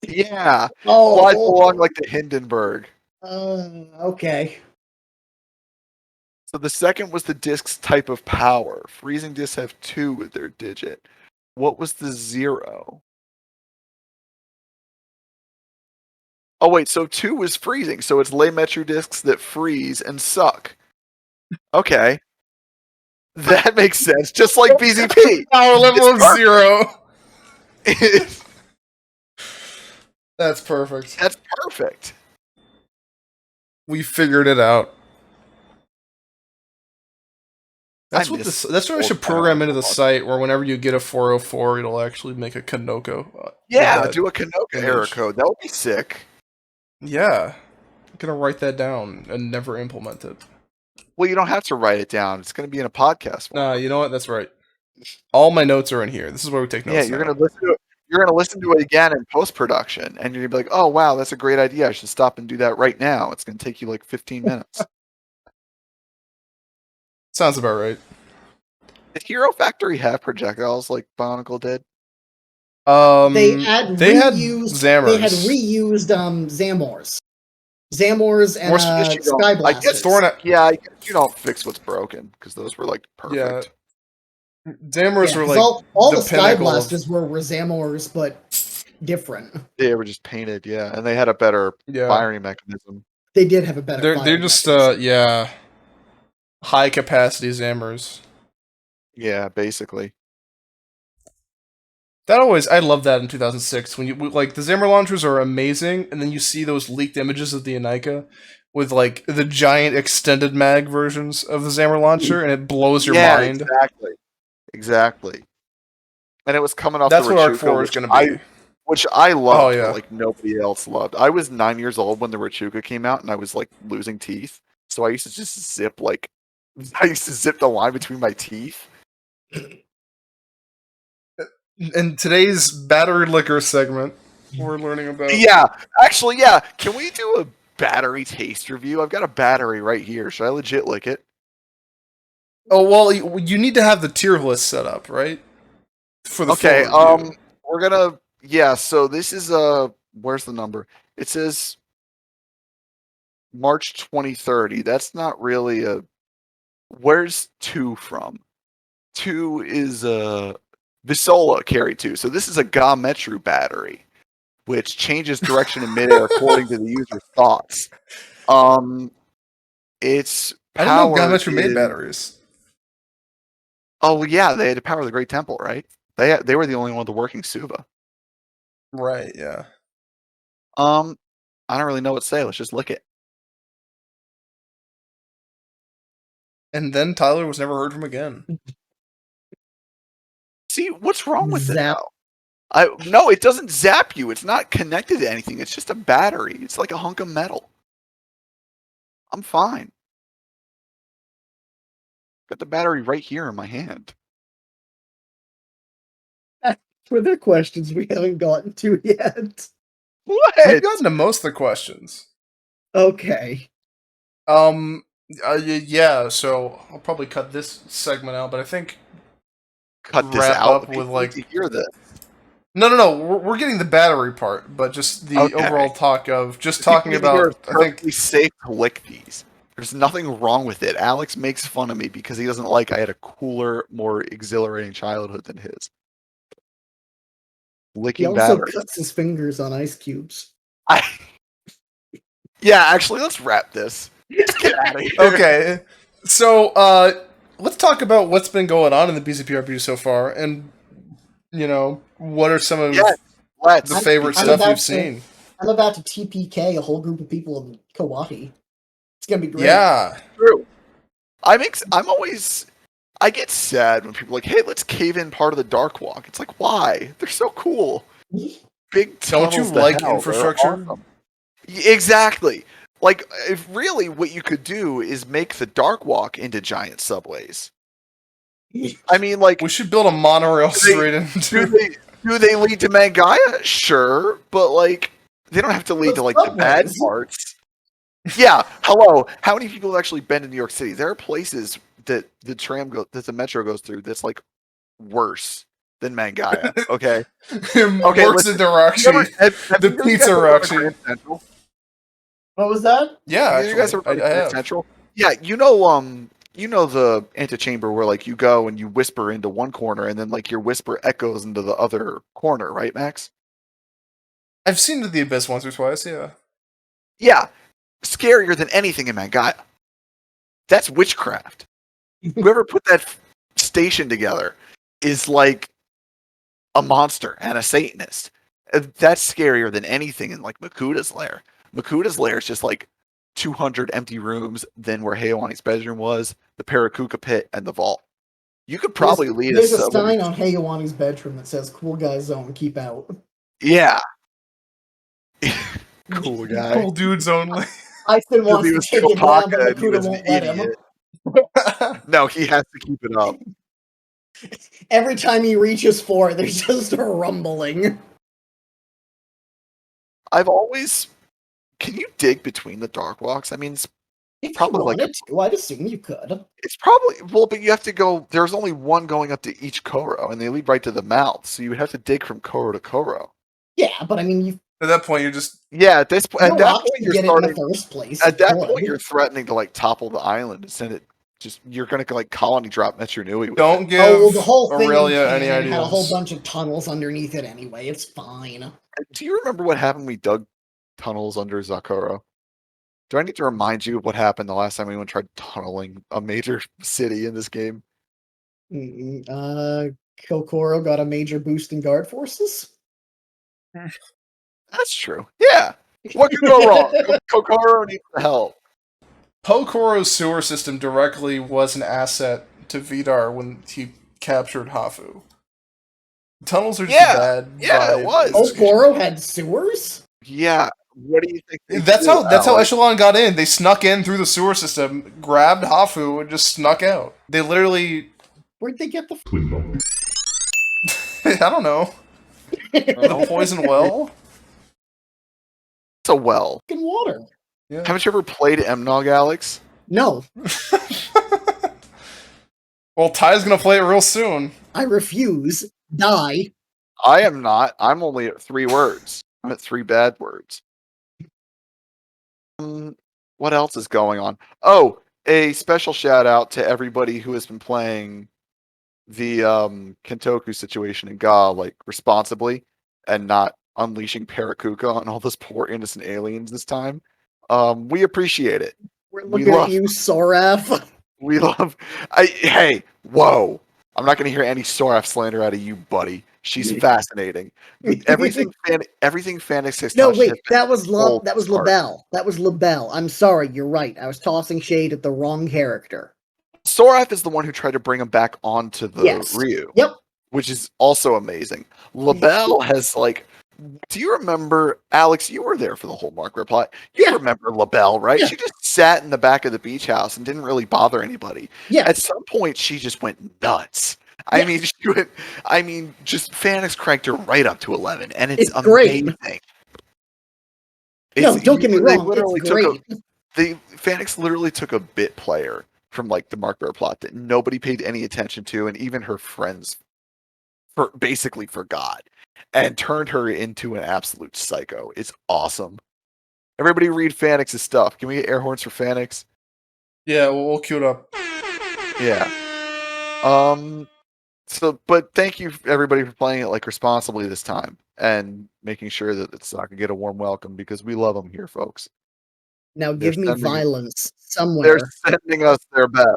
Yeah, Oh, flies along like the Hindenburg. okay. So the second was the disk's type of power. Freezing disks have 2 with their digit. What was the 0? Oh wait, so 2 was freezing, so it's Le Metru disks that freeze and suck. Okay. That makes sense, just like BZP. Power level of It's 0. It's- That's perfect. That's perfect. We figured it out. That's I what miss that's what we should old program into the Power. site, where whenever you get a 404, it'll actually make a Kanoko. Yeah, with that do a Kanoka image. error code. That would be sick. Yeah. I'm gonna write that down and never implement it. Well, you don't have to write it down. It's going to be in a podcast form. Nah, you know what? That's right. All my notes are in here. This is where we take notes. Yeah, you're now. going to listen to it. You're going to listen to it again in post production, and you're going to be like, "Oh, wow, that's a great idea. I should stop and do that right now." It's going to take you like 15 minutes. Sounds about right. Did Hero Factory have projectiles like Bionicle did? They had they had reused. Zammers. They had reused Zamors. Zamors and More You don't- Sky I guess Blasters. I guess you don't fix what's broken because those were like perfect. Zamors Yeah, were 'cause like all the the Sky pinnacle Blasters were Zamors, but different. They were just painted, yeah, and they had a better Yeah, firing mechanism. They did have a better. they're firing just mechanism. high capacity Zamors. Yeah, basically. I love that in 2006 when you like the Zamor launchers are amazing, and then you see those leaked images of the Anika with like the giant extended mag versions of the Zamor launcher, and it blows your Yeah, mind. exactly. And it was coming off That's the what Arc Rachuka, 4 is going to be. which I loved, Oh, yeah. but like nobody else loved. I was 9 years old when the Rachuka came out, and I was like losing teeth, so I used to just zip the line between my teeth. In today's battery liquor segment, we're learning about. Yeah, actually, yeah. Can we do a battery taste review? I've got a battery right here. Should I legit lick it? Oh well, you need to have the tier list set up, right? For the Okay. full review. We're gonna. Yeah. So this is Where's the number? It says March 2030. That's not really a. Where's 2 from? 2 is Visola carry 2. So this is a Ga-Metru battery, which changes direction in midair according to the user's thoughts. Its I didn't know power Gametru made is- batteries. Oh yeah, they had to power the Great Temple, right? They were the only one with the working Suva. Right, yeah. I don't really know what to say. Let's just lick it. And then Tyler was never heard from again. See, what's wrong with Zap. it now? No, it doesn't zap you. It's not connected to anything. It's just a battery. It's like a hunk of metal. I'm fine. Got the battery right here in my hand. Were there questions we haven't gotten to yet? What? We've gotten to most of the questions. Okay. Yeah, so I'll probably cut this segment out, but I think Cut this wrap out. up People with, like- need to hear this. No, we're getting the battery part, but just the Okay. overall talk of just People talking need to hear about. it's I think perfectly safe to lick these. There's nothing wrong with it. Alex makes fun of me because he doesn't like I had a cooler, more exhilarating childhood than his. He Licking also batteries. cuts his fingers on ice cubes. Yeah, actually, let's wrap this. Let's get out of here. okay. So let's talk about what's been going on in the BZPRPG so far, and what are some of Yes, let's. the favorite I'm stuff about you've to- seen. I'm about to TPK a whole group of people in Kawhi. It's gonna be great. Yeah. True. I get sad when people are like, hey, let's cave in part of the Dark Walk. It's like, why? They're so cool. Big Don't you tunnels to like hell. They're infrastructure? awesome. Exactly. Like, if really what you could do is make the Dark Walk into giant subways. I mean, like, We should build a monorail straight into. do they lead to Mangaya? Sure, but like, they don't have to lead But to like the bad subways. parts. Yeah, hello. How many people have actually been to New York City? There are places that that the metro goes through that's like worse than Mangaya. Okay. Works listen, interaction. Have The you guys pizza ever been to Roxy. Grand Central? What was that? Yeah, You guys actually, ever been to I Grand have. Central? Yeah, you know the antechamber where like you go and you whisper into one corner and then like your whisper echoes into the other corner, right, Max? I've seen the Abyss once or twice. Yeah. Yeah, scarier than anything in Mangaya. That's witchcraft. Whoever put that station together is like a monster and a Satanist. That's scarier than anything in like Makuta's lair. Makuta's lair is just like 200 empty rooms, then where Heiwani's bedroom was, the Parakuka pit, and the vault. You could probably lead There's a us. sign on Heiwani's bedroom that says "Cool Guy Zone, keep out." Yeah. Cool guy. Cool dudes only. Iceman wants He to was take it down, but Kopaka and he Makuta was an won't let him. idiot. No, he has to keep it up. Every time he reaches for it, there's just a rumbling. I've always. Can you dig between the dark walks? I mean, If Probably you like wanted to, I'd assume you could. it's probably but you have to go. There's only one going up to each Koro, and they lead right to the mouth. So you would have to dig from Koro to Koro. Yeah, but I mean, At that point, you're just Yeah, at this point, No at that rock point, to you're get it in the starting. first place. At that Hello. point, you're threatening to like topple the island and send it. Just you're gonna like colony drop Metro Nui. With don't it. give Oh, well, the whole thing in Aurelia any canon had a whole ideas. bunch of tunnels underneath it anyway. It's fine. Do you remember what happened? When we dug tunnels under Zakuro. Do I need to remind you of what happened the last time anyone tried tunneling a major city in this game? Kokoro got a major boost in guard forces. That's true. Yeah. What could go wrong? Kokoro needs the help. Pokoro's sewer system directly was an asset to Vidar when he captured Hafu. Tunnels are just Yeah, a bad yeah, it vibe. was. Kokoro had sewers? Yeah. What do you think? they That's do, how Alex? Echelon got in. They snuck in through the sewer system, grabbed Hafu, and just snuck out. They literally, Where'd they get the Limbo. I don't know, the poison well. It's a well. fucking water? Yeah. Haven't you ever played Mnog, Alex? No, Well, Ty's gonna play it real soon. I refuse. Die. I am not. I'm only at 3 words. I'm at 3 bad words. What else is going on? Oh, a special shout out to everybody who has been playing the Kentoku situation in Ga like responsibly and not unleashing Parakuka on all those poor innocent aliens this time. We appreciate it. We're We looking love- at you, Soraf. We love. Hey, whoa! I'm not going to hear any Soraf slander out of you, buddy. She's fascinating. Everything Fanix has No, touched wait, has been that was gold that was art. LaBelle. That was LaBelle. I'm sorry, you're right. I was tossing shade at the wrong character. Soraf is the one who tried to bring him back onto the Yes. Ryu, Yep. which is also amazing. LaBelle has like. Do you remember, Alex? You were there for the whole Mark plot. You Yeah. remember LaBelle, right? Yeah. She just sat in the back of the beach house and didn't really bother anybody. Yeah. At some point, she just went nuts. Yeah. Just Fanix cranked her right up to 11, and it's great. amazing. No, don't get me they wrong. literally It's great. Fanix literally took a bit player from like the Mark plot that nobody paid any attention to, and even her friends basically forgot, and turned her into an absolute psycho. It's awesome. Everybody read Fanix's stuff. Can we get air horns for Fanix? Yeah, we'll queue it up. Yeah. So, but thank you everybody for playing it like responsibly this time and making sure that it's not gonna get a warm welcome because we love them here, folks. Now They're give me sending- violence They're somewhere. sending us their best.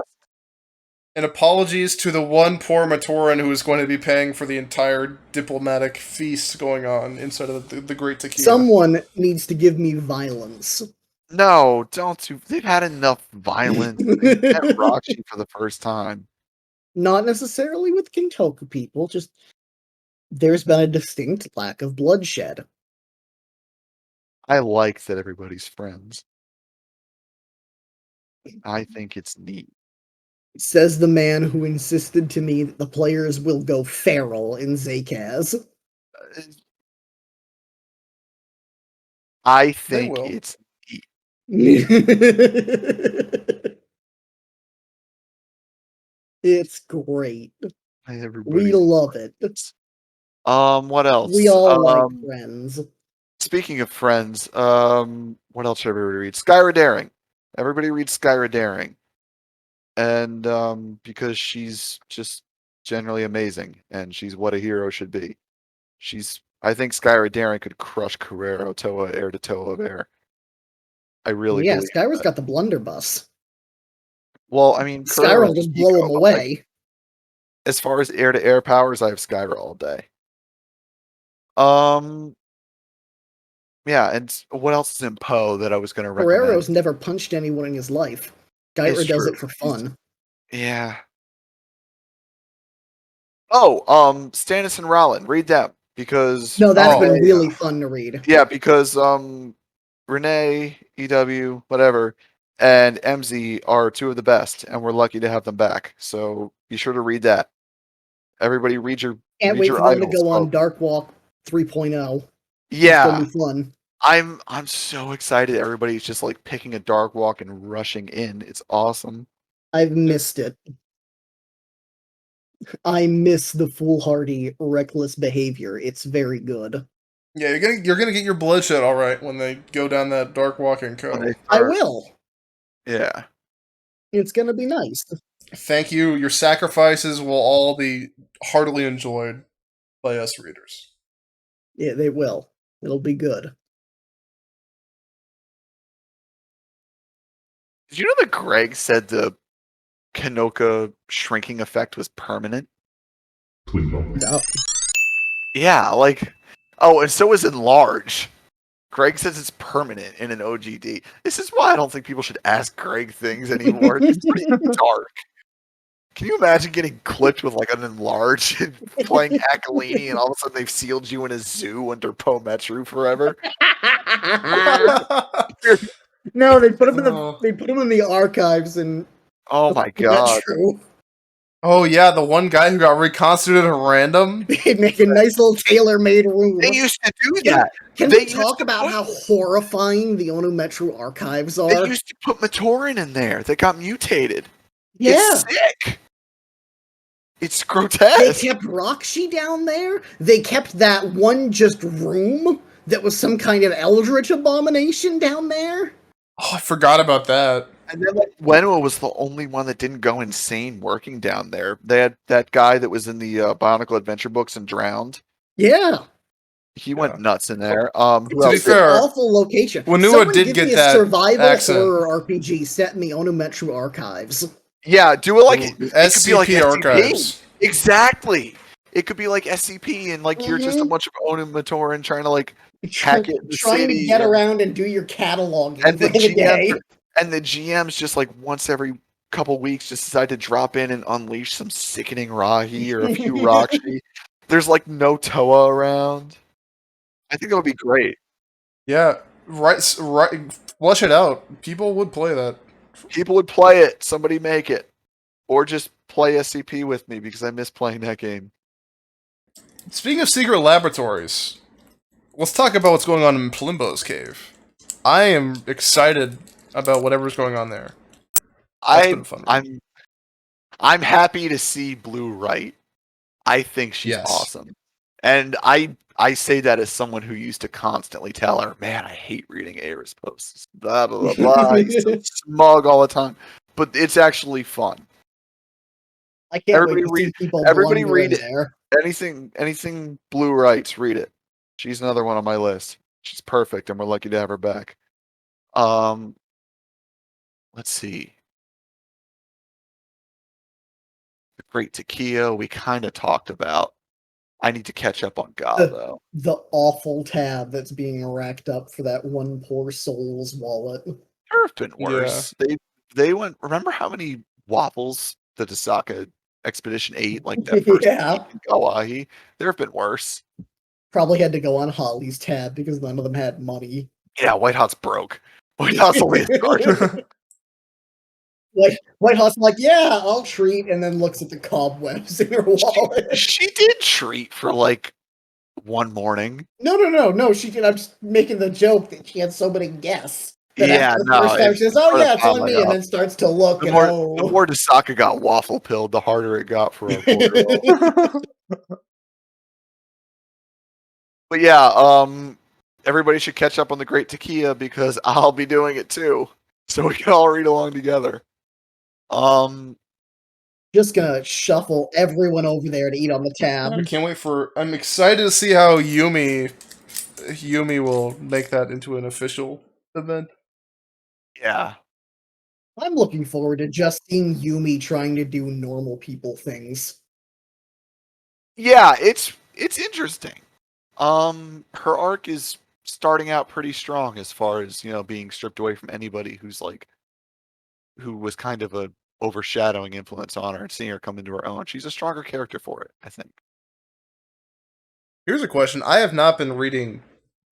And apologies to the one poor Matoran who is going to be paying for the entire diplomatic feast going on inside of the Great Takia. Someone needs to give me violence. No, don't you? They've had enough violence. They met Roxy for the first time. Not necessarily with Kentoku people, just there's been a distinct lack of bloodshed. I like that everybody's friends. I think it's neat. Says the man who insisted to me that the players will go feral in Zakaz. I think will. it's It's great. everybody. We love it. What else? We all like friends. Speaking of friends, what else should everybody read? Skyra Daring. Everybody read Skyra Daring. And because she's just generally amazing, and she's what a hero should be. I think Skyra Daring could crush Carrero Toa Air to Toa of Air. I really Yeah, believe Skyra's that. got the blunderbuss. Well, I mean, Skyra Carrero will just is blow eco, him but, like, away. as far as air to air powers, I have Skyra all day. Yeah, and what else is in Poe that I was going to recommend? Carrero's never punched anyone in his life. Skyra It's does true. it for fun. Yeah. Oh, Stannis and Rollin, read them because No, that's Oh, been yeah. really fun to read. yeah, because Renee, EW, whatever, and MZ are 2 of the best, and we're lucky to have them back. So be sure to read that. Everybody, read your Can't read wait your for them to idols, go on folks. Dark Walk 3.0. It's Yeah, gonna be fun. I'm so excited. Everybody's just like picking a dark walk and rushing in. It's awesome. I've missed it. I miss the foolhardy, reckless behavior. It's very good. Yeah, you're gonna get your bloodshed all right when they go down that dark walking When they cove. I start. will. Yeah. It's gonna be nice. Thank you. Your sacrifices will all be heartily enjoyed by us readers. Yeah, they will. It'll be good. Did you know that Greg said the Kanoka shrinking effect was permanent? Klingo. No. Yeah, like, oh, and so is enlarge. Greg says it's permanent in an OGD. This is why I don't think people should ask Greg things anymore. It's pretty dark. Can you imagine getting clipped with like an enlarge and playing Akalini, and all of a sudden they've sealed you in a zoo under Pometru forever? No, they put him in Oh. the archives and Oh my that's god! true. Oh yeah, the one guy who got reconstituted at random. They make a nice little tailor-made room. They used to do that. Can They we used talk to about put- how horrifying the Onometru archives They are? used to put Matoran in there that got mutated. Yeah. It's sick. It's They grotesque. kept Roxy down there. They kept that one just room that was some kind of eldritch abomination down there. Oh, I forgot about that. And then like Wenua was the only one that didn't go insane working down there. They had that guy that was in the Bionicle Adventure books and drowned. Yeah. He Yeah. went nuts in there. To Who be else? It's an fair, awful location. Wenua Someone did give get me a that survival accent. horror RPG set in the Onometru archives. Yeah, do it like it could be SCP like SCP. archives. Exactly. It could be like SCP, and like you're just a Mhm. bunch of Onimatoran trying to like hack it in the Trying city, to get and- around and do your cataloging and for the the day. GMs and the GMs just like once every couple weeks just decide to drop in and unleash some sickening Rahi or a few Rakshi. There's like no Toa around. I think that would be great. Yeah, right. Flush it out. People would play that. People would play it. Somebody make it, or just play SCP with me because I miss playing that game. Speaking of secret laboratories, let's talk about what's going on in Plimbo's cave. I am excited about whatever's going on there. That's been a fun read. I'm happy to see Blue right. I think she's Yes. awesome. And I say that as someone who used to constantly tell her, man, I hate reading Ares posts. Blah blah blah blah. He's so smug all the time. But it's actually fun. I can't Everybody wait to read- see people everybody blunder read in it. there. Anything Blue writes, read it. She's another one on my list. She's perfect, and we're lucky to have her back. Let's see. The Great Takia, we kind of talked about. I need to catch up on God, though. The awful tab that's being racked up for that one poor soul's wallet. There have been worse. They went. Remember how many waffles the Tasaka expedition ate? Like that first Yeah. week in Kawaii. There have been worse. Probably had to go on Holly's tab because none of them had money. Yeah, White Hot's broke. White Hot's only a starter. White Hot's like, yeah, I'll treat, and then looks at the cobwebs in her wallet. She did treat for like one morning. No. She did. I'm just making the joke that she had so many guests. That Yeah, after the no, first time it- she says, "Oh part of yeah, it's the on problem me," I and got. then starts to look The and more Tasaka got waffle pilled, the harder it got for our 4-year-old. But yeah, everybody should catch up on the Great Takia because I'll be doing it too, so we can all read along together. just gonna shuffle everyone over there to eat on the tab. I can't wait for. I'm excited to see how Yumi will make that into an official event. Yeah, I'm looking forward to just seeing Yumi trying to do normal people things. yeah, it's interesting. Her arc is starting out pretty strong as far as being stripped away from anybody who was kind of a overshadowing influence on her, and seeing her come into her own. She's a stronger character for it, I think. Here's a question: I have not been reading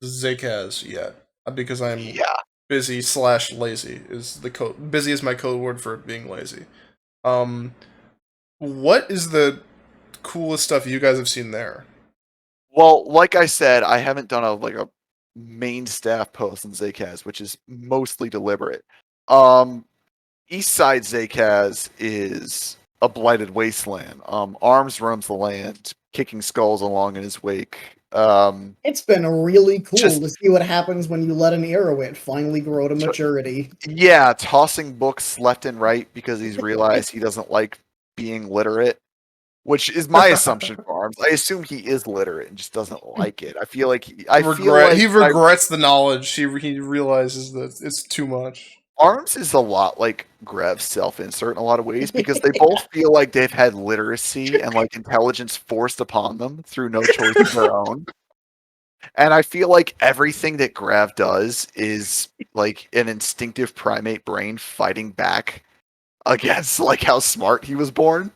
Zekaz yet because I'm Yeah. busy / lazy. Is the code busy is my code word for being lazy. What is the coolest stuff you guys have seen there? Well, like I said, I haven't done a main staff post on Zakaz, which is mostly deliberate. East side Zakaz is a blighted wasteland. Arms roams the land, kicking skulls along in his wake. It's been really cool Just- to see what happens when you let an Erowid finally grow to maturity. Yeah, tossing books left and right because he's realized he doesn't like being literate, which is my assumption for Arms. I assume he is literate and just doesn't like it. I feel like He regrets the knowledge. He realizes that it's too much. Arms is a lot like Grev's self-insert in a lot of ways because they both feel like they've had literacy and like intelligence forced upon them through no choice of their own. And I feel like everything that Grav does is like an instinctive primate brain fighting back against like how smart he was born.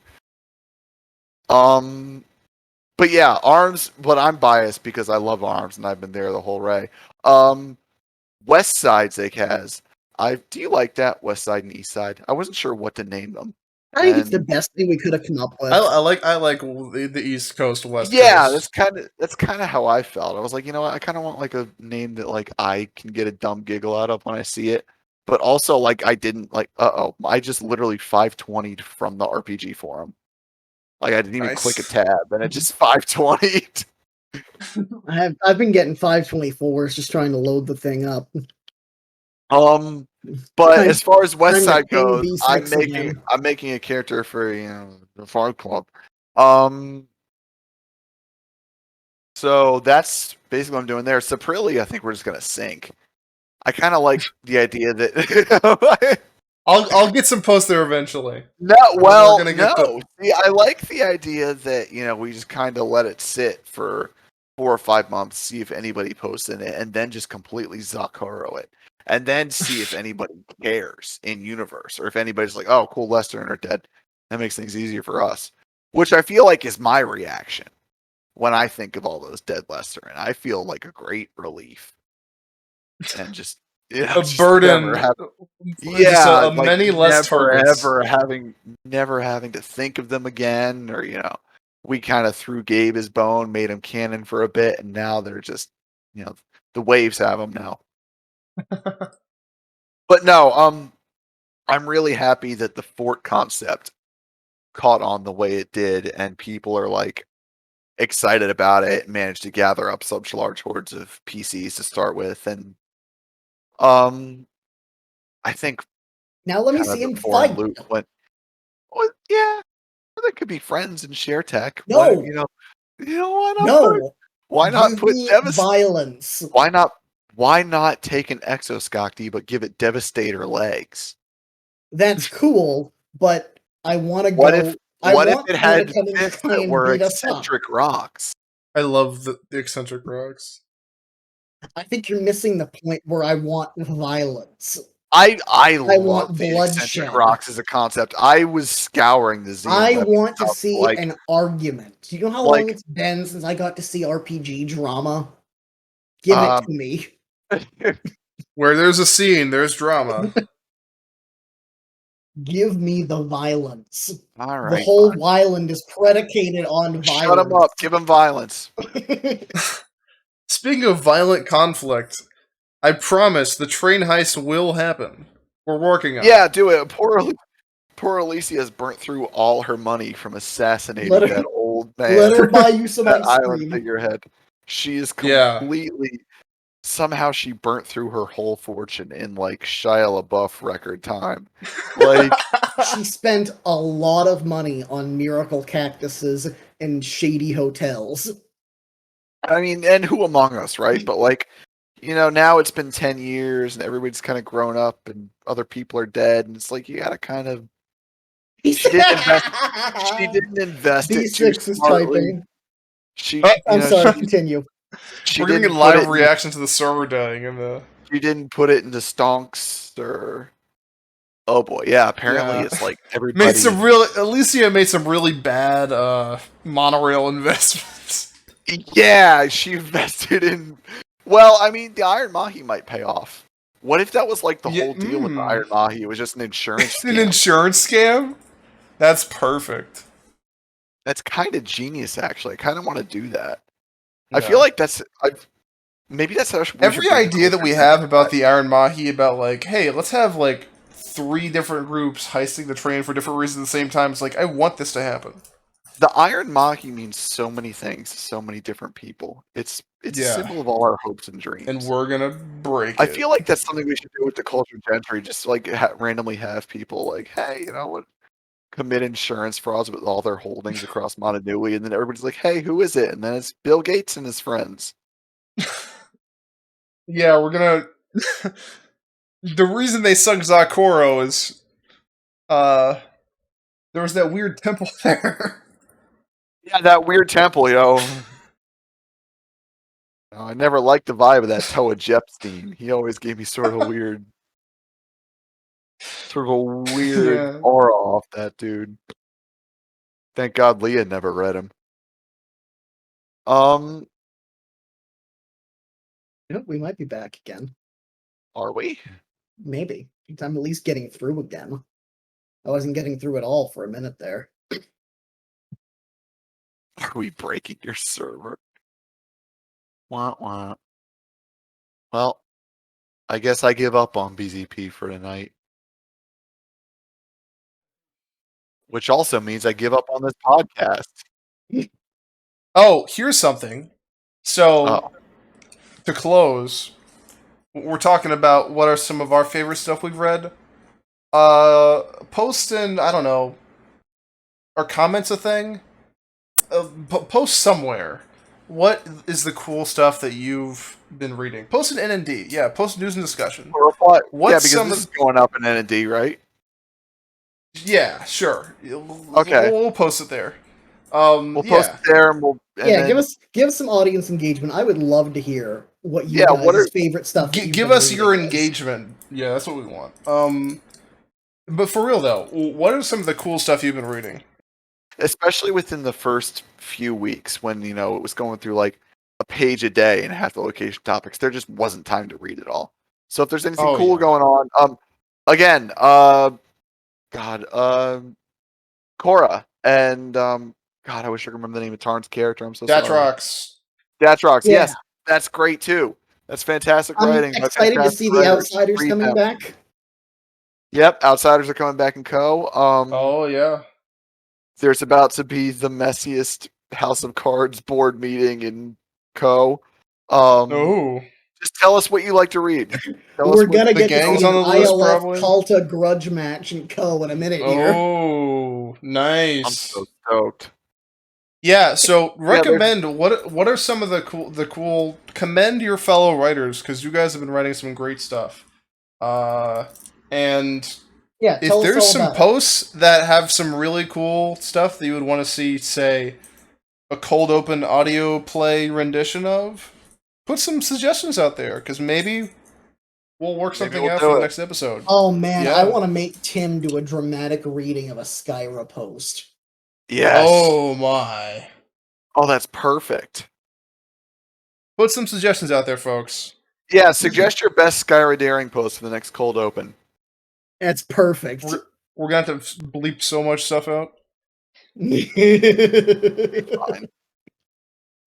But yeah, Arms, but I'm biased because I love Arms and I've been there the whole way. West Side Zake has. Do you like that? West Side and East Side? I wasn't sure what to name them. I think it's the best thing we could have come up with. I like the East Coast, West Yeah, Coast. that's kind of how I felt. I was like, you know what? I kind of want like a name that like I can get a dumb giggle out of when I see it, but also like I didn't like. I just literally 520'd from the RPG forum. Like I didn't even click a tab, and it just 520'd. I've been getting 524s just trying to load the thing up. But as far as West Side goes, I'm again. making a character for the farm club. So that's basically what I'm doing there. Saprilli, I think we're just gonna sync. I kind of like the idea that I'll get some posts there eventually. No, well, no. See, I like the idea that we just kind of let it sit for 4 or 5 months, see if anybody posts in it, and then just completely Zakuro it. And then see if anybody cares in universe, or if anybody's like, "Oh, cool, Lester and are dead." That makes things easier for us, which I feel like is my reaction when I think of all those dead Lester, and I feel like a great relief, and just a burden. Like many less targets. Never having to think of them again, or we kind of threw Gabe his bone, made him canon for a bit, and now they're just the waves have them now. But no, I'm really happy that the fort concept caught on the way it did, and people are like excited about it and managed to gather up such large hordes of PCs to start with. And I think now let me see him fight. Well, yeah, there could be friends and share tech. No, why not? No, why not put violence? Why not take an Exoscocty but give it Devastator legs? That's cool, but I want to go. What if it had fists that were eccentric rocks? I love the eccentric rocks. I think you're missing the point where I want violence. I want the bloodshed. Eccentric rocks as a concept. I was scouring the zine. I want to see an argument. Do you know how long it's been since I got to see RPG drama? Give it to me. Where there's a scene, there's drama. Give me the violence. All right. The whole island is predicated on violence. Shut him up. Give him violence. Speaking of violent conflict, I promise the train heist will happen. We're working on it. Yeah, do it. Poor Alicia has burnt through all her money from assassinating that old man. Let her buy you some ice island cream. figurehead. She is completely... Somehow she burnt through her whole fortune in like Shia LaBeouf record time. Like she spent a lot of money on miracle cactuses and shady hotels. I mean, and who among us, right? But like, now it's been 10 years and everybody's kind of grown up and other people are dead, and it's like you gotta kind of. She didn't invest it too smartly. I'm sorry. Continue. We're getting a live reaction to the server dying in the. She didn't put it into stonks or. Oh boy, yeah. Apparently, it's like everybody Alicia made some really bad monorail investments. Yeah, she invested in. Well, I mean, the Iron Mahi might pay off. What if that was like the whole deal with the Iron Mahi? It was just an insurance scam. An insurance scam? That's perfect. That's kind of genius, actually. I kind of want to do that. I feel like maybe that's how every idea that we have about the Iron Mahi, about like, hey, let's have like 3 different groups heisting the train for different reasons at the same time. It's like, I want this to happen. The Iron Maki means so many things to so many different people. It's a Yeah. symbol of all our hopes and dreams. And we're gonna break I it. feel like that's something we should do with the culture gentry. Just like randomly have people like, hey, you know what? Commit insurance frauds with all their holdings across Montanui, and then everybody's like, hey, who is it? And then it's Bill Gates and his friends. Yeah, we're gonna. The reason they sunk Zakoro is, there was that weird temple there. Yeah, that weird temple, I never liked the vibe of that Toa Jepstein. He always gave me sort of a weird Yeah. aura off that dude. Thank God Leah never read him. We might be back again. Are we? Maybe. I'm at least getting through again. I wasn't getting through at all for a minute there. Are we breaking your server? Wah, wah. Well, I guess I give up on BZP for tonight. Which also means I give up on this podcast. Oh, here's something. So, Oh, to close, we're talking about what are some of our favorite stuff we've read. Post in, I don't know, are comments a thing? Post somewhere. What is the cool stuff that you've been reading? Post an NND. Yeah, post news and discussion. yeah, What's because some this of... is going up in ND, right? Yeah, sure. Okay. We'll post it there. We'll post it there, and give us some audience engagement. I would love to hear what you Yeah, what guys' are- favorite stuff. Give us your engagement. Yeah, that's what we want. But for real though, what are some of the cool stuff you've been reading? Especially within the first few weeks when, it was going through like a page a day and half the location topics, there just wasn't time to read it all. So if there's anything cool going on, again, Korra and God, I wish I could remember the name of Tarn's character. I'm so sorry. Datrox, Yeah. yes, that's great too. That's fantastic I'm writing. excited to see the Outsiders coming back. Yep, Outsiders are coming back in Co. Oh yeah. There's about to be the messiest House of Cards board meeting in Co. Just tell us what you like to read. We're gonna get to see an list, ILF Kalta grudge match in Co. in a minute here. Oh, nice! I'm so stoked. Yeah, so recommend what are some of the cool commend your fellow writers because you guys have been writing some great stuff. And yeah, if there's some posts that have some really cool stuff that you would want to see, say a cold open audio play rendition of, put some suggestions out there because maybe we'll work something out for the next episode. Oh man, I want to make Tim do a dramatic reading of a Skyra post. Yes. Oh my. Oh, that's perfect. Put some suggestions out there, folks. Yeah, suggest your best Skyra Daring post for the next cold open. That's perfect. We're gonna have to bleep so much stuff out. Fine.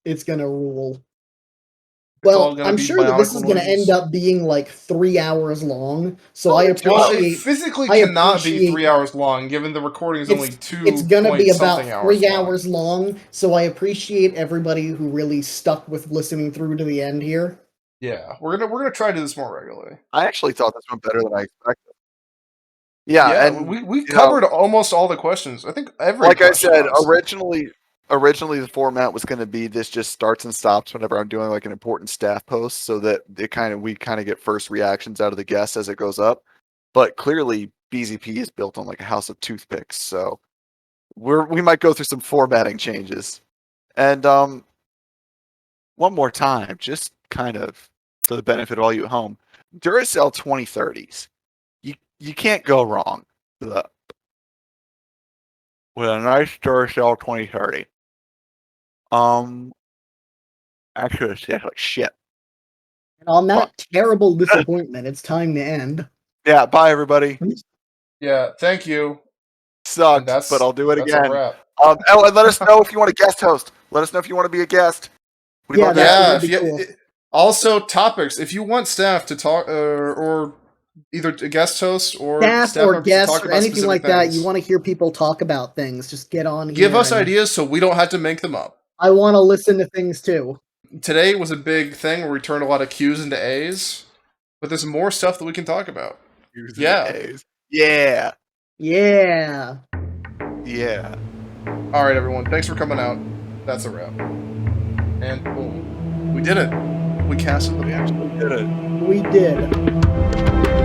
It's gonna rule. Well, I'm sure that this is going to end up being like 3 hours long, so I appreciate... it physically cannot be 3 hours long, given the recording is only 2 It's going to be about 3 hours hours long, so I appreciate everybody who really stuck with listening through to the end here. Yeah, we're gonna try to do this more regularly. I actually thought this went better than I expected. Yeah, and we covered almost all the questions. I think every like I said, honestly. originally the format was going to be this just starts and stops whenever I'm doing like an important staff post, so that we kind of get first reactions out of the guests as it goes up. But clearly, BZP is built on like a house of toothpicks, so we might go through some formatting changes. And one more time, just kind of for the benefit of all you at home, Duracell 2030s. You can't go wrong with a nice Duracell 2030. Actually, it's like shit. And on that terrible disappointment, it's time to end. Yeah, bye everybody. Yeah, thank you. Sucked, but I'll do it again. And let us know if you want a guest host. Let us know if you want to be a guest. Also, topics. If you want staff to talk or either a guest host or Staff or members to guests talk or about anything specific like that, things. you want to hear people talk about things, just get on Give here us and ideas so we don't have to make them up. I want to listen to things too. Today was a big thing where we turned a lot of Q's into A's, but there's more stuff that we can talk about. Q's Yeah. and A's. Yeah. Yeah. Yeah. All right, everyone. Thanks for coming out. That's a wrap. And boom. We did it. We casted the We actually did it. We did.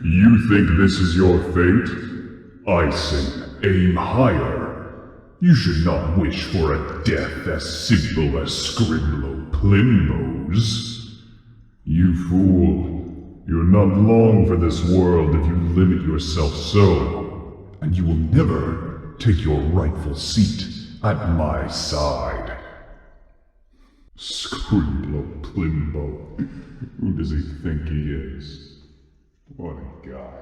You think this is your fate? I say aim higher. You should not wish for a death as simple as Scribblo-Plimbos. You fool, you're not long for this world if you limit yourself so, and you will never take your rightful seat at my side. Scribblo-Plimbo. Who does he think he is? What a guy.